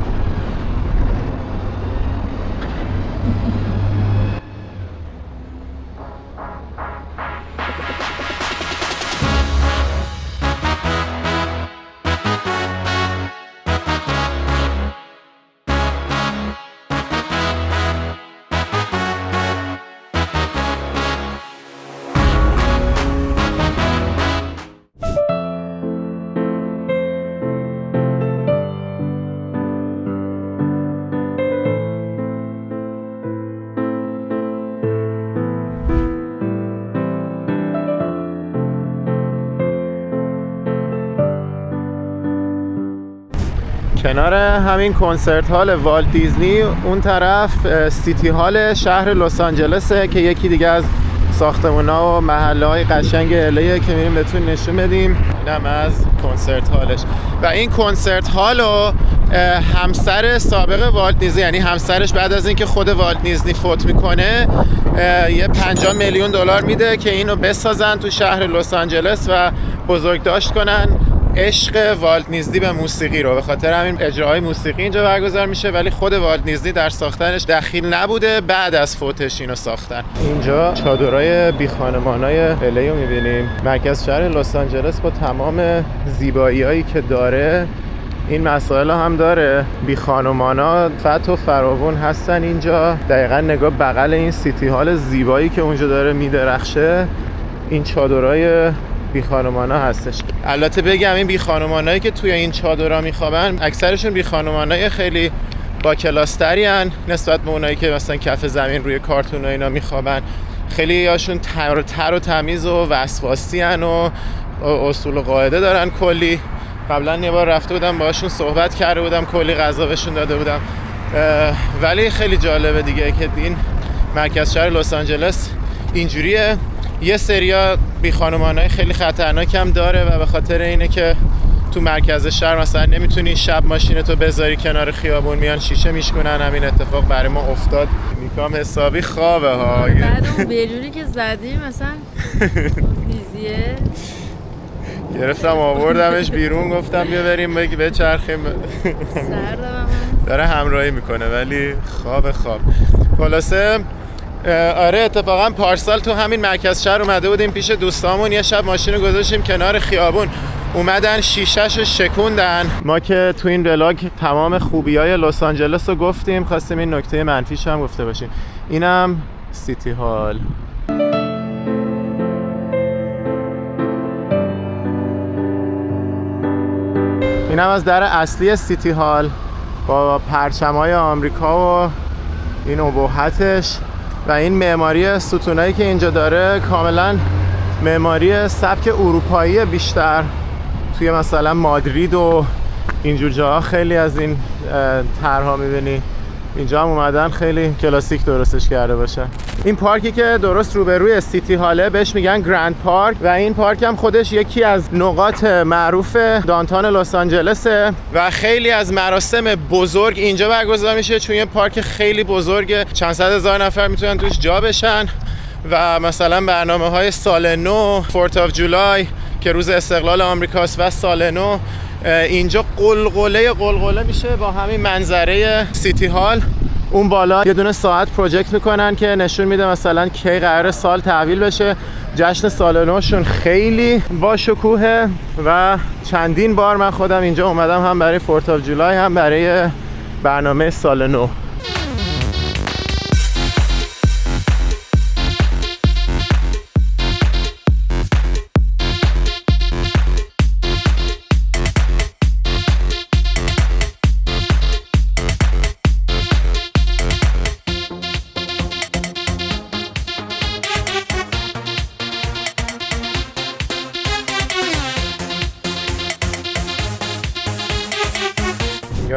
کنار همین کنسرت هال والت دیزنی اون طرف سیتی هال شهر لس آنجلسه که یکی دیگه از ساختمونا و محله های قشنگ LA که میریم بهتون نشون بدیم. اینم از کنسرت هالش. و این کنسرت هالو همسر سابق والت دیزنی، یعنی همسرش بعد از اینکه خود والت دیزنی فوت میکنه یه 50 میلیون دلار میده که اینو بسازن تو شهر لس آنجلس و بزرگداشت کنن عشق والت دیزنی به موسیقی رو. به خاطر همین اجراهای موسیقی اینجا برگزار میشه، ولی خود والت دیزنی در ساختنش دخیل نبوده، بعد از فوتش اینو ساختن. اینجا چادرای بی خانمانای LA رو میبینیم. مرکز شهر لس آنجلس با تمام زیباییایی که داره این مسائل هم داره. بی خانمانا فت و فراوون هستن اینجا. دقیقا نگاه بغل این سیتی هال زیبایی که اونجا داره میدرخشه این چادرای بی خانمانا هستش. البته بگم این بی خانمانایی که توی این چادرها میخوابن اکثرشون بی خانمانای خیلی با کلاستری ان نسبت به اونایی که مثلا کف زمین روی کارتون و اینا میخوابن. خیلی هاشون تر و تمیز و وسواسی ان و اصول و قاعده دارن کلی. قبلا یه بار رفته بودم باهاشون صحبت کرده بودم، کلی غذا بهشون داده بودم. ولی خیلی جالبه دیگه که این مرکز شهر لس آنجلس اینجوریه. یه سریا بی خانمانای خیلی خطرناک هم داره و به خاطر اینه که تو مرکز شهر مثلا نمیتونی شب ماشینتو بذاری کنار خیابون، میان شیشه میشکنن. همین اتفاق برای ما افتاد. میکام حسابی خوابه ها. بعد اون بجوری که زدیم مثلا دیزیه گرفتم آوردمش بیرون، گفتم بیا بریم بچرخیم. سردم داره همراهی میکنه ولی خواب. خلاصه آره اتفاقا پارسال تو همین مرکز شهر اومده بودیم پیش دوستامون، یه شب ماشین رو گذاشتیم کنار خیابون، اومدن شیشه‌شو شکوندن. ما که تو این ولاگ تمام خوبیای لس آنجلس رو گفتیم، خواستیم این نکته منفیش هم گفته باشیم. اینم سیتی هال. اینم از در اصلی سیتی هال با پرچم‌های آمریکا و این ابهتش و این معماری ستونایی که اینجا داره کاملا معماری سبک اروپایی بیشتر. توی مثلا مادرید و اینجور جاها خیلی از این طرح‌ها می‌بینی. اینجا هم اومدن خیلی کلاسیک درستش کرده باشه. این پارکی که درست روبروی سیتی هاله بهش میگن گرند پارک و این پارک هم خودش یکی از نقاط معروف دانتان لس آنجلسه و خیلی از مراسم بزرگ اینجا برگزار میشه، چون یه پارک خیلی بزرگه، چند صد هزار نفر میتونن توش جا بشن. و مثلا برنامه‌های سال نو، فورت آف جولای که روز استقلال آمریکاست و سال نو، اینجا قلقله میشه با همین منظره سیتی هال. اون بالا یه دونه ساعت پروژکت میکنن که نشون میده مثلا کی قرار سال تحویل بشه. جشن سال نوشون خیلی با شکوهه و چندین بار من خودم اینجا اومدم، هم برای فورت آف جولای هم برای برنامه سال نو.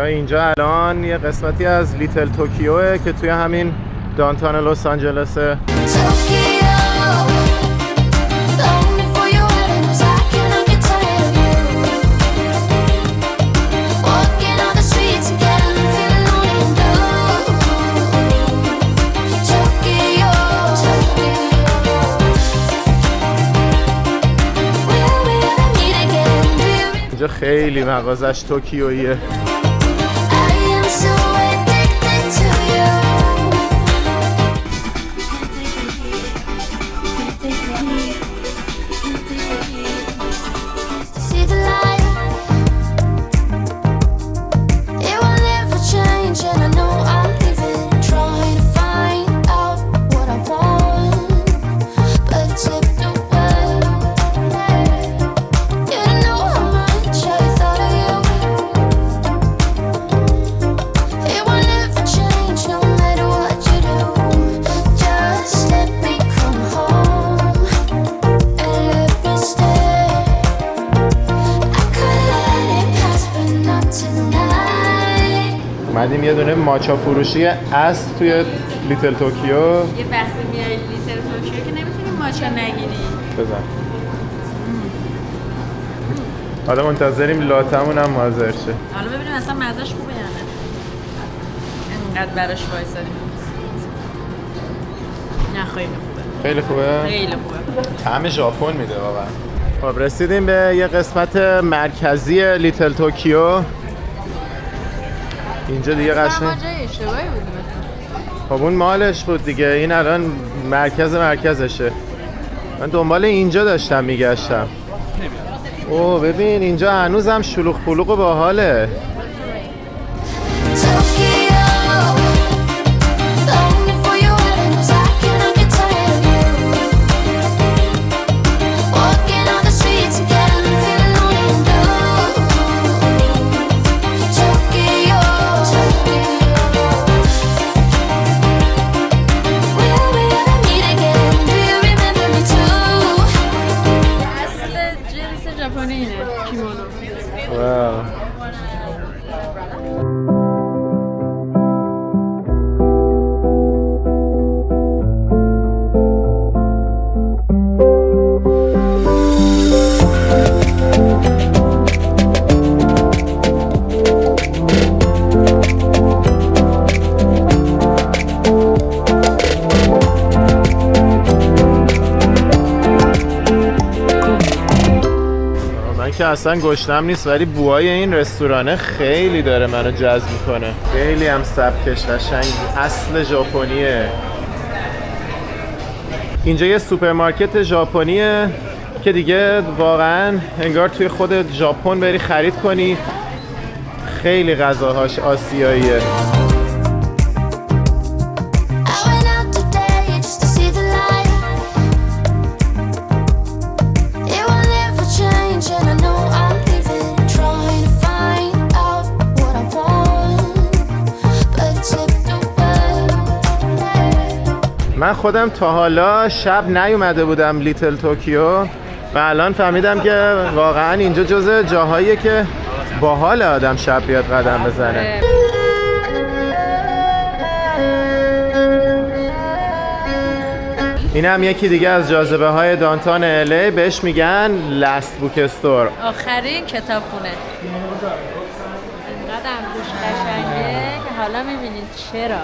اینجا الان یه قسمتی از لیتل توکیوه که توی همین دانتان لس آنجلس. اینجا خیلی مغازش توکیویه. اومدیم یه دونه ماچا فروشی اصل توی لیتل توکیو. یه وقتی میای لیتل توکیو که نمیتونی ماچا نگیری. بزن. حالا منتظریم لاتمون هم حاضر شه. حالا ببینیم اصلا مزهش خوبه یا نه. انقدر براش وایسادیم. نه خیلی خوبه. خیلی خوبه؟ خیلی خوبه. طعم ژاپن میده واقعا. خب رسیدیم به یه قسمت مرکزی لیتل توکیو. اینجا دیگه قشنگ. ما جای اشتباهی بودیم مثلا. خب اون مالش بود دیگه. این الان مرکزشه. من دنبال اینجا داشتم میگشتم. اوه ببین اینجا هنوزم شلوغ پلوغ و باحاله. که اصلا گشنم نیست ولی بوهای این رستورانه خیلی داره منو جذب میکنه. خیلی هم سبکش قشنگ اصل ژاپنیه. اینجا یه سوپرمارکت ژاپنیه که دیگه واقعا انگار توی خود ژاپن بری خرید کنی. خیلی غذاهاش آسیاییه. من خودم تا حالا شب نیومده بودم لیتل توکیو و الان فهمیدم که واقعا اینجا جزء جاهاییه که باحال آدم شب بیاد قدم بزنه. این هم یکی دیگه از جاذبه های دانتان الی، بهش میگن لاست بوک استور. آخرین کتابخونه. اینقدر امروش قشنگه که حالا میبینید چرا.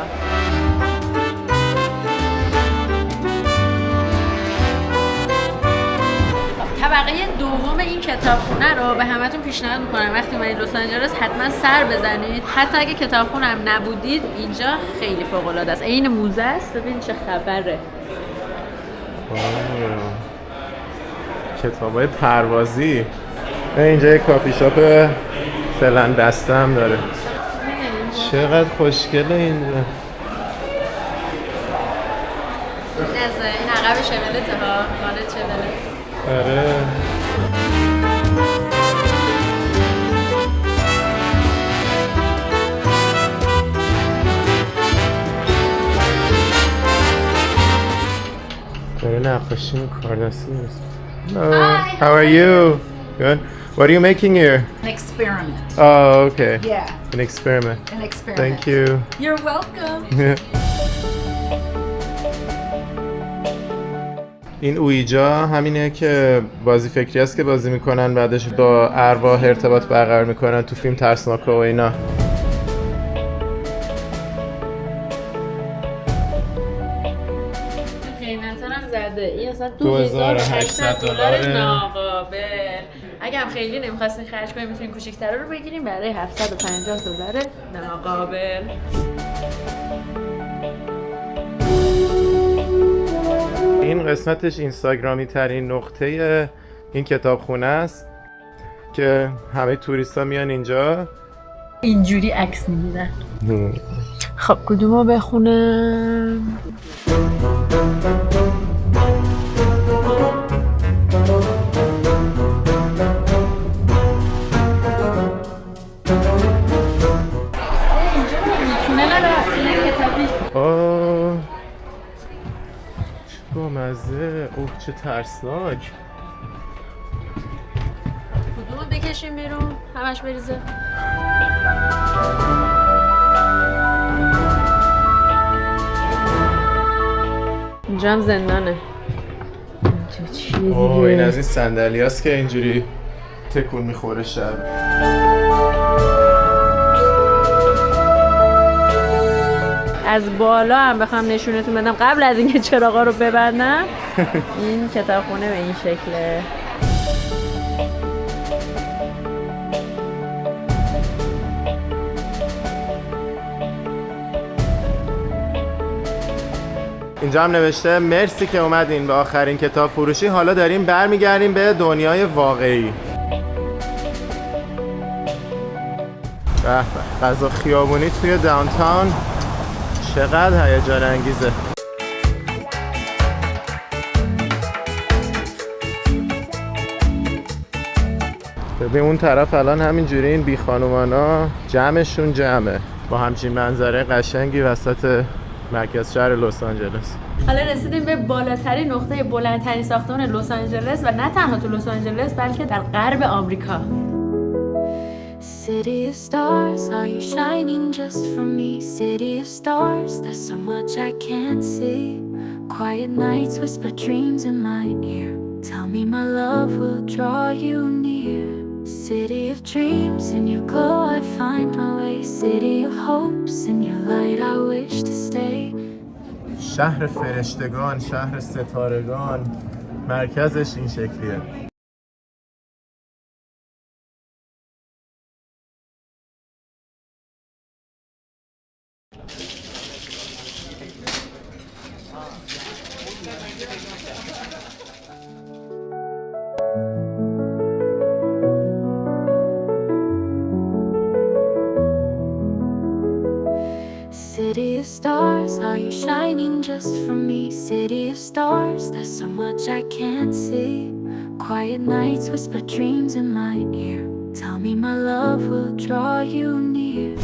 طبقه دوم این کتابخونه رو به همتون پیشنهاد میکنم وقتی اومدید لس آنجلس حتما سر بزنید. حتی اگه کتابخونه هم نبودید اینجا خیلی فوق العاده است. عین موزه است. ببین چه خبره. کتابای پروازی. اینجا یه کافی شاپ فعلا دسته هم داره. چقدر خوشگله اینجا. این عقب شملته ها. مال چمله. آره. داره نقاشی کار دستی نیست. Hi. How are you? Good. What are you making here? An experiment. Oh, okay. Yeah. An experiment. An experiment. Thank you. You're welcome. Yeah. این اویجا همینه که بازی فکری است که بازی میکنن، بعدش با ارواح ارتباط برقرار میکنن تو فیلم ترسناک و اینا. قیمتا هم زده. این اصلا $2800 ناقابل. اگه هم خیلی نمیخواستین خرج کنیم میتونین کوچیک‌تر رو بگیریم برای $750 ناقابل. این قسمتش اینستاگرامی ترین نقطه این کتابخونه است که همه توریستا میان اینجا اینجوری عکس میگیرن. خب کدومو بخونم؟ آه چه بامزه، اوه چه ترسناک. کدومو بکشیم بیرون؟ همش بریزه. اینجا هم زندانه. اوه این از این صندلی هست که اینجوری تکون میخوره شب. از بالا هم بخوام نشونتون بدم قبل از اینکه چراغا رو ببندم این کتابخونه به این شکله. اینجا هم نوشته مرسی که اومدین به آخرین کتاب فروشی، حالا داریم برمیگردیم به دنیای واقعی. به به، غذا خیابونی توی داونتاون چقدر هیجان انگیزه. ببین اون طرف الان همینجوری این بی خانومانا جمعشون جمعه با همچین منظره قشنگی وسط مرکز شهر لس آنجلس. حالا رسیدیم به بالاترین نقطه بلندترین ساختمان لس آنجلس و نه تنها تو لس آنجلس بلکه در غرب آمریکا. City of stars, are you shining just for me? City of stars, there's so much I can't see. Quiet nights whisper dreams in my ear. Tell me my love will draw you near. City of dreams, in your glow I find my way. City of hopes, in your light I wish to stay. شهر فرشتگان، شهر ستارگان، مرکزش این شکلیه. City of stars, are you shining just for me? City of stars, there's so much I can't see. Quiet nights whisper dreams in my ear. Tell me my love will draw you near.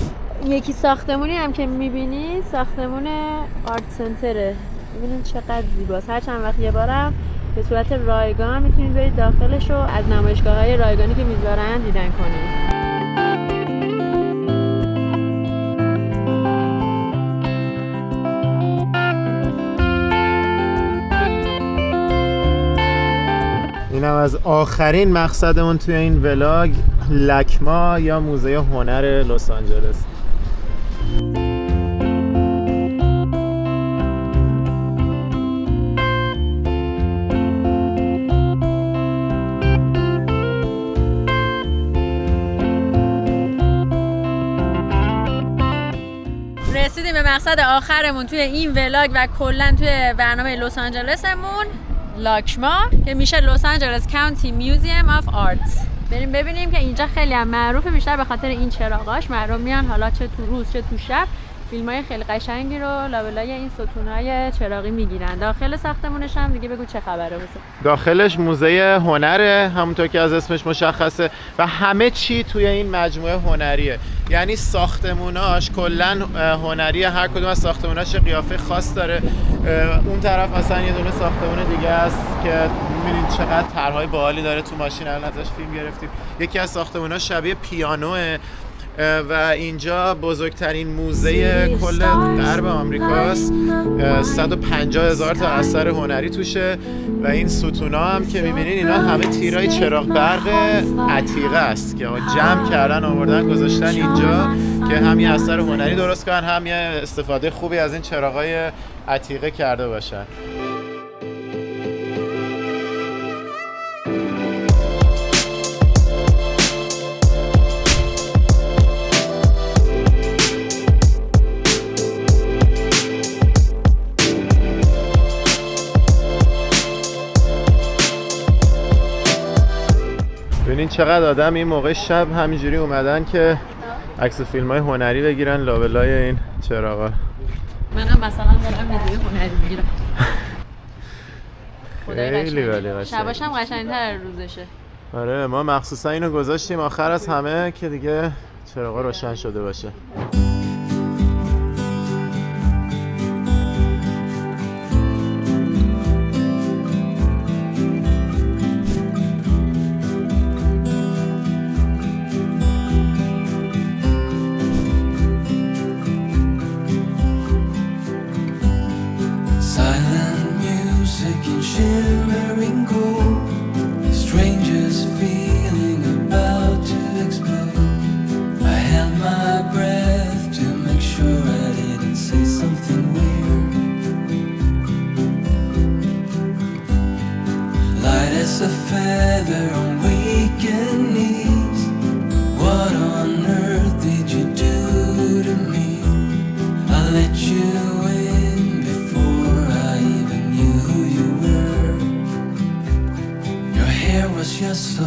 یکی ساختمونی هم که میبینی ساختمون آرت سنتره. ببینید چقدر زیباست. هر چند وقت یه بارم به صورت رایگان میتونید برید داخلش رو از نمایشگاه‌های رایگانی که میذارن دیدن کنید. اینم از آخرین مقصدمون توی این ولاگ، لکما یا موزه هنر لس آنجلس. رسیدیم به مقصد آخرمون توی این ولاگ و کلا توی برنامه لس آنجلسمون، لاکما که میشه لس آنجلس کانتی میوزیم آف آرتس. بریم ببینیم که اینجا خیلی هم معروفه، بیشتر به خاطر این چراغاش مردم میان، حالا چه تو روز چه تو شب فیلمای خیلی قشنگی رو لابلای این ستونهای چراغی میگیرن. داخل ساختمونش هم دیگه بگو چه خبره واسه. داخلش موزه هنره همونطور که از اسمش مشخصه و همه چی توی این مجموعه هنریه، یعنی ساختموناش کلا هنریه، هر کدوم از ساختموناش قیافه خاص داره. اون طرف مثلا یه دونه ساختمون دیگه است که می‌بینید چقدر طرح‌های باحالی داره، تو ماشین الان ازش فیلم گرفتیم. یکی از ساختموناش شبیه پیانوه و اینجا بزرگترین موزه کل غرب آمریکاست. 150,000 تا اثر هنری توشه و این ستونا هم که میبینین اینا همه تیرای چراغ برق عتیقه است که جمع کردن آوردن گذاشتن اینجا که هم یه اثر هنری درست کنن هم یه استفاده خوبی از این چراغای عتیقه کرده باشن. ببینین چقدر آدم این موقع شب همینجوری اومدن که عکس فیلم‌های هنری بگیرن لابلای این چراغا. منم مثلا دارم ویدیو هنری میگیرم. خیلی ولی قشنگ. شباش هم قشنگ‌تر روزشه. آره ما مخصوصا اینو گذاشتیم آخر از همه که دیگه چراغا روشن شده باشه. Shimmering gold, the strangest feeling about to explode. I held my breath to make sure I didn't say something weird. Light as a feather on weekend knees. What on earth did you do to me? I let you in before I even knew who you were. Your hair was just so